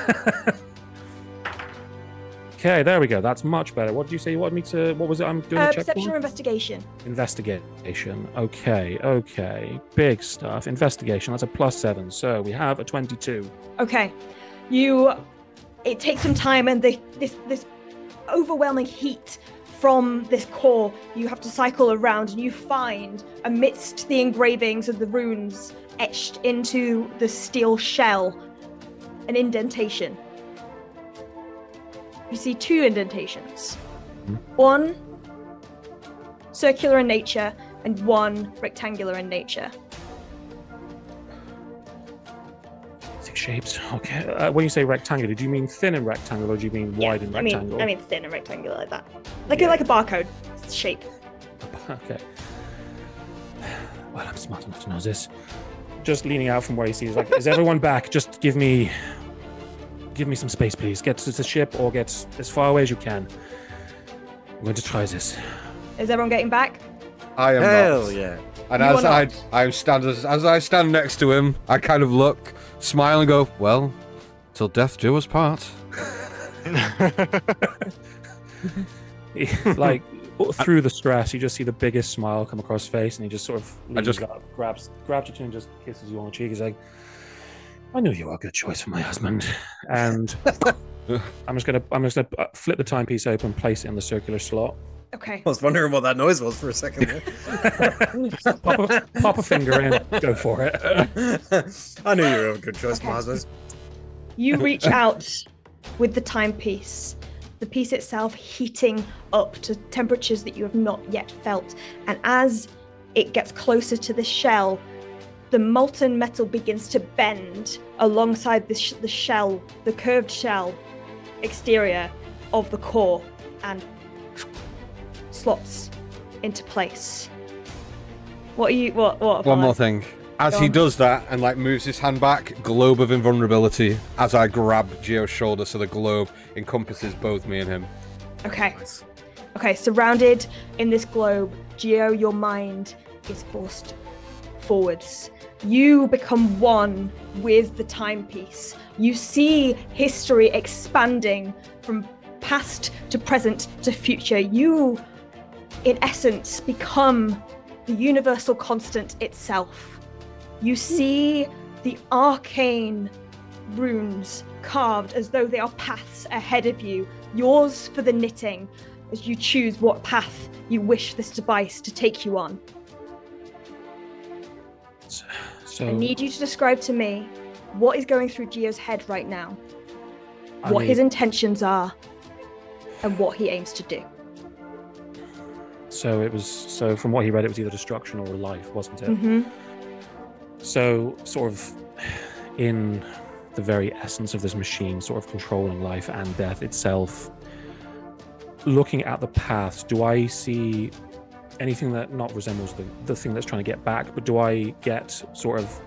Okay, there we go. That's much better. What did you say you wanted me to... What was it I'm doing a check Perception for? or investigation? Investigation. Okay. Big stuff. Investigation. That's a +7. So we have a 22. Okay. It takes some time, and this overwhelming heat from this core, you have to cycle around, and you find, amidst the engravings of the runes etched into the steel shell, an indentation. You see 2 indentations. One circular in nature, and one rectangular in nature. 6 shapes. Okay. When you say rectangular, do you mean thin and rectangular, or do you mean wide and rectangular? I mean thin and rectangular like that. Like a barcode shape. Okay. Well, I'm smart enough to know this. Just leaning out from where he sees, like, is everyone back? Just give me some space, please. Get to the ship or get as far away as you can. I'm going to try this. Is everyone getting back? I am Hell not. yeah. And You as are I stand next to him, I kind of look, smile, and go, "Well, till death do us part." Like, through the stress, you just see the biggest smile come across his face, and he just sort of leans up, grabs your chin, and just kisses you on the cheek. He's like, "I knew you were a good choice for my husband." And I'm just gonna flip the timepiece open, place it in the circular slot. Okay. I was wondering what that noise was for a second. Pop a finger in, go for it. I knew you were a good choice, my husband. You reach out with the timepiece, the piece itself heating up to temperatures that you have not yet felt. And as it gets closer to the shell, the molten metal begins to bend alongside the shell, the curved shell exterior, of the core and slots into place. What? One more thing. As he does that and like moves his hand back, globe of invulnerability as I grab Geo's shoulder so the globe encompasses both me and him. Okay. Nice. Okay, surrounded in this globe, Geo, your mind is forced forwards. You become one with the timepiece. You see history expanding from past to present to future. You, in essence, become the universal constant itself. You see the arcane runes carved as though they are paths ahead of you, yours for the knitting, as you choose what path you wish this device to take you on. So I need you to describe to me what is going through Geo's head right now, what his intentions are, and what he aims to do. So from what he read, it was either destruction or life, wasn't it? Mm-hmm. So sort of in the very essence of this machine, sort of controlling life and death itself, looking at the path, do I see anything that not resembles the thing that's trying to get back, but do I get sort of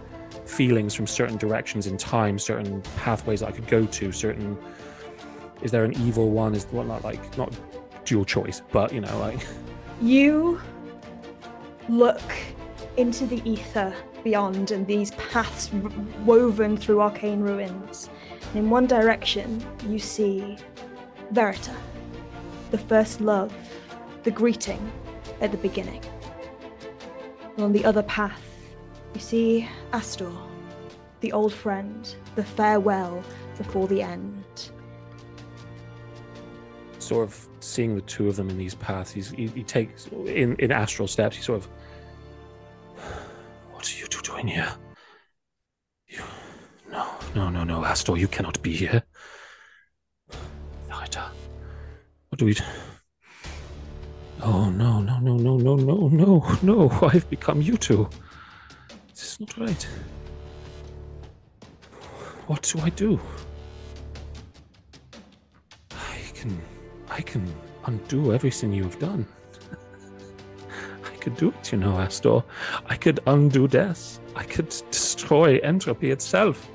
feelings from certain directions in time, certain pathways that I could go to, certain... Is there an evil one? Is one like not dual choice, but you know, like... You look into the ether beyond and these paths woven through arcane ruins. And in one direction, you see Verita, the first love, the greeting at the beginning. And on the other path, you see Astor, the old friend, the farewell before the end. Sort of seeing the two of them in these paths, he takes in astral steps. He sort of, what are you two doing here? No, Astor, you cannot be here. Verita, what do we do? Oh no! I've become you two. This is not right. What do I do? I can undo everything you have done. I could do it, you know, Astor. I could undo death. I could destroy entropy itself.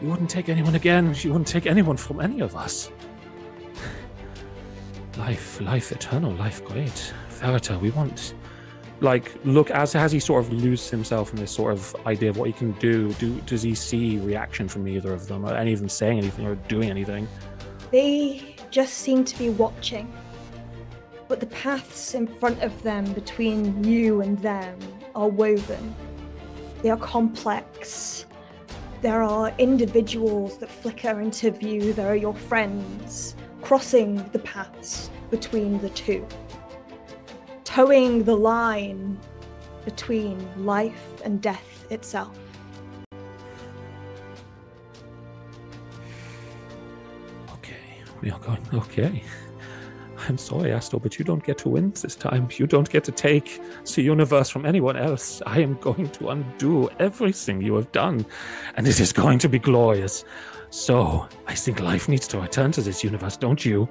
You wouldn't take anyone again. You wouldn't take anyone from any of us. Life eternal, life great. Verita, we want... Like, look, as he sort of loses himself in this sort of idea of what he can do, does he see reaction from either of them, or any of them saying anything or doing anything? They just seem to be watching. But the paths in front of them, between you and them, are woven. They are complex. There are individuals that flicker into view. There are your friends crossing the paths between the two, towing the line between life and death itself. Okay, we are going. Okay. I'm sorry, Astor, but you don't get to win this time. You don't get to take the universe from anyone else. I am going to undo everything you have done, and it is going to be glorious. So, I think life needs to return to this universe, don't you?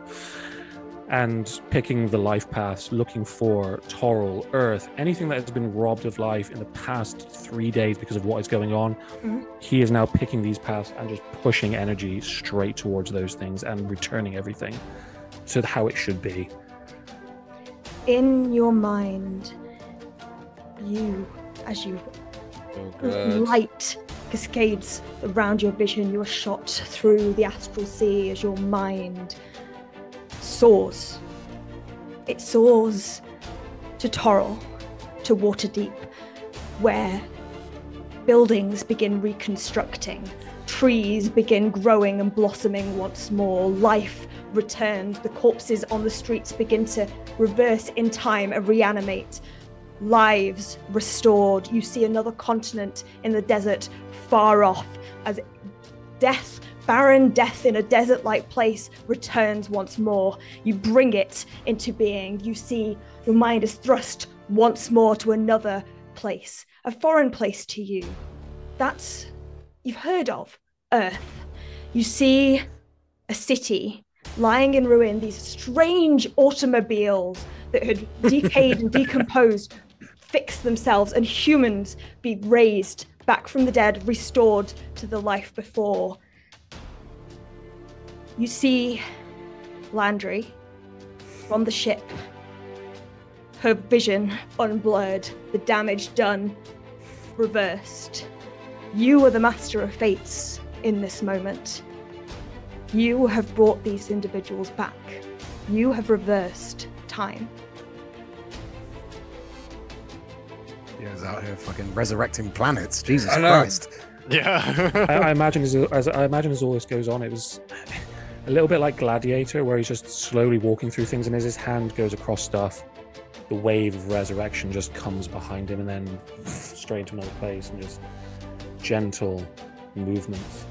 And picking the life paths, looking for Toril, Earth, anything that has been robbed of life in the past 3 days because of what is going on, he is now picking these paths and just pushing energy straight towards those things and returning everything to how it should be. In your mind, as you light cascades around your vision, you are shot through the astral sea as your mind soars. It soars to Toril, to Waterdeep, where buildings begin reconstructing, trees begin growing and blossoming once more, life returns, the corpses on the streets begin to reverse in time and reanimate, lives restored. You see another continent in the desert far off as death, barren death in a desert-like place returns once more. You bring it into being. You see your mind is thrust once more to another place, a foreign place to you. That's, you've heard of Earth. You see a city lying in ruin, these strange automobiles that had decayed and decomposed fix themselves, and humans be raised back from the dead, restored to the life before. You see Landry from the ship, her vision unblurred, the damage done, reversed. You are the master of fates in this moment. You have brought these individuals back. You have reversed time. Yeah, he's out here fucking resurrecting planets. Jesus Christ. Yeah. I imagine as all this goes on, it was a little bit like Gladiator, where he's just slowly walking through things, and as his hand goes across stuff, the wave of resurrection just comes behind him, and then straight into another place, and just gentle movements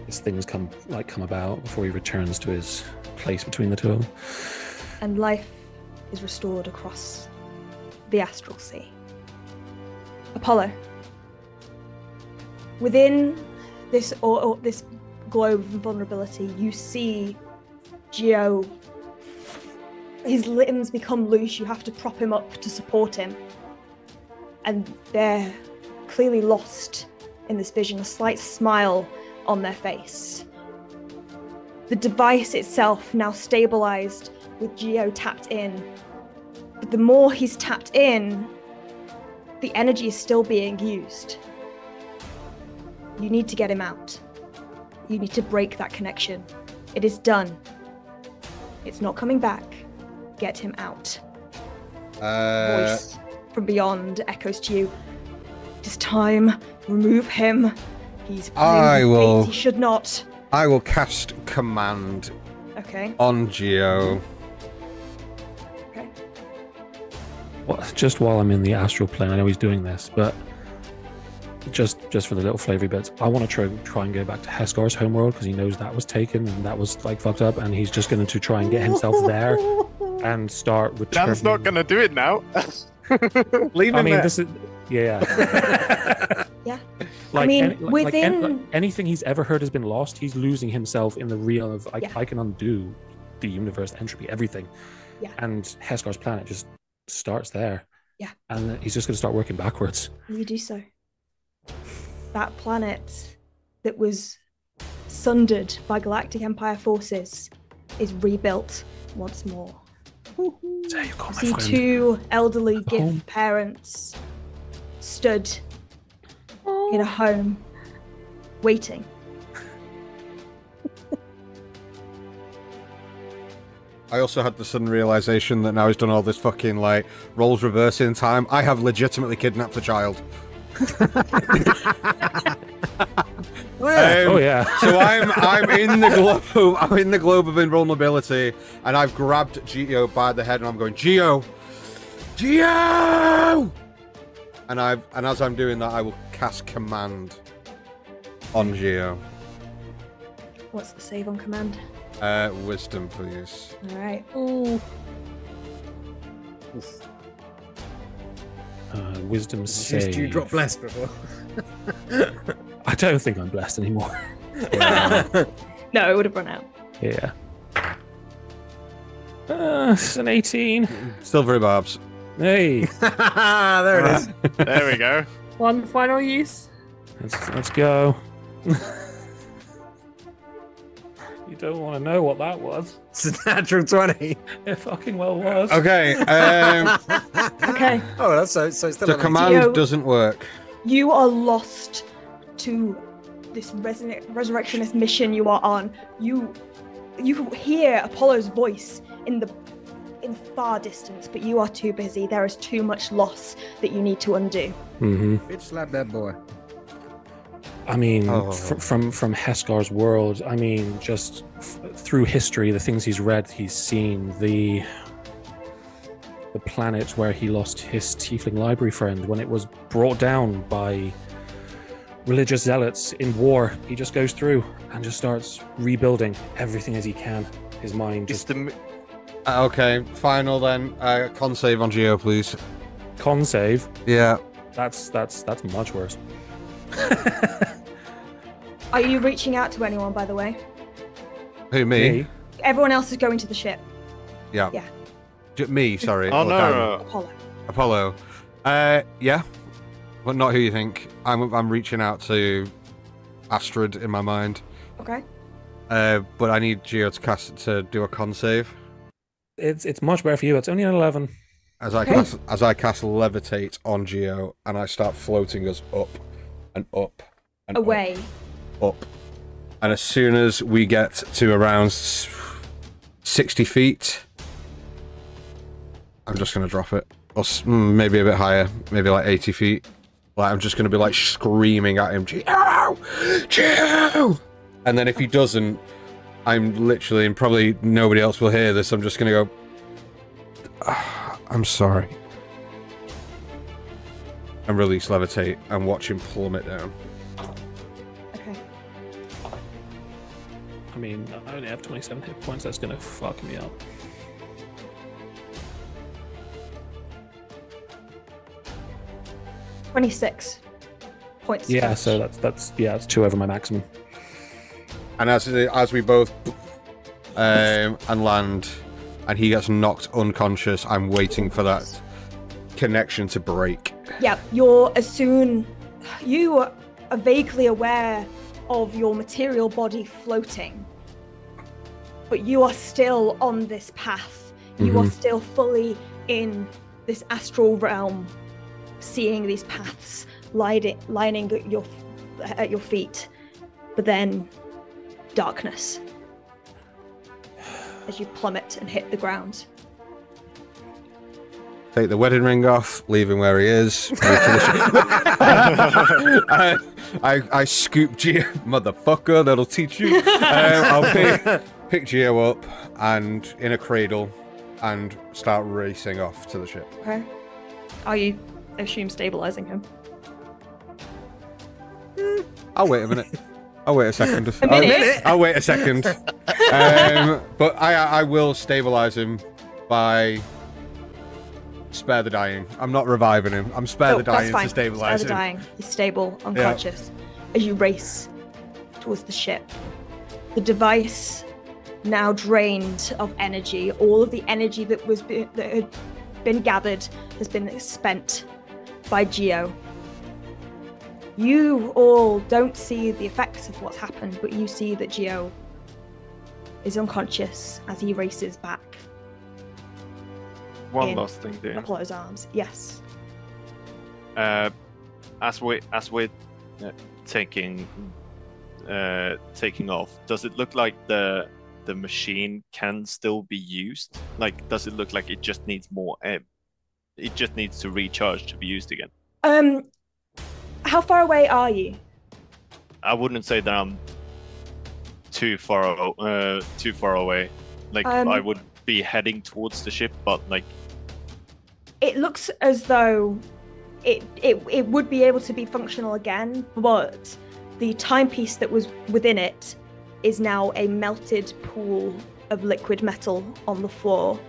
as things come about before he returns to his place between the two of them. And life is restored across the astral sea. Apollo, within this this globe of vulnerability, you see Geo. His limbs become loose. You have to prop him up to support him, and they're clearly lost in this vision. A slight smile on their face. The device itself now stabilized with Geo tapped in, but the more he's tapped in, the energy is still being used. You need to get him out. You need to break that connection. It is done. It's not coming back. Get him out. Voice from beyond echoes to you. It is time. Remove him. He's playing with fate. He should not. I will cast command. Okay. On Geo. Okay. Well, just while I'm in the astral plane, I know he's doing this, but just for the little flavory bits, I want to try and go back to Heskar's homeworld, because he knows that was taken and that was like fucked up, and he's just going to try and get himself there and start returning. Dan's not going to do it now. Leave him there. This is yeah. Yeah. Like, within anything he's ever heard has been lost. He's losing himself in the realm of I can undo the universe, entropy, everything. Yeah. And Heskar's planet just starts there. Yeah. And he's just going to start working backwards. You do so. That planet that was sundered by Galactic Empire forces is rebuilt once more. So you see two elderly gift parents stood in a home, waiting. I also had the sudden realization that now he's done all this fucking like roles reversing in time. I have legitimately kidnapped a child. Oh yeah. So I'm in the globe. I'm in the globe of invulnerability, and I've grabbed Geo by the head, and I'm going, Geo. And as I'm doing that, I will cast command on Geo. What's the save on command? Wisdom, please. All right. Ooh. Wisdom save. You drop blessed before? I don't think I'm blessed anymore. No, it would have run out. Yeah. It's an 18. Silvery barbs. Hey. There it is. There we go. One final use. Let's go. You don't want to know what that was. It's a natural 20. It fucking well was. Okay. Okay. Oh, that's so it's still The an command Geo, doesn't work. You are lost to this resurrectionist mission you are on. You hear Apollo's voice in far distance, but you are too busy. There is too much loss that you need to undo. Mm-hmm. Bitch slap that boy. I mean, from Heskar's world, I mean, just through history, the things he's read, he's seen, the planet where he lost his tiefling library friend when it was brought down by religious zealots in war. He just goes through and just starts rebuilding everything as he can. His mind just... Okay, final then. Con save on Geo, please. Con save? Yeah. That's much worse. Are you reaching out to anyone, by the way? Who, me? Everyone else is going to the ship. Yeah. Yeah. Me, sorry. Oh or no, Dan. no, Apollo. Apollo. Yeah. But not who you think. I'm reaching out to Astrid in my mind. Okay. But I need Geo to do a con save. It's much better for you. It's only an 11. As I cast levitate on Geo, and I start floating us up and up and Away. up. And as soon as we get to around 60 feet, I'm just gonna drop it, or maybe a bit higher, maybe like 80 feet. Like I'm just gonna be like screaming at him, Geo, Geo. And then if he doesn't, I'm literally, and probably nobody else will hear this, I'm just gonna go, I'm sorry. And release levitate and watch him plummet down. Okay. I mean, I only have 27 hit points. That's gonna fuck me up. $26 points. Yeah, damage. so that's 2 over my maximum. And as we both and land, and he gets knocked unconscious, I'm waiting for that connection to break. Yeah, you are vaguely aware of your material body floating, but you are still on this path. You are still fully in this astral realm, seeing these paths lining at your feet, but then darkness as you plummet and hit the ground. Take the wedding ring off, leave him where he is. I scoop Geo, motherfucker, that'll teach you. I'll pick Geo up and in a cradle and start racing off to the ship. Okay. Are you, I assume, stabilizing him? I'll wait a minute. I'll wait a second. A minute? I'll wait a second. But I will stabilize him by spare the dying. I'm not reviving him. I'm spare the dying to stabilize Spare the him. dying. He's stable, unconscious. As you race towards the ship, the device now drained of energy. All of the energy that had been gathered has been spent by Geo. You all don't see the effects of what's happened, but you see that Geo is unconscious as he races back. One in last thing there. Apollo's arms. Yes. As we're taking off, does it look like the machine can still be used? Like, does it look like it just needs more? It just needs to recharge to be used again. How far away are you? I wouldn't say that I'm too far away. Like I would be heading towards the ship, but like it looks as though it would be able to be functional again, but the timepiece that was within it is now a melted pool of liquid metal on the floor.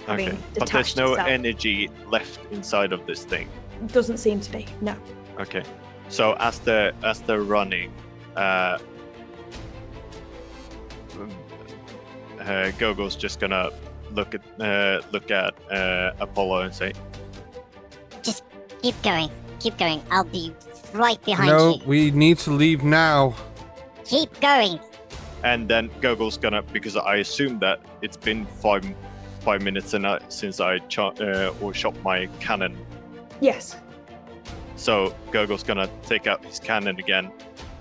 Okay, but there's no energy left inside of this thing. Doesn't seem to be. No. Okay, so as they're running, Gogo's just gonna look at Apollo and say, "Just keep going. I'll be right behind you." No, we need to leave now. Keep going. And then Gogo's gonna, because I assume that it's been 5 minutes since I shot my cannon. Yes. So Gogo's gonna take out his cannon again,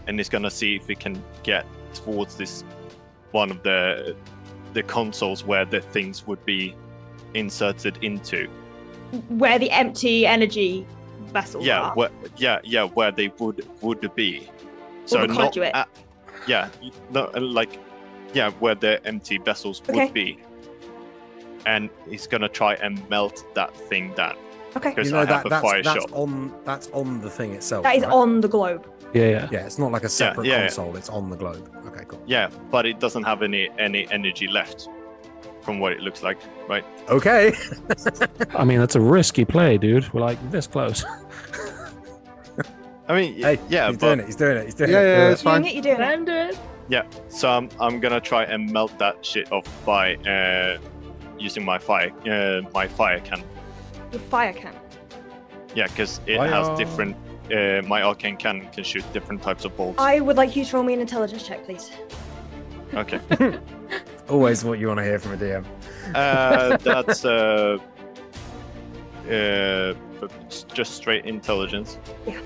and he's gonna see if he can get towards this one of the consoles where the things would be inserted into. Where the empty energy vessels are. Where they would be. So the conduit. Where the empty vessels would be. And he's gonna try and melt that thing down. Okay. Because You know, I have a fire that's shot. on the thing itself. That is right? on the globe. Yeah. Yeah, it's not like a separate yeah. console. It's on the globe. Okay, cool. Yeah, but it doesn't have any energy left, from what it looks like, right? Okay. I mean, that's a risky play, dude. We're like this close. I mean, Hey, yeah, he's but doing it. He's doing it. Yeah, it's You're fine. doing it, you're doing Let it. him do it. Yeah, so I'm gonna try and melt that shit off by using my fire cannon. Your fire cannon. Yeah, because it has different. My arcane cannon can shoot different types of bolts. I would like you to roll me an intelligence check, please. Okay. Always what you want to hear from a DM. That's just straight intelligence. Yeah.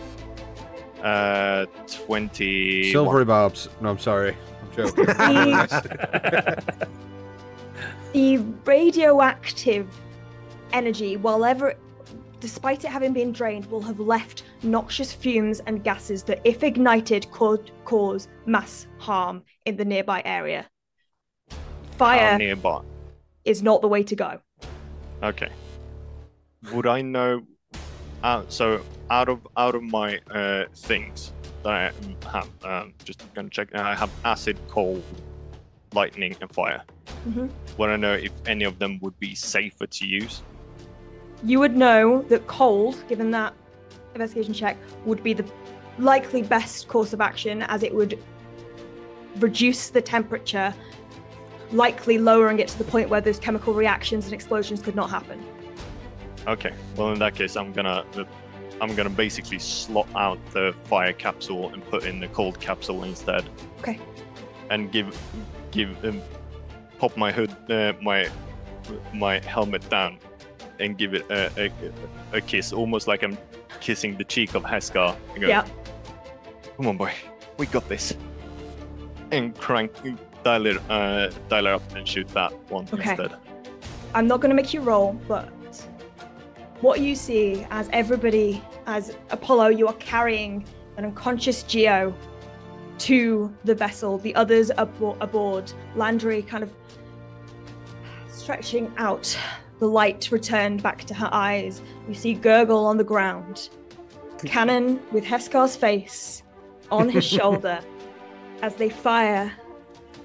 20. Silvery barbs. No, I'm sorry. I'm joking. The radioactive energy, despite it having been drained, will have left noxious fumes and gases that, if ignited, could cause mass harm in the nearby area. Fire nearby is not the way to go. Okay. Would I know? So out of my things that I have, just gonna check. I have acid, cold, lightning, and fire. Mm-hmm. Want to know if any of them would be safer to use? You would know that cold, given that investigation check, would be the likely best course of action, as it would reduce the temperature, likely lowering it to the point where those chemical reactions and explosions could not happen. Okay. Well, in that case, I'm gonna basically slot out the fire capsule and put in the cold capsule instead. Okay. And pop my hood, my helmet down, and give it a kiss, almost like I'm kissing the cheek of Heskar. And go, yeah. Come on, boy, we got this. And dial it up and shoot that one instead. I'm not going to make you roll, but what you see as Apollo, you are carrying an unconscious Geo to the vessel. The others aboard. Landry kind of stretching out. The light returned back to her eyes. You see Gurgle on the ground. Cannon with Heskar's face on his shoulder as they fire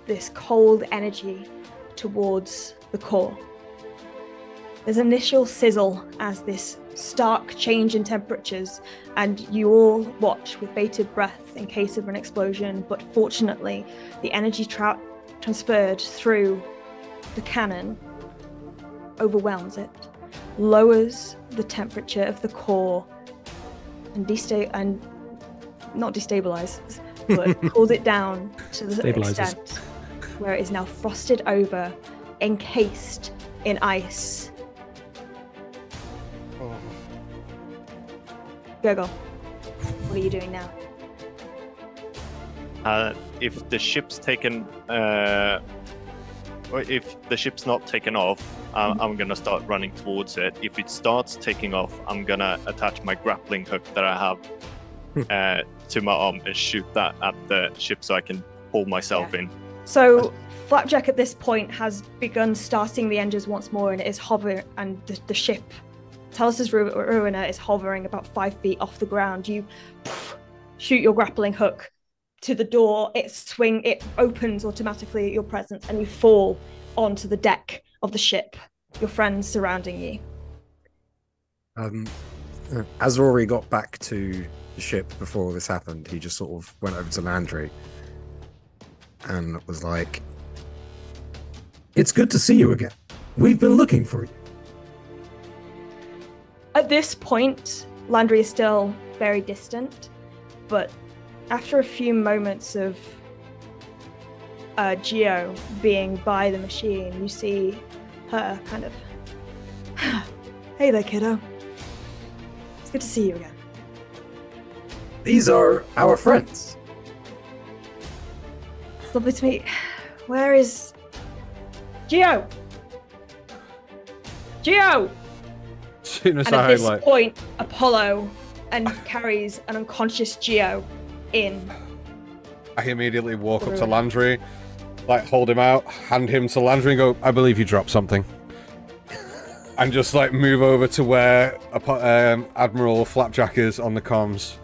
this cold energy towards the core. There's an initial sizzle as this stark change in temperatures, and you all watch with bated breath in case of an explosion, but fortunately the energy transferred through the cannon overwhelms it, lowers the temperature of the core, and not destabilizes, but cools it down to the extent where it is now frosted over, encased in ice. Gurgle, what are you doing now? If the ship's taken, or if the ship's not taken off, I'm gonna start running towards it. If it starts taking off, I'm gonna attach my grappling hook that I have to my arm and shoot that at the ship so I can pull myself in. So Flapjack at this point has begun starting the engines once more, and it is hovering, and the ship, Talus's Ruiner, is hovering about 5 feet off the ground. You shoot your grappling hook to the door, it opens automatically at your presence, and you fall onto the deck of the ship, your friends surrounding you. As Rory got back to the ship before this happened, he just sort of went over to Landry and was like, "It's good to see you again. We've been looking for you." At this point, Landry is still very distant, but after a few moments of Geo being by the machine, you see her kind of, "Hey there, kiddo. It's good to see you again." "These are our friends." "It's lovely to meet. Where is Geo? Geo!" As soon as And at this point, Apollo carries an unconscious Geo in. I immediately walk up to Landry, hold him out, hand him to Landry, and go, "I believe you dropped something." And just move over to where Admiral Flapjack is on the comms.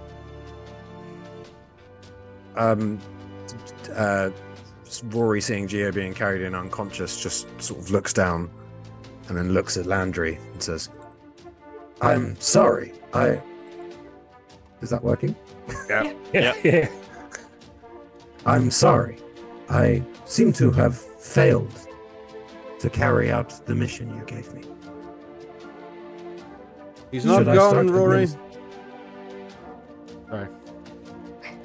Rory, seeing Geo being carried in unconscious, just sort of looks down and then looks at Landry and says, "I'm sorry. Is that working?" Yeah. "I'm sorry. I seem to have failed to carry out the mission you gave me. He's not Should I gone, start Rory. Sorry.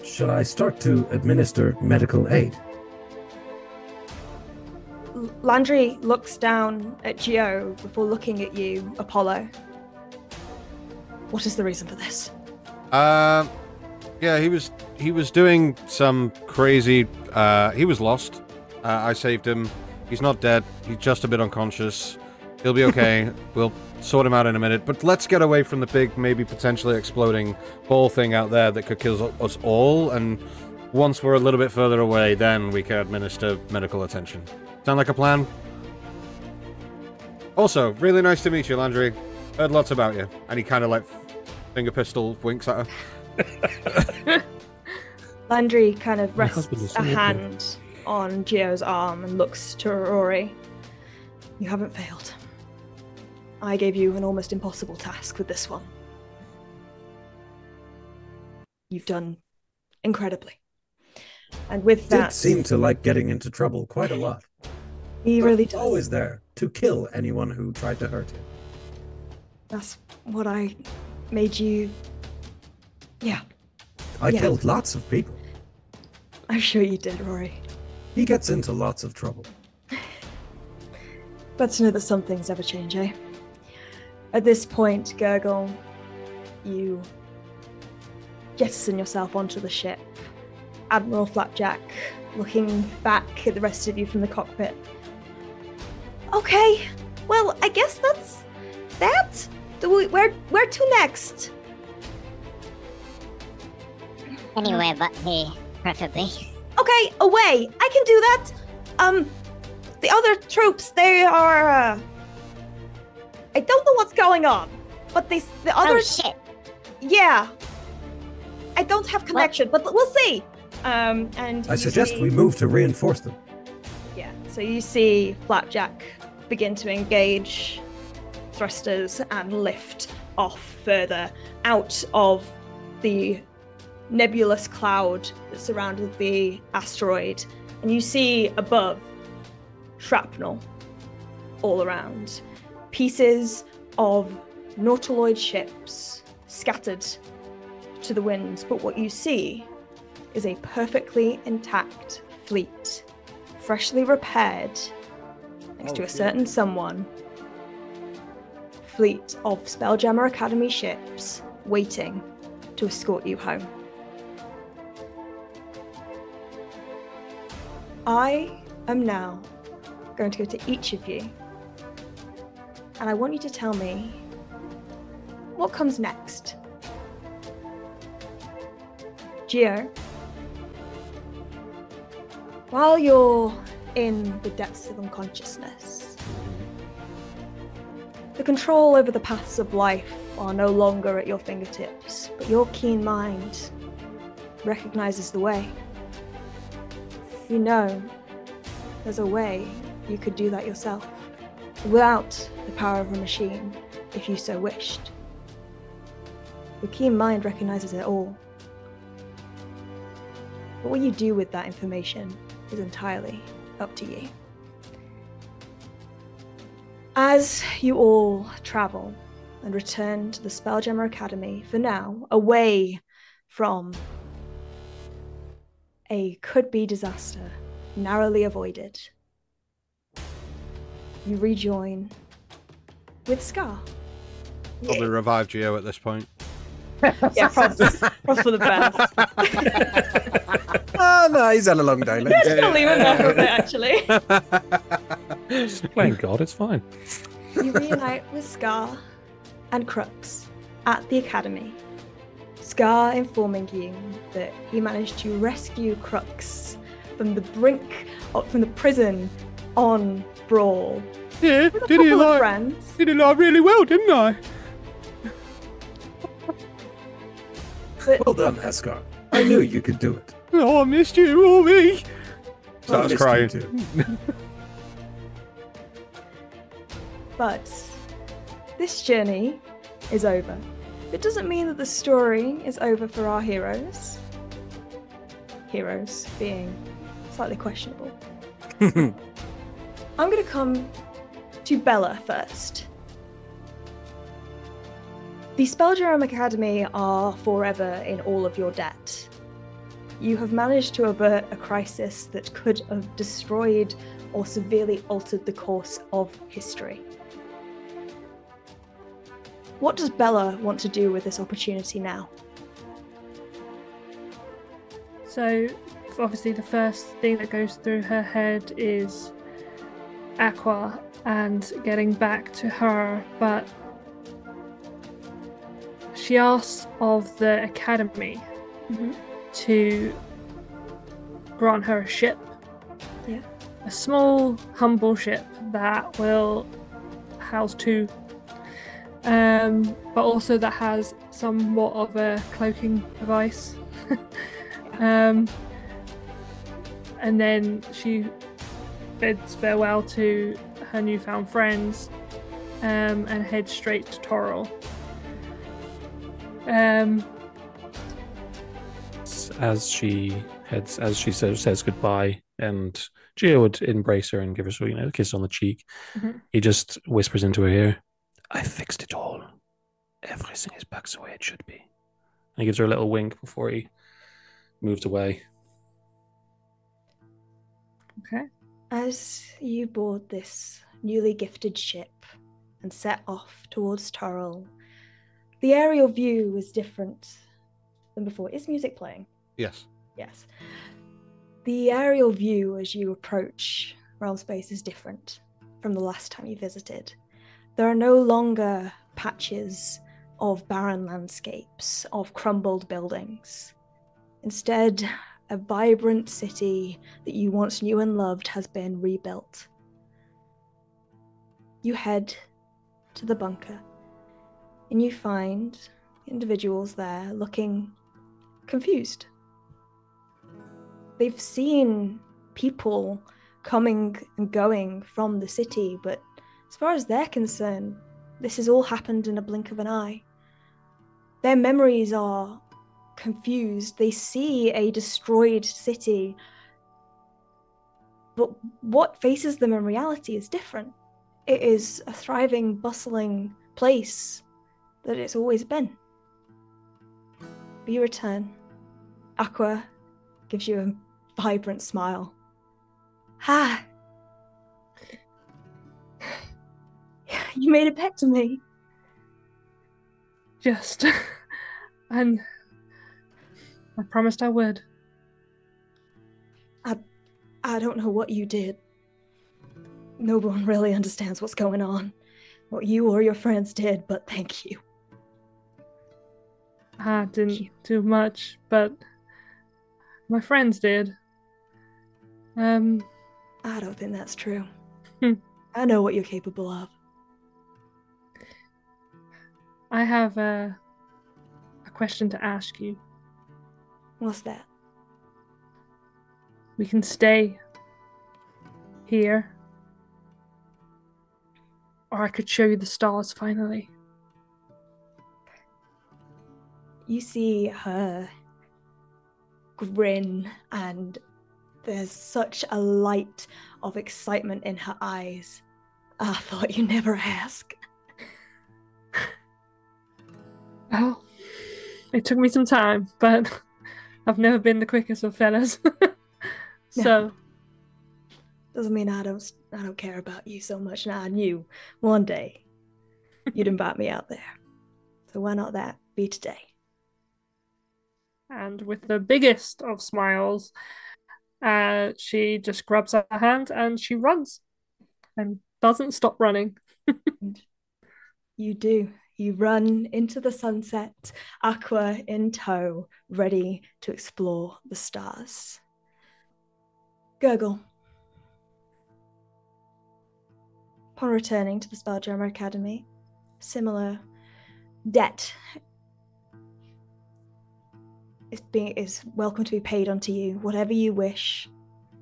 Should I start to administer medical aid? Landry looks down at Geo before looking at you, Apollo. What is the reason for this? Yeah, he was doing some crazy. He was lost. I saved him. He's not dead. He's just a bit unconscious. He'll be okay. We'll sort him out in a minute. But let's get away from the big, maybe potentially exploding ball thing out there that could kill us all. And once we're a little bit further away, then we can administer medical attention. Sound like a plan? Also, really nice to meet you, Landry. Heard lots about you. And he kind of like finger pistol winks at her. Landry kind of rests a hand on Geo's arm and looks to Rory. You haven't failed. I gave you an almost impossible task with this one. You've done incredibly. And with that... Did seem to like getting into trouble quite a lot. He really does. Always there to kill anyone who tried to hurt him. That's what I made you... Yeah. I killed lots of people. I'm sure you did, Rory. He gets into lots of trouble. Glad to know that some things never change, eh? At this point, Gurgle, you jettison yourself onto the ship. Admiral Flapjack looking back at the rest of you from the cockpit. Okay, well, I guess that's that. Where to next? Anywhere but here, preferably. Okay, away. I can do that. The other troops, they are. I don't know what's going on, but the other. Oh shit! Yeah. I don't have connection, but we'll see. And I suggest we move to reinforce them. Yeah. So you see Flapjack begin to engage thrusters and lift off further out of the nebulous cloud that surrounded the asteroid, and you see above shrapnel all around, pieces of nautiloid ships scattered to the winds, but what you see is a perfectly intact fleet, freshly repaired, thanks to a certain someone, fleet of SpellJammer Academy ships waiting to escort you home. I am now going to go to each of you, and I want you to tell me what comes next. Geo, while you're in the depths of unconsciousness, the control over the paths of life are no longer at your fingertips, but your keen mind recognizes the way. You know there's a way you could do that yourself, without the power of a machine, if you so wished. Your keen mind recognizes it all. But what you do with that information is entirely up to you. As you all travel and return to the SpellJammer Academy, for now, away from a could-be disaster narrowly avoided, you rejoin with Scar. Probably revive Geo at this point. Yeah, props for the best. Oh no, he's had a long day. Yeah, just gonna leave him there for a bit, actually. Just playing God, it's fine. You reunite with Scar and Crux at the Academy. Scar informing you that he managed to rescue Crux from the prison on Brawl. Yeah, With a couple of friends. did it like really well, didn't I? But Well done, Ascar. I knew you could do it. Oh, I missed you, Rory. So I was missed you crying. too. But this journey is over. It doesn't mean that the story is over for our heroes. Heroes being slightly questionable. I'm going to come to Bella first. The SpellJammer Academy are forever in all of your debt. You have managed to avert a crisis that could have destroyed or severely altered the course of history. What does Bella want to do with this opportunity now? So, obviously, the first thing that goes through her head is Aqua and getting back to her, but she asks of the Academy to grant her a ship. Yeah. A small, humble ship that will house two, but also that has somewhat of a cloaking device. And then she bids farewell to her newfound friends and heads straight to Toril. As she says goodbye, and Gia would embrace her and give her a kiss on the cheek. He just whispers into her ear, "I fixed it all. Everything is back the way it should be." And he gives her a little wink before he moves away. Okay. As you board this newly gifted ship and set off towards Toril, the aerial view is different than before. Is music playing? Yes. Yes. The aerial view as you approach Realm Space is different from the last time you visited. There are no longer patches of barren landscapes, of crumbled buildings. Instead, a vibrant city that you once knew and loved has been rebuilt. You head to the bunker, and you find individuals there looking confused. They've seen people coming and going from the city, but as far as they're concerned, this has all happened in a blink of an eye. Their memories are confused. They see a destroyed city, but what faces them in reality is different. It is a thriving, bustling place that it's always been. But you return. Aqua gives you a vibrant smile. Ha! You made it back to me. Just. And I promised I would. I don't know what you did. No one really understands what's going on. What you or your friends did, but thank you. I didn't do much, but my friends did. I don't think that's true. I know what you're capable of. I have a question to ask you. What's that? We can stay here, or I could show you the stars finally. You see her grin, and there's such a light of excitement in her eyes. I thought you'd never ask. Well, it took me some time, but I've never been the quickest of fellas. So No. Doesn't mean I don't care about you so much, and I knew one day you'd invite me out there. So why not that be today? And with the biggest of smiles, she just grabs her hand and she runs and doesn't stop running. You do. You run into the sunset, Aqua in tow, ready to explore the stars. Gurgle. Upon returning to the SpellJammer Academy, similar debt is welcome to be paid unto you. Whatever you wish,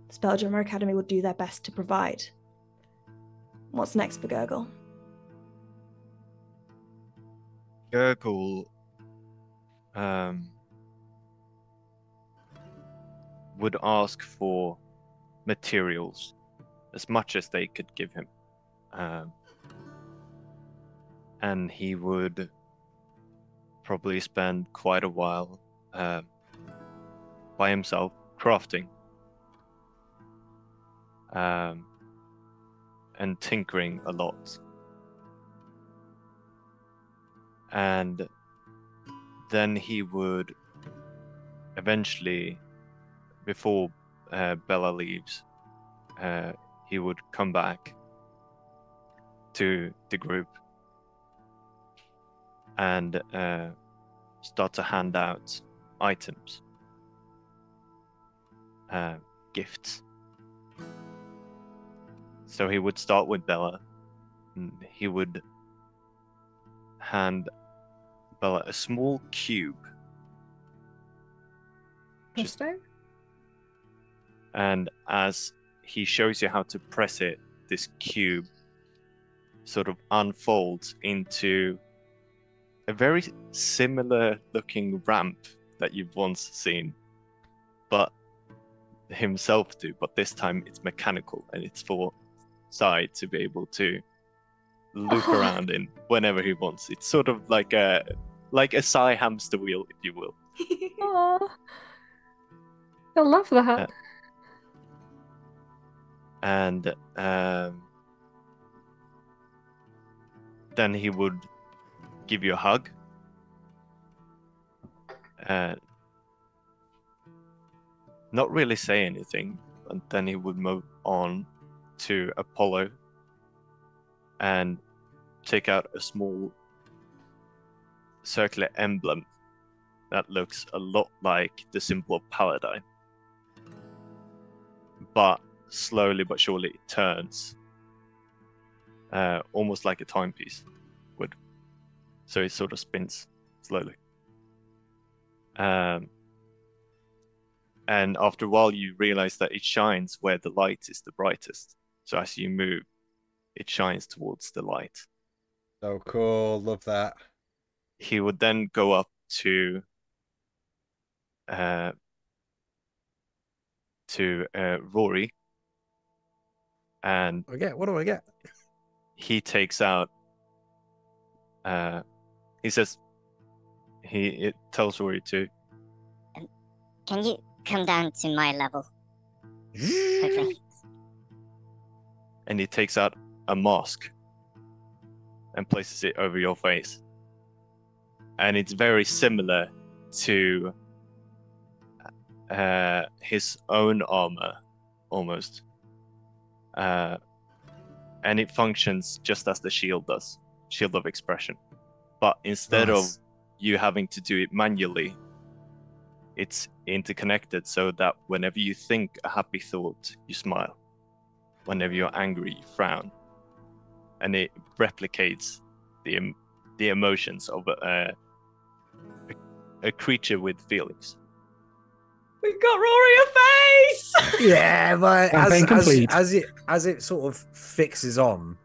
the SpellJammer Academy will do their best to provide. What's next for Gurgle? Gurgle would ask for materials, as much as they could give him. And he would probably spend quite a while by himself crafting and tinkering a lot. And then he would eventually, before Bella leaves, he would come back to the group and start to hand out items, gifts. So he would start with Bella, and he would hand Bella a small cube. Interesting. And as he shows you how to press it, this cube sort of unfolds into a very similar looking ramp that you've once seen, but himself do, but this time it's mechanical and it's for Side to be able to loop around in whenever he wants. It's sort of like a Psy hamster wheel, if you will. Aww. I love that. And then he would give you a hug. Not really say anything, and then he would move on to Apollo and take out a small circular emblem that looks a lot like the symbol of Paladine. But slowly but surely it turns, almost like a timepiece would. So it sort of spins slowly. And after a while you realize that it shines where the light is the brightest. So as you move, it shines towards the light. So cool, love that. He would then go up to Rory, and What do I get? he takes out. He says, it tells Rory to. Can you come down to my level? Quickly. And he takes out a mask and places it over your face. And it's very similar to his own armor, almost. And it functions just as the shield does, shield of expression. But instead of you having to do it manually, it's interconnected so that whenever you think a happy thought, you smile. Whenever you're angry, you frown. And it replicates the emotions of a creature with feelings. We've got Rory a face! Yeah, but Campaign complete. as it sort of fixes on,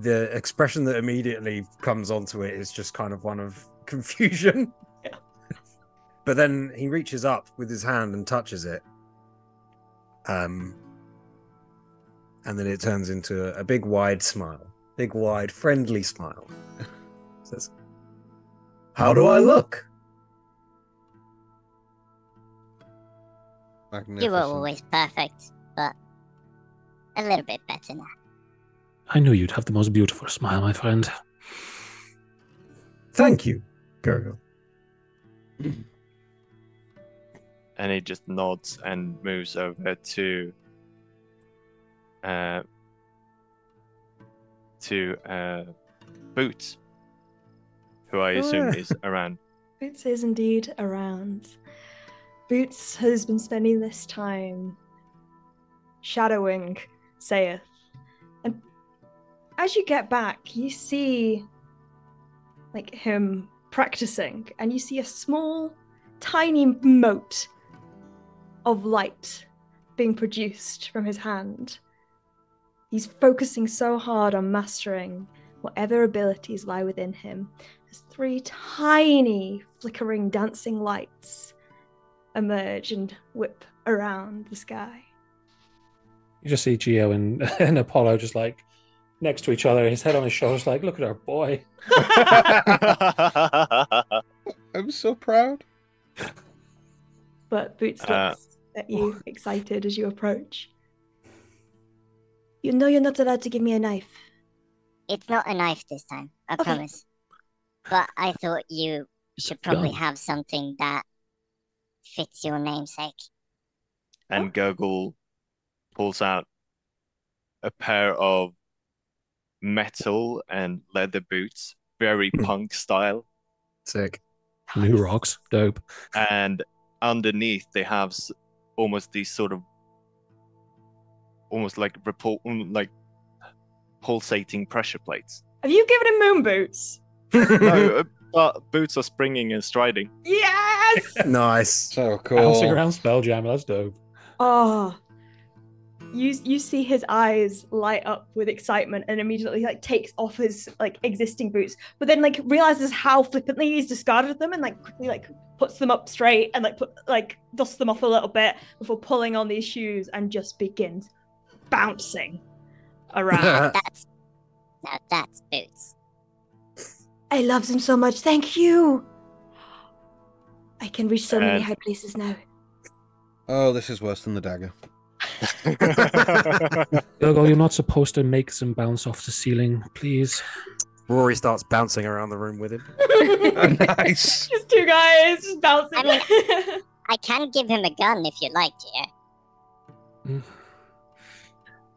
the expression that immediately comes onto it is just kind of one of confusion. Yeah. But then he reaches up with his hand and touches it. And then it turns into a big wide smile. Big wide friendly smile. Says, How do I look? Magnificent. You were always perfect, but a little bit better now. I knew you'd have the most beautiful smile, my friend. Thank you, Gurgle. And he just nods and moves over to Boots, who I assume is around. Boots is indeed around. Boots has been spending this time shadowing Saith. And as you get back, you see like him practicing, and you see a small, tiny mote of light being produced from his hand. He's focusing so hard on mastering whatever abilities lie within him. There's 3 tiny, flickering, dancing lights emerge and whip around the sky. You just see Geo and, and Apollo just like next to each other, his head on his shoulders, like, look at our boy. I'm so proud. But Boots looks at you, excited as you approach. You know you're not allowed to give me a knife. It's not a knife this time, I promise. But I thought you should probably have something that fits your namesake. And Gurgle pulls out a pair of metal and leather boots, very punk style. Sick. New rocks, dope. And underneath they have almost these sort of, almost like pulsating pressure plates. Have you given him moon boots? No, but boots are springing and striding. Yes! Nice. So cool. Bouncing around SpellJammer, that's dope. Oh. You see his eyes light up with excitement and immediately like takes off his like existing boots, but then like realizes how flippantly he's discarded them and like quickly like puts them up straight and like dusts them off a little bit before pulling on these shoes and just begins bouncing around. That's Boots. I love them so much. Thank you. I can reach so many high places now. Oh, this is worse than the dagger. Gurgle, you're not supposed to make them bounce off the ceiling, please. Rory starts bouncing around the room with him. Nice. Just two guys just bouncing. I mean, I can give him a gun if you'd like to.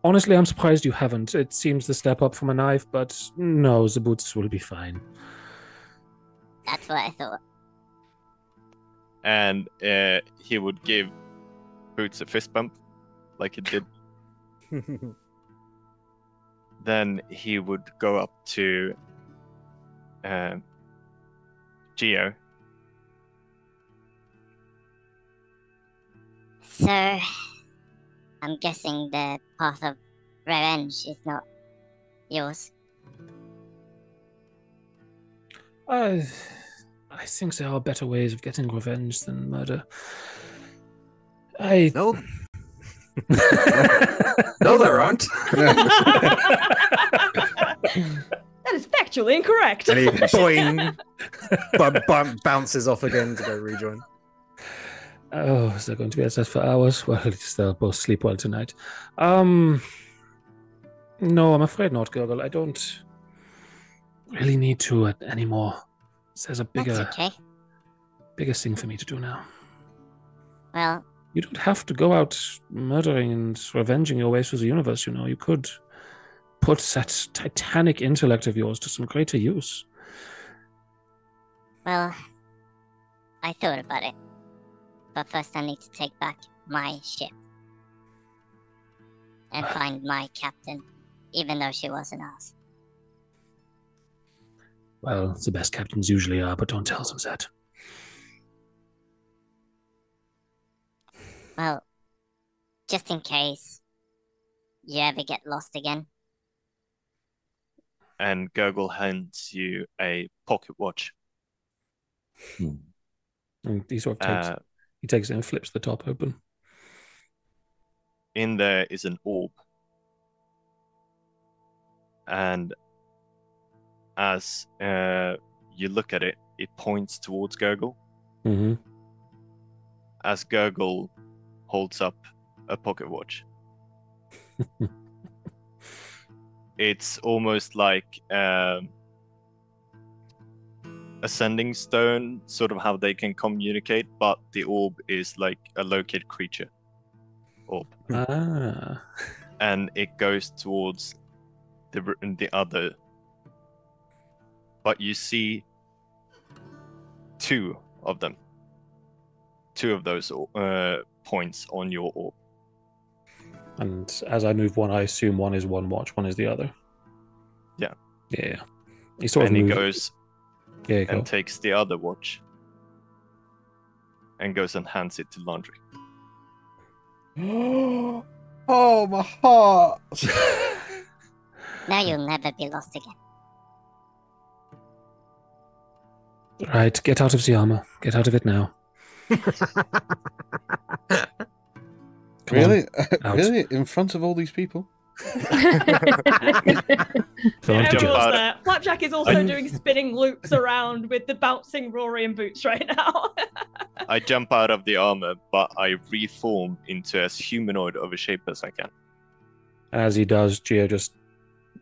Honestly, I'm surprised you haven't. It seems the step up from a knife, but no, the boots will be fine. That's what I thought. And he would give Boots a fist bump, like he did. Then he would go up to Geo. So, I'm guessing the path of revenge is not yours. I think there are better ways of getting revenge than murder. No. No, there aren't. That is factually incorrect. And he boing, bounces off again to go rejoin. Oh, is there going to be access for hours? Well, at least they'll both sleep well tonight. No, I'm afraid not, Gurgle. I don't really need to anymore. There's a bigger thing for me to do now. Well, you don't have to go out murdering and revenging your way through the universe, you know. You could put that titanic intellect of yours to some greater use. Well, I thought about it. But first I need to take back my ship. And find my captain, even though she wasn't ours. Well, the best captains usually are, but don't tell them that. Well, just in case you ever get lost again. And Gurgle hands you a pocket watch. And he sort of takes it and flips the top open. In there is an orb. And as you look at it, it points towards Gurgle. Mm-hmm. As Gurgle holds up a pocket watch. It's almost like a sending stone, sort of how they can communicate, but the orb is like a located creature orb. And it goes towards the other. But you see two of them. Two of those points on your orb. And as I move one, I assume one is one watch, one is the other. Yeah. Yeah. He sort and of he moves. goes and takes the other watch and goes and hands it to Laundry. Oh, my heart! Now you'll never be lost again. Right, get out of the armor. Get out of it now. Come Come Really? Out. Really? In front of all these people? Everyone's out. there. Flapjack is also I'm- doing spinning loops around with the bouncing Rory and Boots right now. I jump out of the armor, but I reform into as humanoid of a shape as I can. And as he does, Geo just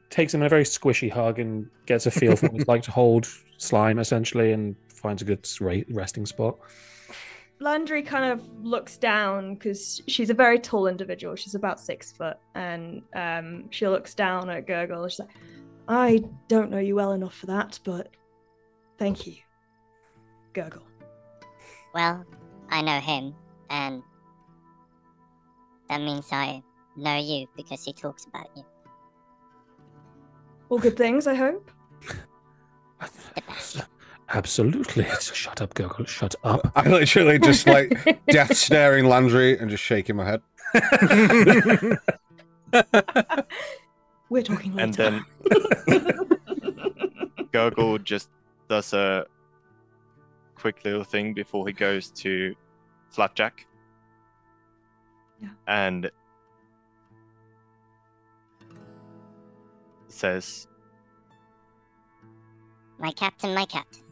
takes him in a very squishy hug and gets a feel for what it's like to hold slime, essentially, and finds a good resting spot. Landry kind of looks down because she's a very tall individual. She's about 6 foot, and she looks down at Gurgle. She's like, "I don't know you well enough for that, but thank you, Gurgle." Well, I know him, and that means I know you because he talks about you. All good things, I hope. The best. Absolutely. Shut up, Gurgle. Shut up. I literally just like death staring Landry and just shaking my head. We're talking later. And then Gurgle just does a quick little thing before he goes to Flapjack. Yeah. And says, My captain, my captain.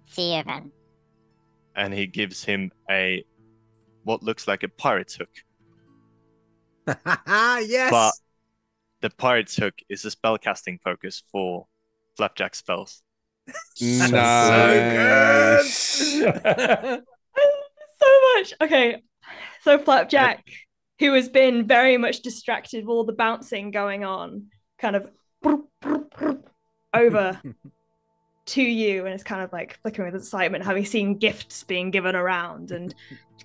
See you around. and he gives him a what looks like a pirate's hook. Yes. But the pirate's hook is a spellcasting focus for Flapjack spells. Nice. So much. Okay, so Flapjack, who has been very much distracted with all the bouncing going on, kind of over to you, and is kind of like flickering with excitement, having seen gifts being given around, and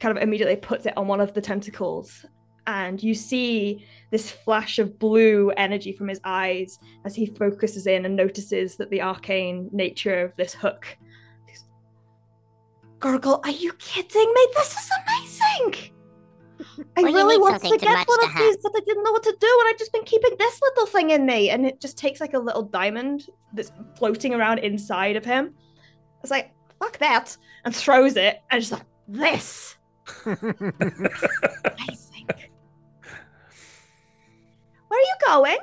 kind of immediately puts it on one of the tentacles. And you see this flash of blue energy from his eyes as he focuses in and notices that the arcane nature of this hook. Gurgle, are you kidding me? This is amazing! I Well, you really need wanted something to to get match one the of these, hat. but I didn't know what to do, and I've just been keeping this little thing in me. And it just takes like a little diamond that's floating around inside of him. It's like, fuck that, and throws it, and just like, this. Amazing. Where are you going?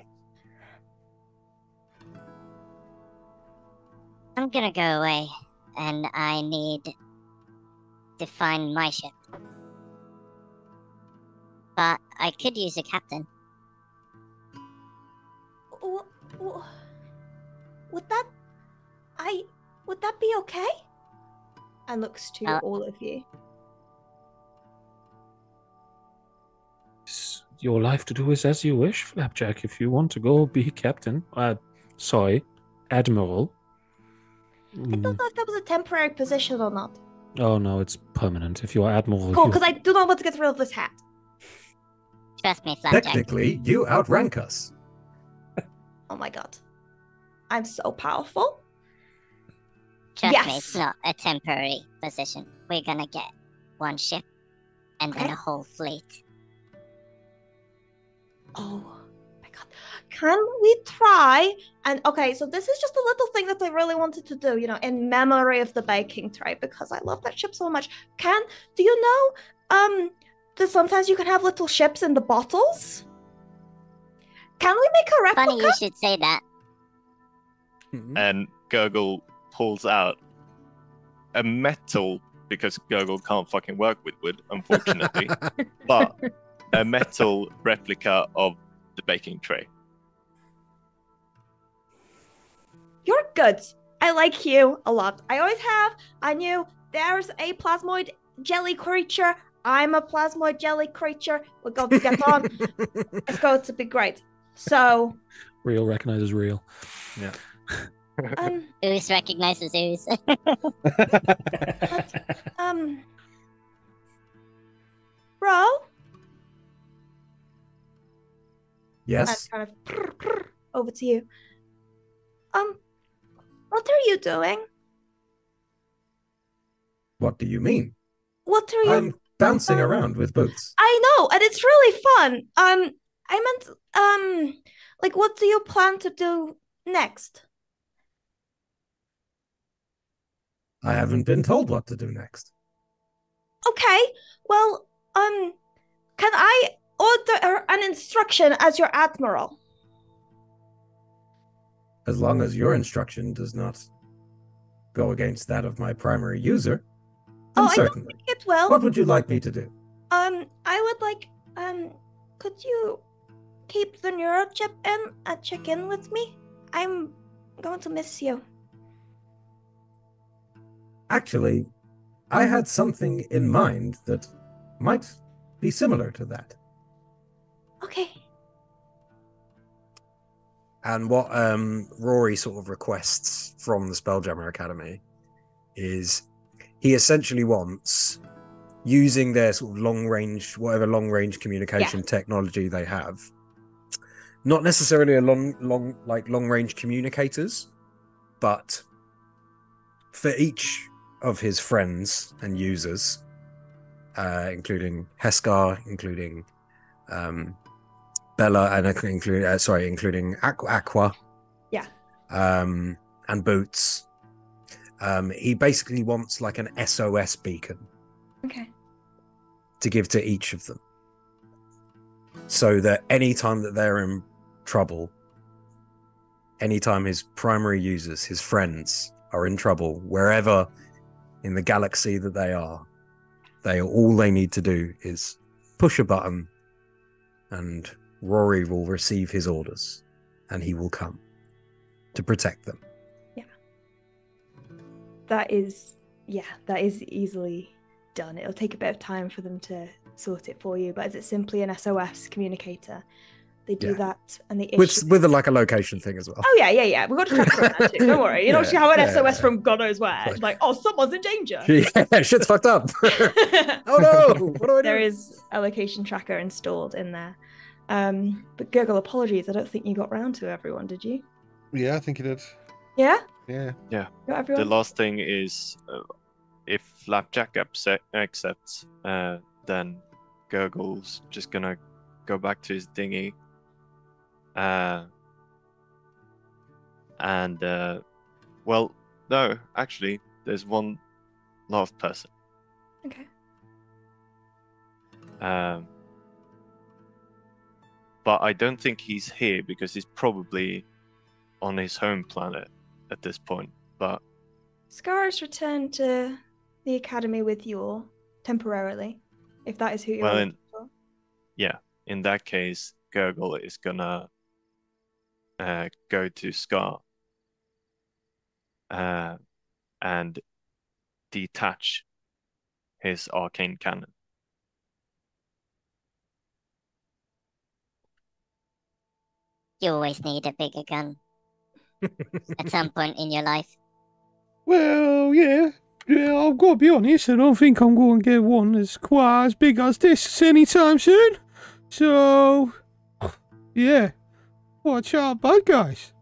I'm gonna go away, and I need to find my ship. But I could use a captain. Would that be okay? And looks to all of you. It's your life to do is as you wish, Flapjack. If you want to go be captain, sorry, admiral. I don't know if that was a temporary position or not. Oh no, it's permanent. If you're admiral, Cool, because I do not want to get rid of this hat. Trust me, Flapjack. Technically, you outrank us. Oh my god. I'm so powerful. Trust me, Yes. it's not a temporary position. We're gonna get one ship, and then Okay. a whole fleet. Oh my god. Can we try? And okay, so this is just a little thing that I really wanted to do, in memory of the baking tray, because I love that ship so much. Do you know, that sometimes you can have little ships in the bottles? Can we make a replica? Funny you should say that. And Gurgle pulls out a metal, because Gurgle can't fucking work with wood, unfortunately, but a metal replica of the baking tray. You're good. I like you a lot. I always have. I knew there's a plasmoid jelly creature. I'm a plasmoid jelly creature. We're going to get on. It's going to be great. So, real recognizes real. Yeah. Ooze recognizes ooze. Bro? Yes. And kind of over to you. What are you doing? What do you mean? What are you? I'm bouncing around with Boots. I know, and it's really fun. I meant, like, what do you plan to do next? I haven't been told what to do next. Okay. Well, can I order an instruction as your admiral? As long as your instruction does not go against that of my primary user, then I certainly. don't think it will. What would you like me to do? I would like, could you keep the neurochip in and check in with me? I'm going to miss you. Actually, I had something in mind that might be similar to that. Okay. And what Rory sort of requests from the Spelljammer Academy is he essentially wants, using their sort of whatever long range communication technology they have, not necessarily a long range communicators, but for each of his friends and users, including Heskar, including Bella, and including Aqua, and Boots. He basically wants like an SOS beacon. Okay. To give to each of them, so that anytime that they're in trouble, anytime his primary users, his friends, are in trouble, wherever in the galaxy that they all they need to do is push a button, and Rory will receive his orders, and he will come to protect them. Yeah. That is easily done. It'll take a bit of time for them to sort it for you, but is it simply an SOS communicator? They do that, and they issue With a location thing as well. Oh yeah. We've got to track that too. Don't worry. You don't have an SOS from God knows where. It's like, oh, someone's in danger. Yeah, shit's fucked up. Oh no! What do I do? There is a location tracker installed in there. But Gurgle, apologies. I don't think you got round to everyone, did you? Yeah, I think you did. Yeah. Yeah. Yeah. Got everyone? The last thing is, if Flapjack accepts, then Gurgle's just gonna go back to his dinghy. Well, no, actually, there's one last person. Okay. But I don't think he's here because he's probably on his home planet at this point. But Scar's returned to the academy with you all temporarily, if that is who you're looking for. Yeah, in that case, Gurgle is gonna go to Scar and detach his arcane cannon. You always need a bigger gun at some point in your life. Well, yeah, I've got to be honest, I don't think I'm going to get one that's quite as big as this anytime soon. So, yeah, watch out, bad guys.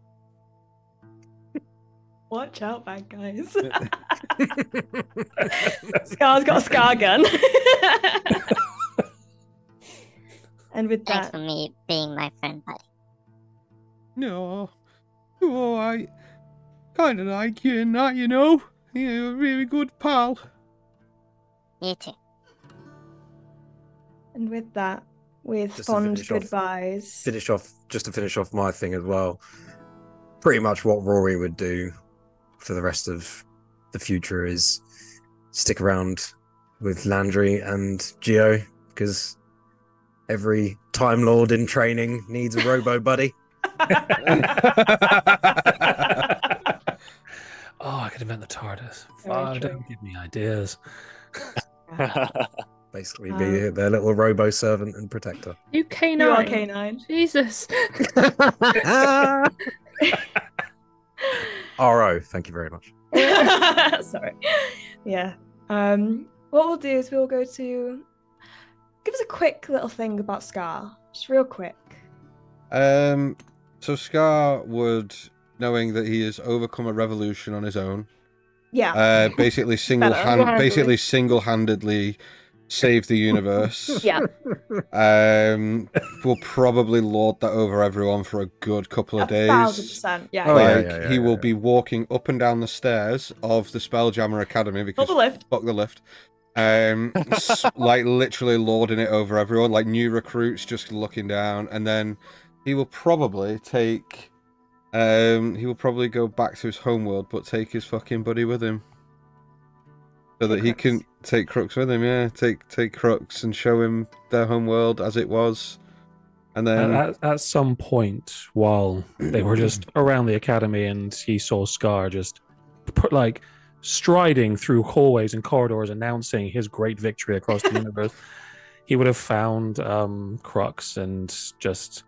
Watch out, bad guys. Scar's got a Scar gun. And with Thanks that... for me being my friend, buddy. No, I kind of like you and that, you know. You're a really good pal. You too. And with that, with Just to fond finish off- goodbyes... Just to finish off my thing as well, pretty much what Rory would do for the rest of the future is stick around with Landry and Geo, because every Time Lord in training needs a robo buddy. Oh, I could invent the TARDIS. Very true. Don't give me ideas. Basically, be their little robo servant and protector. You K9. You are K9. Jesus. RO, thank you very much. Sorry. Yeah. What we'll do is we'll go to... Give us a quick little thing about Scar. Just real quick. So Scar would, knowing that he has overcome a revolution on his own, basically single-handedly save the universe. Yeah. Will probably lord that over everyone for a good couple of days. 1,000%. Yeah. Oh, Like, he will be walking up and down the stairs of the Spelljammer Academy because Not the lift. fuck the lift. like literally lording it over everyone, like new recruits just looking down, and then he will probably take, he will probably go back to his homeworld, but take his fucking buddy with him, so that he can take Crux with him. Yeah, take Crux and show him their homeworld as it was, and then At some point, while they were just around the academy, and he saw Scar just like striding through hallways and corridors, announcing his great victory across the universe, he would have found Crux and just,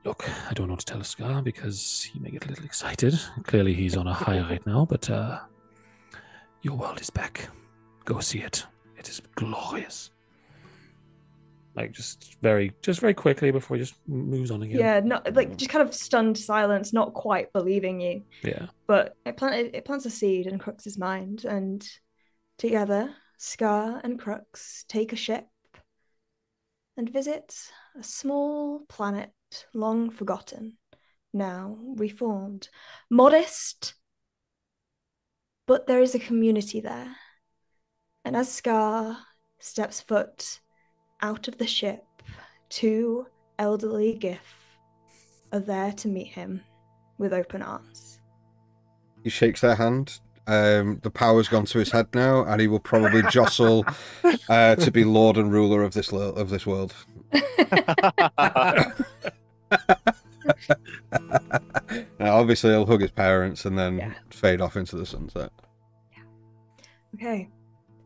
look, I don't know what to tell Scar because he may get a little excited. Clearly, he's on a high right now, but your world is back. Go see it. It is glorious. Like just very quickly before he just moves on again. Yeah, not like just kind of stunned silence, not quite believing you. Yeah. But it plants a seed in Crux's mind, and together, Scar and Crux take a ship and visit a small planet long forgotten, now reformed. Modest, but there is a community there. And as Scar steps foot out of the ship, two elderly Gif are there to meet him with open arms. he shakes their hand. The power's gone to his head now, and he will probably jostle to be lord and ruler of this world. Now, obviously, he'll hug his parents and then fade off into the sunset. Okay,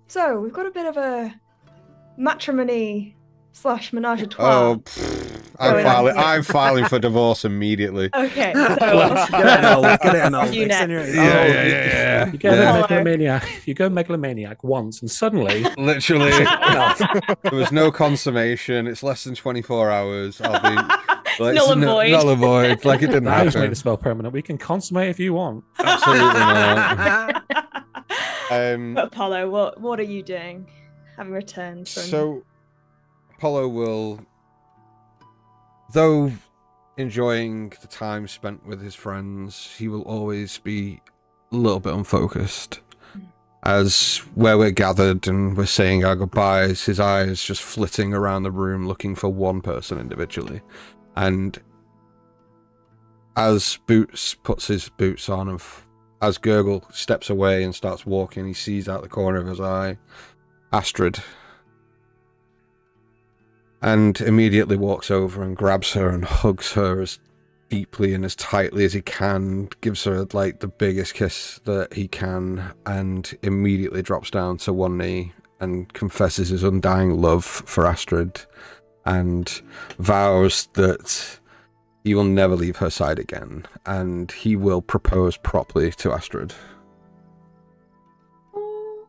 so we've got a bit of a matrimony / menage a trois. Oh, I'm filing for divorce immediately. Okay, Get it annulled. You next. Yeah. You go megalomaniac. You go megalomaniac once, and suddenly, literally, there was no consummation. It's less than 24 hours. I'll be like, null and void. Null and void. Like it didn't now he's made happen. the spell permanent. We can consummate if you want. Absolutely not. But Apollo, what are you doing? Having returned from... So, Apollo will, though enjoying the time spent with his friends, he will always be a little bit unfocused. As where we're gathered and we're saying our goodbyes, his eyes just flitting around the room looking for one person individually. And as Boots puts his boots on and as Gurgle steps away and starts walking, he sees out the corner of his eye Astrid, and immediately walks over and grabs her and hugs her as deeply and as tightly as he can, gives her like the biggest kiss that he can, and immediately drops down to one knee and confesses his undying love for Astrid and vows that he will never leave her side again, and he will propose properly to Astrid. Oh,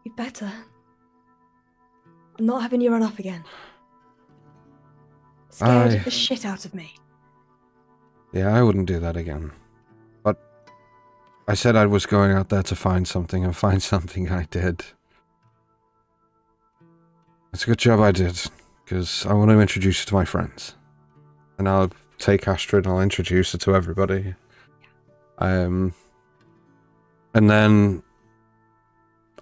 you better. I'm not having you run off again. Scared the shit out of me. Yeah, I wouldn't do that again. But I said I was going out there to find something, and find something I did. It's a good job I did, because I want to introduce you to my friends. And I'll take Astrid and I'll introduce her to everybody. And then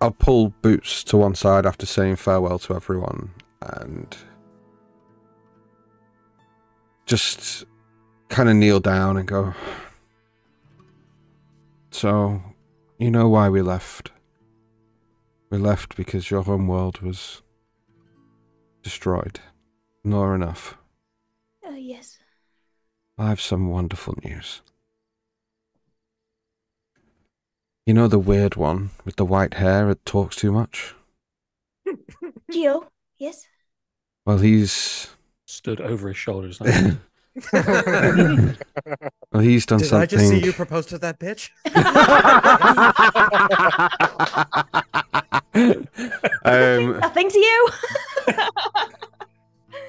I'll pull Boots to one side after saying farewell to everyone and just kind of kneel down and go, so, you know why we left? We left because your home world was destroyed. Nor enough. Yes. I have some wonderful news. You know the weird one with the white hair that talks too much? Gio, yes? Well, he's... Stood over his shoulders. Well, he's done Did something... I just see you propose to that bitch? Nothing to you?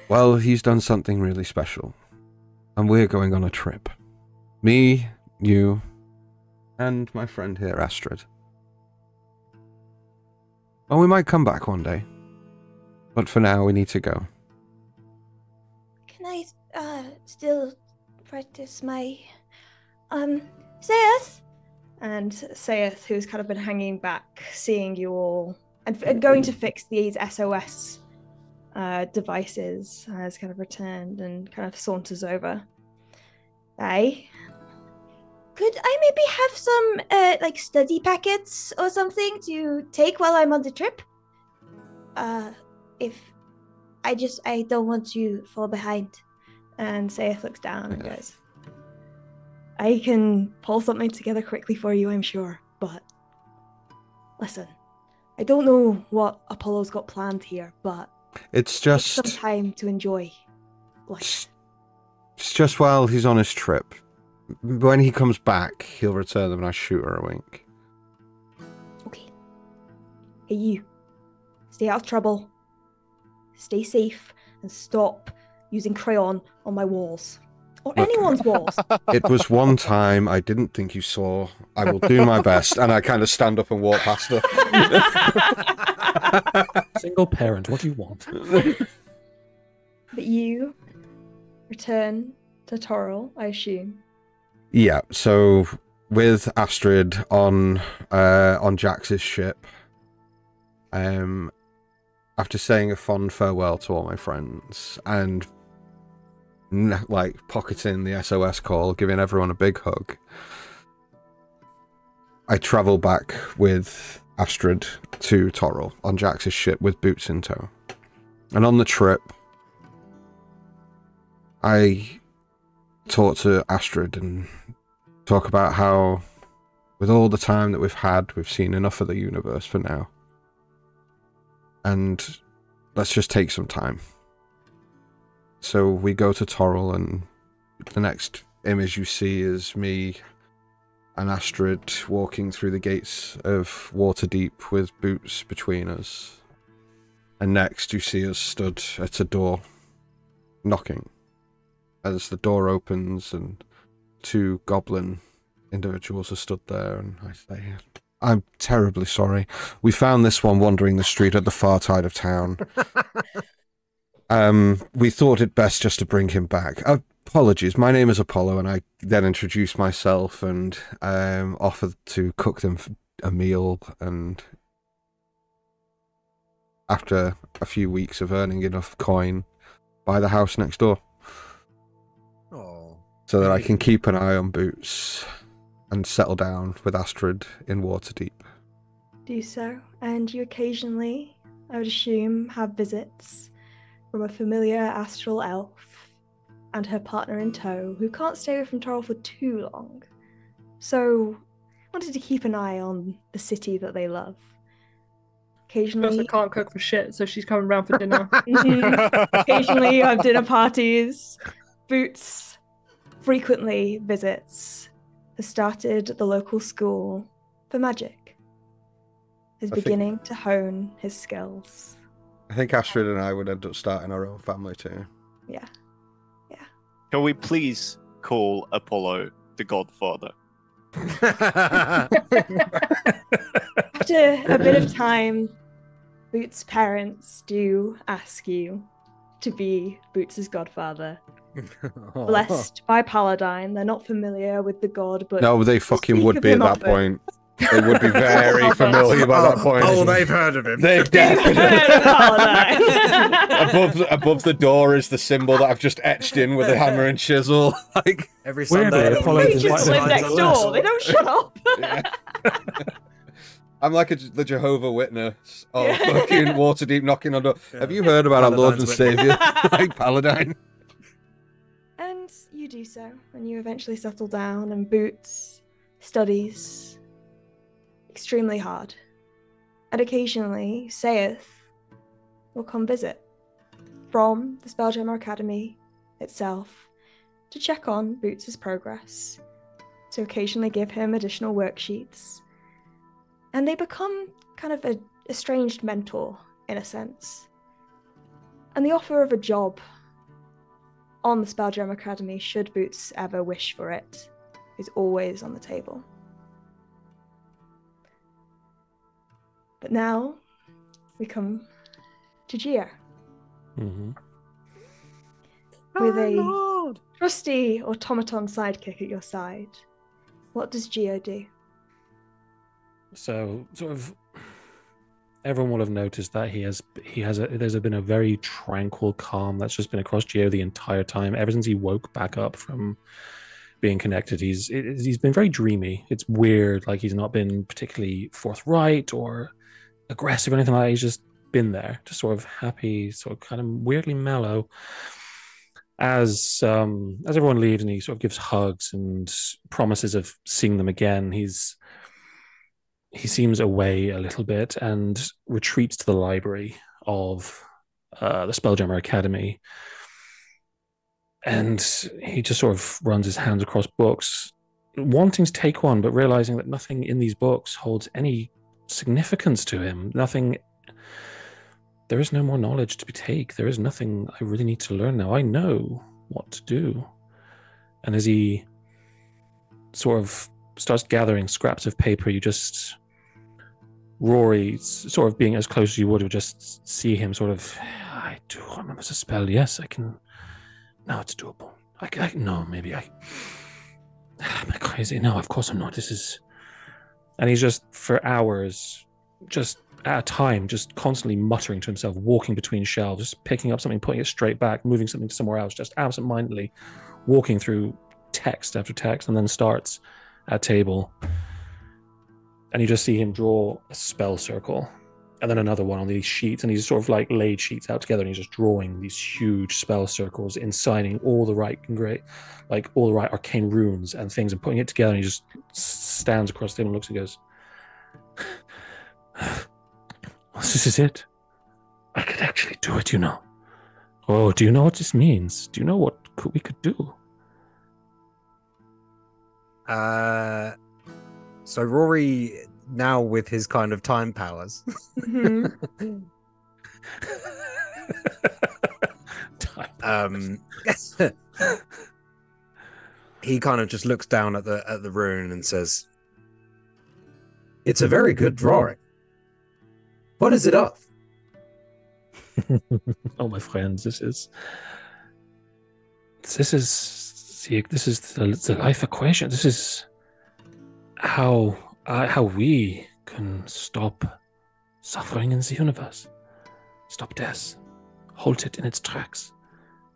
Well, he's done something really special. And we're going on a trip. Me, you, and my friend here, Astrid. Well, we might come back one day. But for now, we need to go. Can I still practice my Sayeth? And Sayeth, who's kind of been hanging back, seeing you all and going to fix these SOS devices, has kind of returned and kind of saunters over. Hey, could I maybe have some like study packets or something to take while I'm on the trip? If I don't want to fall behind. And Saith looks down and goes, I can pull something together quickly for you, I'm sure, but listen, I don't know what Apollo's got planned here, but it's just take some time to enjoy life. It's just while he's on his trip. When he comes back, he'll return them and I shoot her a wink. Okay. Hey, you. Stay out of trouble. Stay safe and stop using crayon on my walls. Or Look, anyone's walls. It was one time. I didn't think you saw. I will do my best. And I kind of stand up and walk past her. Single parent, what do you want? But you return to Toril, I assume. Yeah, so with Astrid on Jax's ship, after saying a fond farewell to all my friends and like pocketing the SOS call, giving everyone a big hug, I travel back with Astrid to Toril on Jax's ship with Boots in tow. And on the trip, I talk to Astrid and talk about how, with all the time that we've had, we've seen enough of the universe for now. And let's just take some time. So we go to Toril, and the next image you see is me and Astrid walking through the gates of Waterdeep with Boots between us. And next you see us stood at a door, knocking. As the door opens and two goblin individuals are stood there, and I say, I'm terribly sorry. We found this one wandering the street at the far side of town. We thought it best just to bring him back. Apologies, my name is Apollo, and I then introduced myself and offered to cook them a meal, and after a few weeks of earning enough coin, buy the house next door. So that I can keep an eye on Boots and settle down with Astrid in Waterdeep. Do so, and you occasionally, I would assume, have visits from a familiar astral elf and her partner in tow, who can't stay away from Toril for too long. So, wanted to keep an eye on the city that they love. Occasionally, Plus, I can't cook for shit, so she's coming round for dinner. Occasionally, you have dinner parties. Boots frequently visits, has started at the local school for magic. Is beginning to hone his skills. I think Astrid and I would end up starting our own family too. Yeah. Can we please call Apollo the Godfather? After a bit of time, Boots' parents do ask you to be Boots' godfather. Blessed by Paladine. They're not familiar with the god, but no, they fucking would be at that point. They would be very familiar by that point. Oh, they've heard of him. They've definitely above the door is the symbol that I've just etched in with a hammer and chisel. Like every Sunday, they just live next door. They don't shut up. Yeah. I'm like the Jehovah Witness of fucking Waterdeep knocking on door. Yeah. Have you heard about our Lord and Savior, like Paladine? And you do so, and you eventually settle down, and Boots studies extremely hard. And occasionally, Saith will come visit from the SpellJammer Academy itself to check on Boots' progress, to occasionally give him additional worksheets. And they become kind of a estranged mentor, in a sense. And the offer of a job on the SpellJammer Academy, should Boots ever wish for it, is always on the table. But now, we come to Gia. Mm-hmm. With a trusty automaton sidekick at your side. What does Gio do? So, sort of everyone will have noticed that there's been a very tranquil calm that's just been across Geo the entire time. Ever since he woke back up from being connected, he's been very dreamy. It's weird, like he's not been particularly forthright or aggressive or anything like that. He's just been there, just sort of happy, sort of kind of weirdly mellow. As everyone leaves and he sort of gives hugs and promises of seeing them again, he seems away a little bit and retreats to the library of the Spelljammer Academy. And he just sort of runs his hands across books, wanting to take one, but realizing that nothing in these books holds any significance to him. Nothing. There is no more knowledge to be taken. There is nothing I really need to learn now. I know what to do. And as he sort of starts gathering scraps of paper, Rory, sort of being as close as you would just see him sort of, I do remember the spell, yes, I can. No, it's doable. Am I crazy? No, of course I'm not. And he's just, for hours, just at a time, just constantly muttering to himself, walking between shelves, picking up something, putting it straight back, moving something to somewhere else, just absent-mindedly walking through text after text, and then starts at a table. And you just see him draw a spell circle, and then another one on these sheets, and he's sort of like laid sheets out together, and he's just drawing these huge spell circles, inciting all the right arcane runes and things, and putting it together, and he just stands across the table and looks and goes, this is it. I could actually do it, you know. Oh, do you know what this means? Do you know what we could do? So Rory, now with his kind of time powers, he kind of just looks down at the rune and says, "It's a very good drawing. What is it of?" Oh, my friends, this is the life equation. This is how we can stop suffering in the universe, stop death, halt it in its tracks,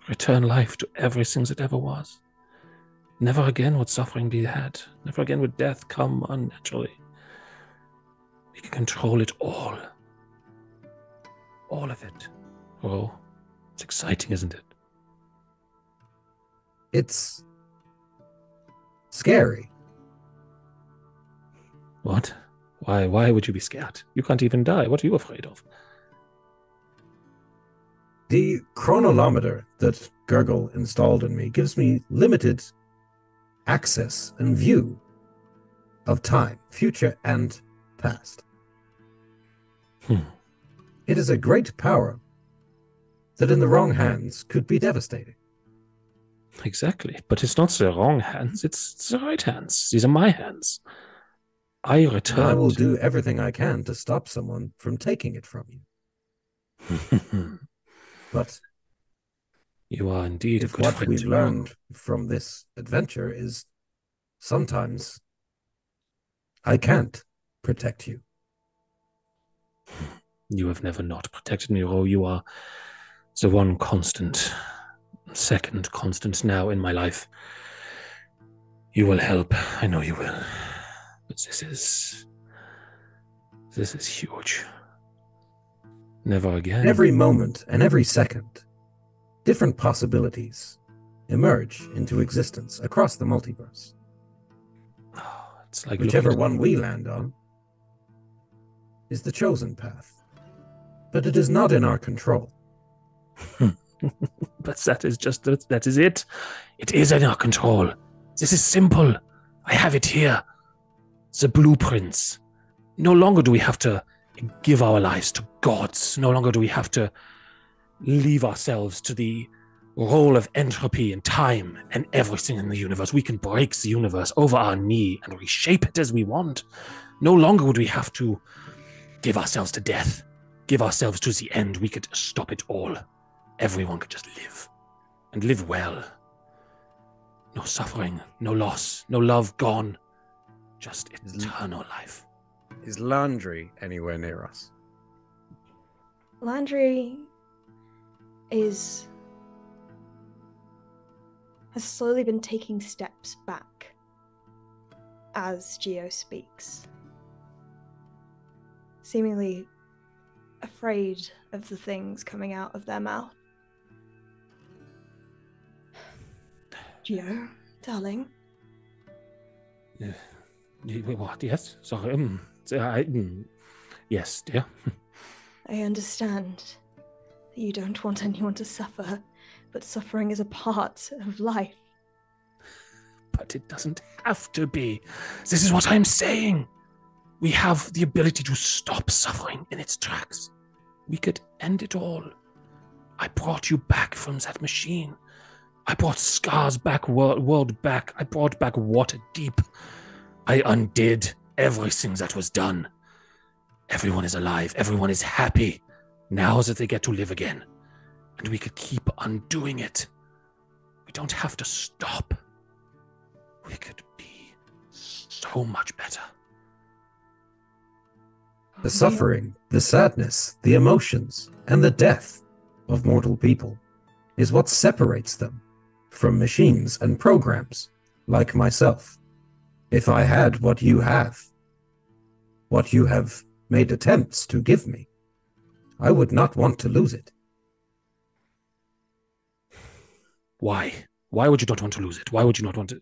return life to everything that ever was. Never again would suffering be had. Never again would death come unnaturally. We can control it all. All of it. Oh, it's exciting, isn't it? It's scary. What? Why would you be scared? You can't even die. What are you afraid of? The chronolometer that Gurgle installed in me gives me limited access and view of time, future and past. It is a great power that in the wrong hands could be devastating. Exactly, but it's not the wrong hands, it's the right hands. These are my hands. I return. I will do everything I can to stop someone from taking it from you. But you are indeed a good what friend. we've learned from this adventure is sometimes I can't protect you. You have never not protected me, Ro. You are the one constant, second constant now in my life. You will help. I know you will. But this is huge. Never again. Every moment and every second, different possibilities emerge into existence across the multiverse. Oh, it's like whichever one we land on is the chosen path. But it is not in our control. But that is it. It is in our control. This is simple. I have it here. The blueprints. No longer do we have to give our lives to gods. No longer do we have to leave ourselves to the role of entropy and time and everything in the universe. We can break the universe over our knee and reshape it as we want. No longer would we have to give ourselves to death, give ourselves to the end. We could stop it all. Everyone could just live, and live well. No suffering, no loss, no love gone. Just eternal life. Is Landry anywhere near us? Landry has slowly been taking steps back as Geo speaks, seemingly afraid of the things coming out of their mouth. Geo, darling. What? Yes? Sorry. Yes, dear. I understand that you don't want anyone to suffer, but suffering is a part of life. But it doesn't have to be. This is what I'm saying. We have the ability to stop suffering in its tracks. We could end it all. I brought you back from that machine. I brought scars back, world back. I brought back Waterdeep. I undid everything that was done. Everyone is alive. Everyone is happy now that they get to live again. And we could keep undoing it. We don't have to stop. We could be so much better. The suffering, the sadness, the emotions, and the death of mortal people is what separates them from machines and programs like myself. If I had what you have made attempts to give me, I would not want to lose it. Why? Why would you not want to lose it? Why would you not want to?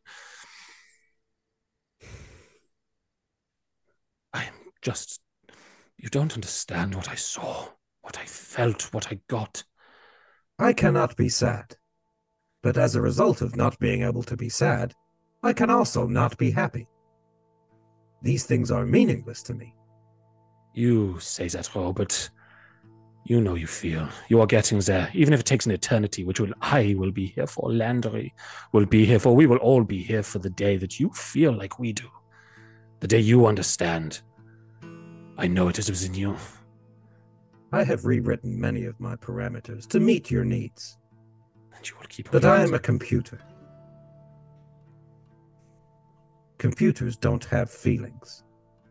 You don't understand what I saw, what I felt, what I got. I cannot be sad. But as a result of not being able to be sad, I can also not be happy. These things are meaningless to me. You say that, Ro, but you know you feel. You are getting there, even if it takes an eternity, which I will be here for, Landry will be here for, we will all be here for the day that you feel like we do. The day you understand. I know it is within you. I have rewritten many of my parameters to meet your needs. And you will keep. But I am a computer. Computers don't have feelings.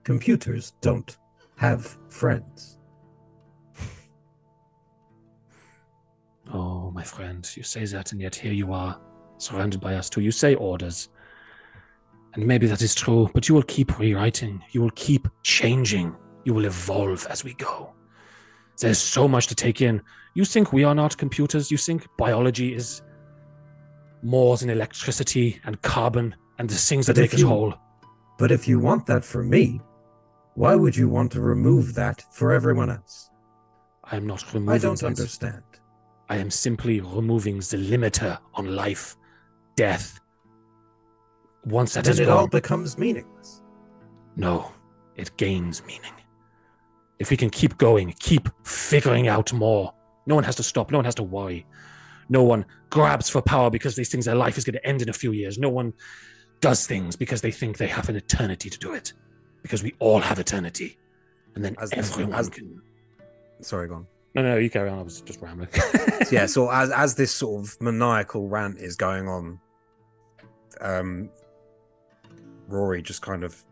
Computers don't have friends. Oh, my friend, you say that, and yet here you are, surrounded by us too. You say orders. And maybe that is true, but you will keep rewriting. You will keep changing. You will evolve as we go. There's so much to take in. You think we are not computers? You think biology is more than electricity and carbon and the things that make us whole? But if you want that for me, why would you want to remove that for everyone else? I am not removing I don't understand. I am simply removing the limiter on life, death. Once that is gone, it all becomes meaningless. No, it gains meaning. If we can keep going, keep figuring out more, no one has to stop, no one has to worry. No one grabs for power because they think their life is going to end in a few years. No one does things because they think they have an eternity to do it. Because we all have eternity. And then everyone can... Sorry, go on. No, you carry on. I was just rambling. Yeah, so as this sort of maniacal rant is going on, Rory just kind of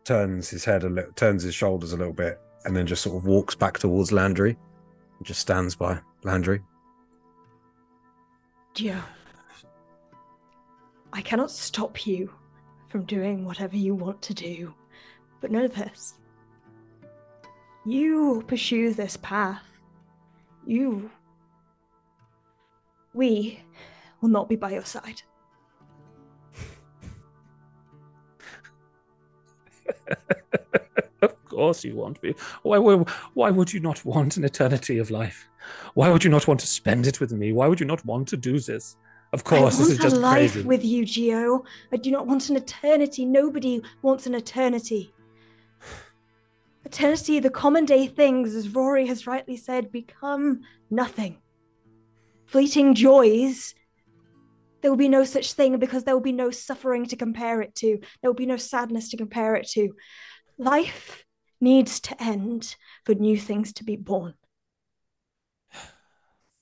turns his shoulders a little bit, and then just sort of walks back towards Landry, and just stands by Landry. Geo, I cannot stop you from doing whatever you want to do, but know this. You pursue this path. We will not be by your side. Of course you won't be. Why would you not want an eternity of life? Why would you not want to spend it with me? Why would you not want to do this? Of course, this is just crazy. I want a life with you, Geo. I do not want an eternity. Nobody wants an eternity. Eternity, the common day things, as Rory has rightly said, become nothing. Fleeting joys, there will be no such thing because there will be no suffering to compare it to. There will be no sadness to compare it to. Life needs to end for new things to be born.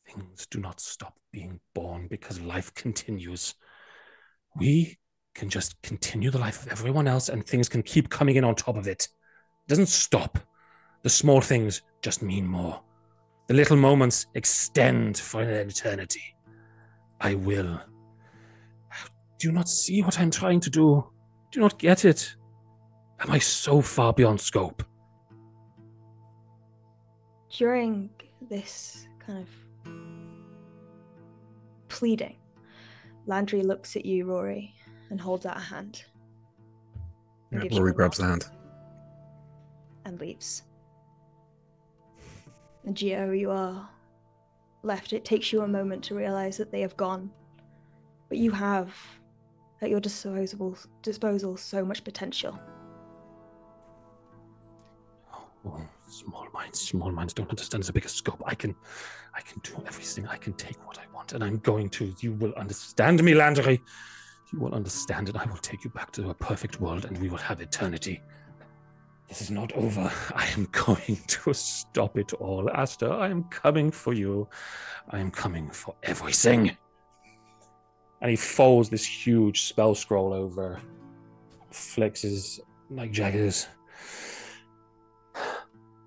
Things do not stop being born because life continues. We can just continue the life of everyone else and things can keep coming in on top of it. It doesn't stop. The small things just mean more. The little moments extend for an eternity. I will. Do you not see what I'm trying to do? Do you not get it? Am I so far beyond scope? During this kind of pleading, Landry looks at you, Rory, and holds out a hand. And gives you Rory a grabs the nod hand. and leaves. And Geo, you are left. It takes you a moment to realize that they have gone. But you have at your disposal so much potential. Oh, small minds don't understand the bigger scope. I can do everything. I can take what I want, and I'm going to. You will understand me, Landry. You will understand, and I will take you back to a perfect world, and we will have eternity. This is not over. I am going to stop it all. Asta, I am coming for you. I am coming for everything. And he folds this huge spell scroll over, flexes like jaggers.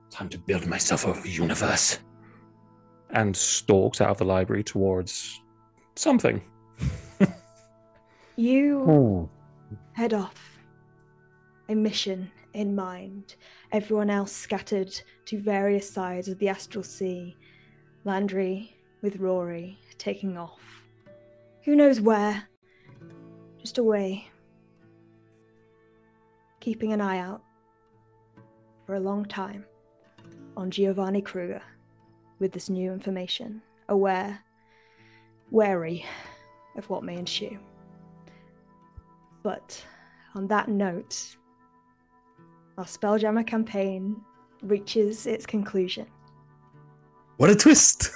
Time to build myself a universe. And stalks out of the library towards something. You head off, a mission in mind. Everyone else scattered to various sides of the Astral Sea. Landry with Rory taking off. Who knows where? Just away. Keeping an eye out for a long time on Giovanni Kruger with this new information, wary of what may ensue. But on that note, our SpellJammer campaign reaches its conclusion. What a twist!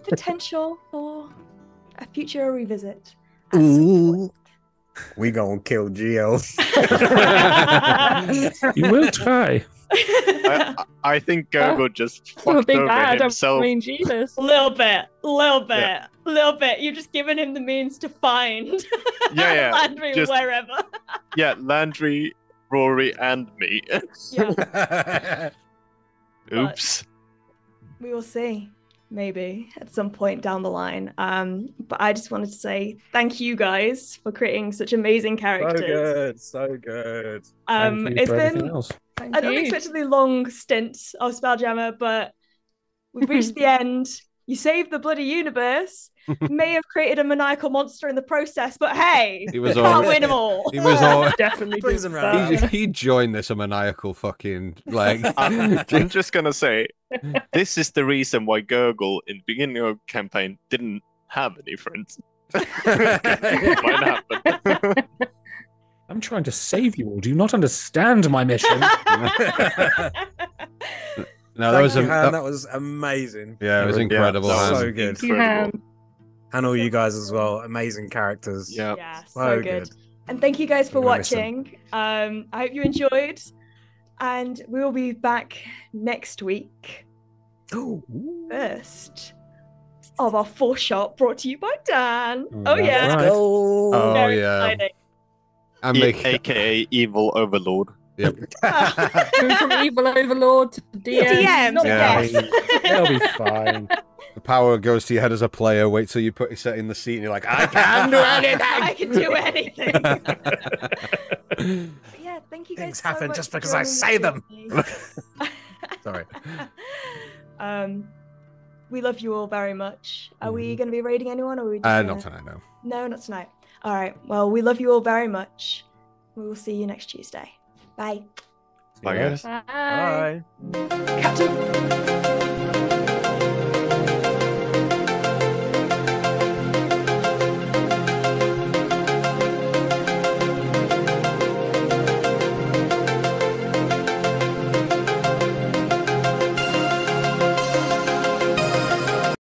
Potential for a future revisit. At some point. We gonna kill Geo. You will try. I think Gurgle just I'm a fucked big over bad. himself. I mean, Jesus. Little bit. You've just given him the means to find Yeah, Landry just- wherever. Yeah, Landry, Rory, and me. Yeah, Oops. we will see. Maybe at some point down the line. But I just wanted to say thank you guys for creating such amazing characters. So good. Thank you It's for everything been else. Thank an you. unexpectedly long stint of Spelljammer, but we've reached the end. You saved the bloody universe. May have created a maniacal monster in the process, but hey, He was can't all- win them all. He was all. Definitely Brings did them round. that. He joined this a maniacal fucking like. I'm just gonna say, this is the reason why Gurgle in the beginning of the campaign didn't have any friends. It might happen. I'm trying to save you all. Do you not understand my mission? No, that was Thank you, Han. a. That was amazing. Yeah, it was incredible. that was So Han. good. Thank you, Han. And all you guys as well. Amazing characters. Yeah. Yeah, so So good. good. And thank you guys for I'm gonna miss them. watching. I hope you enjoyed. And we will be back next week. First of our fourth shot brought to you by Dan. Oh, That's yeah. right. Oh Very yeah, exciting. and make AKA Evil Overlord. Going from evil overlord to DM. DM, Not yeah. bad. They'll be fine. the power goes to your head as a player. Wait till you put yourself in the seat, and you're like, I can do anything. I can do anything. But yeah, thank you guys. Things so happen much just for because I joining say me. them. Sorry. We love you all very much. Are we going to be raiding anyone, or are we? Just Not gonna... tonight, no. No, not tonight. All right. Well, we love you all very much. We will see you next Tuesday. Bye. Bye, guys. Bye. Bye. Captain.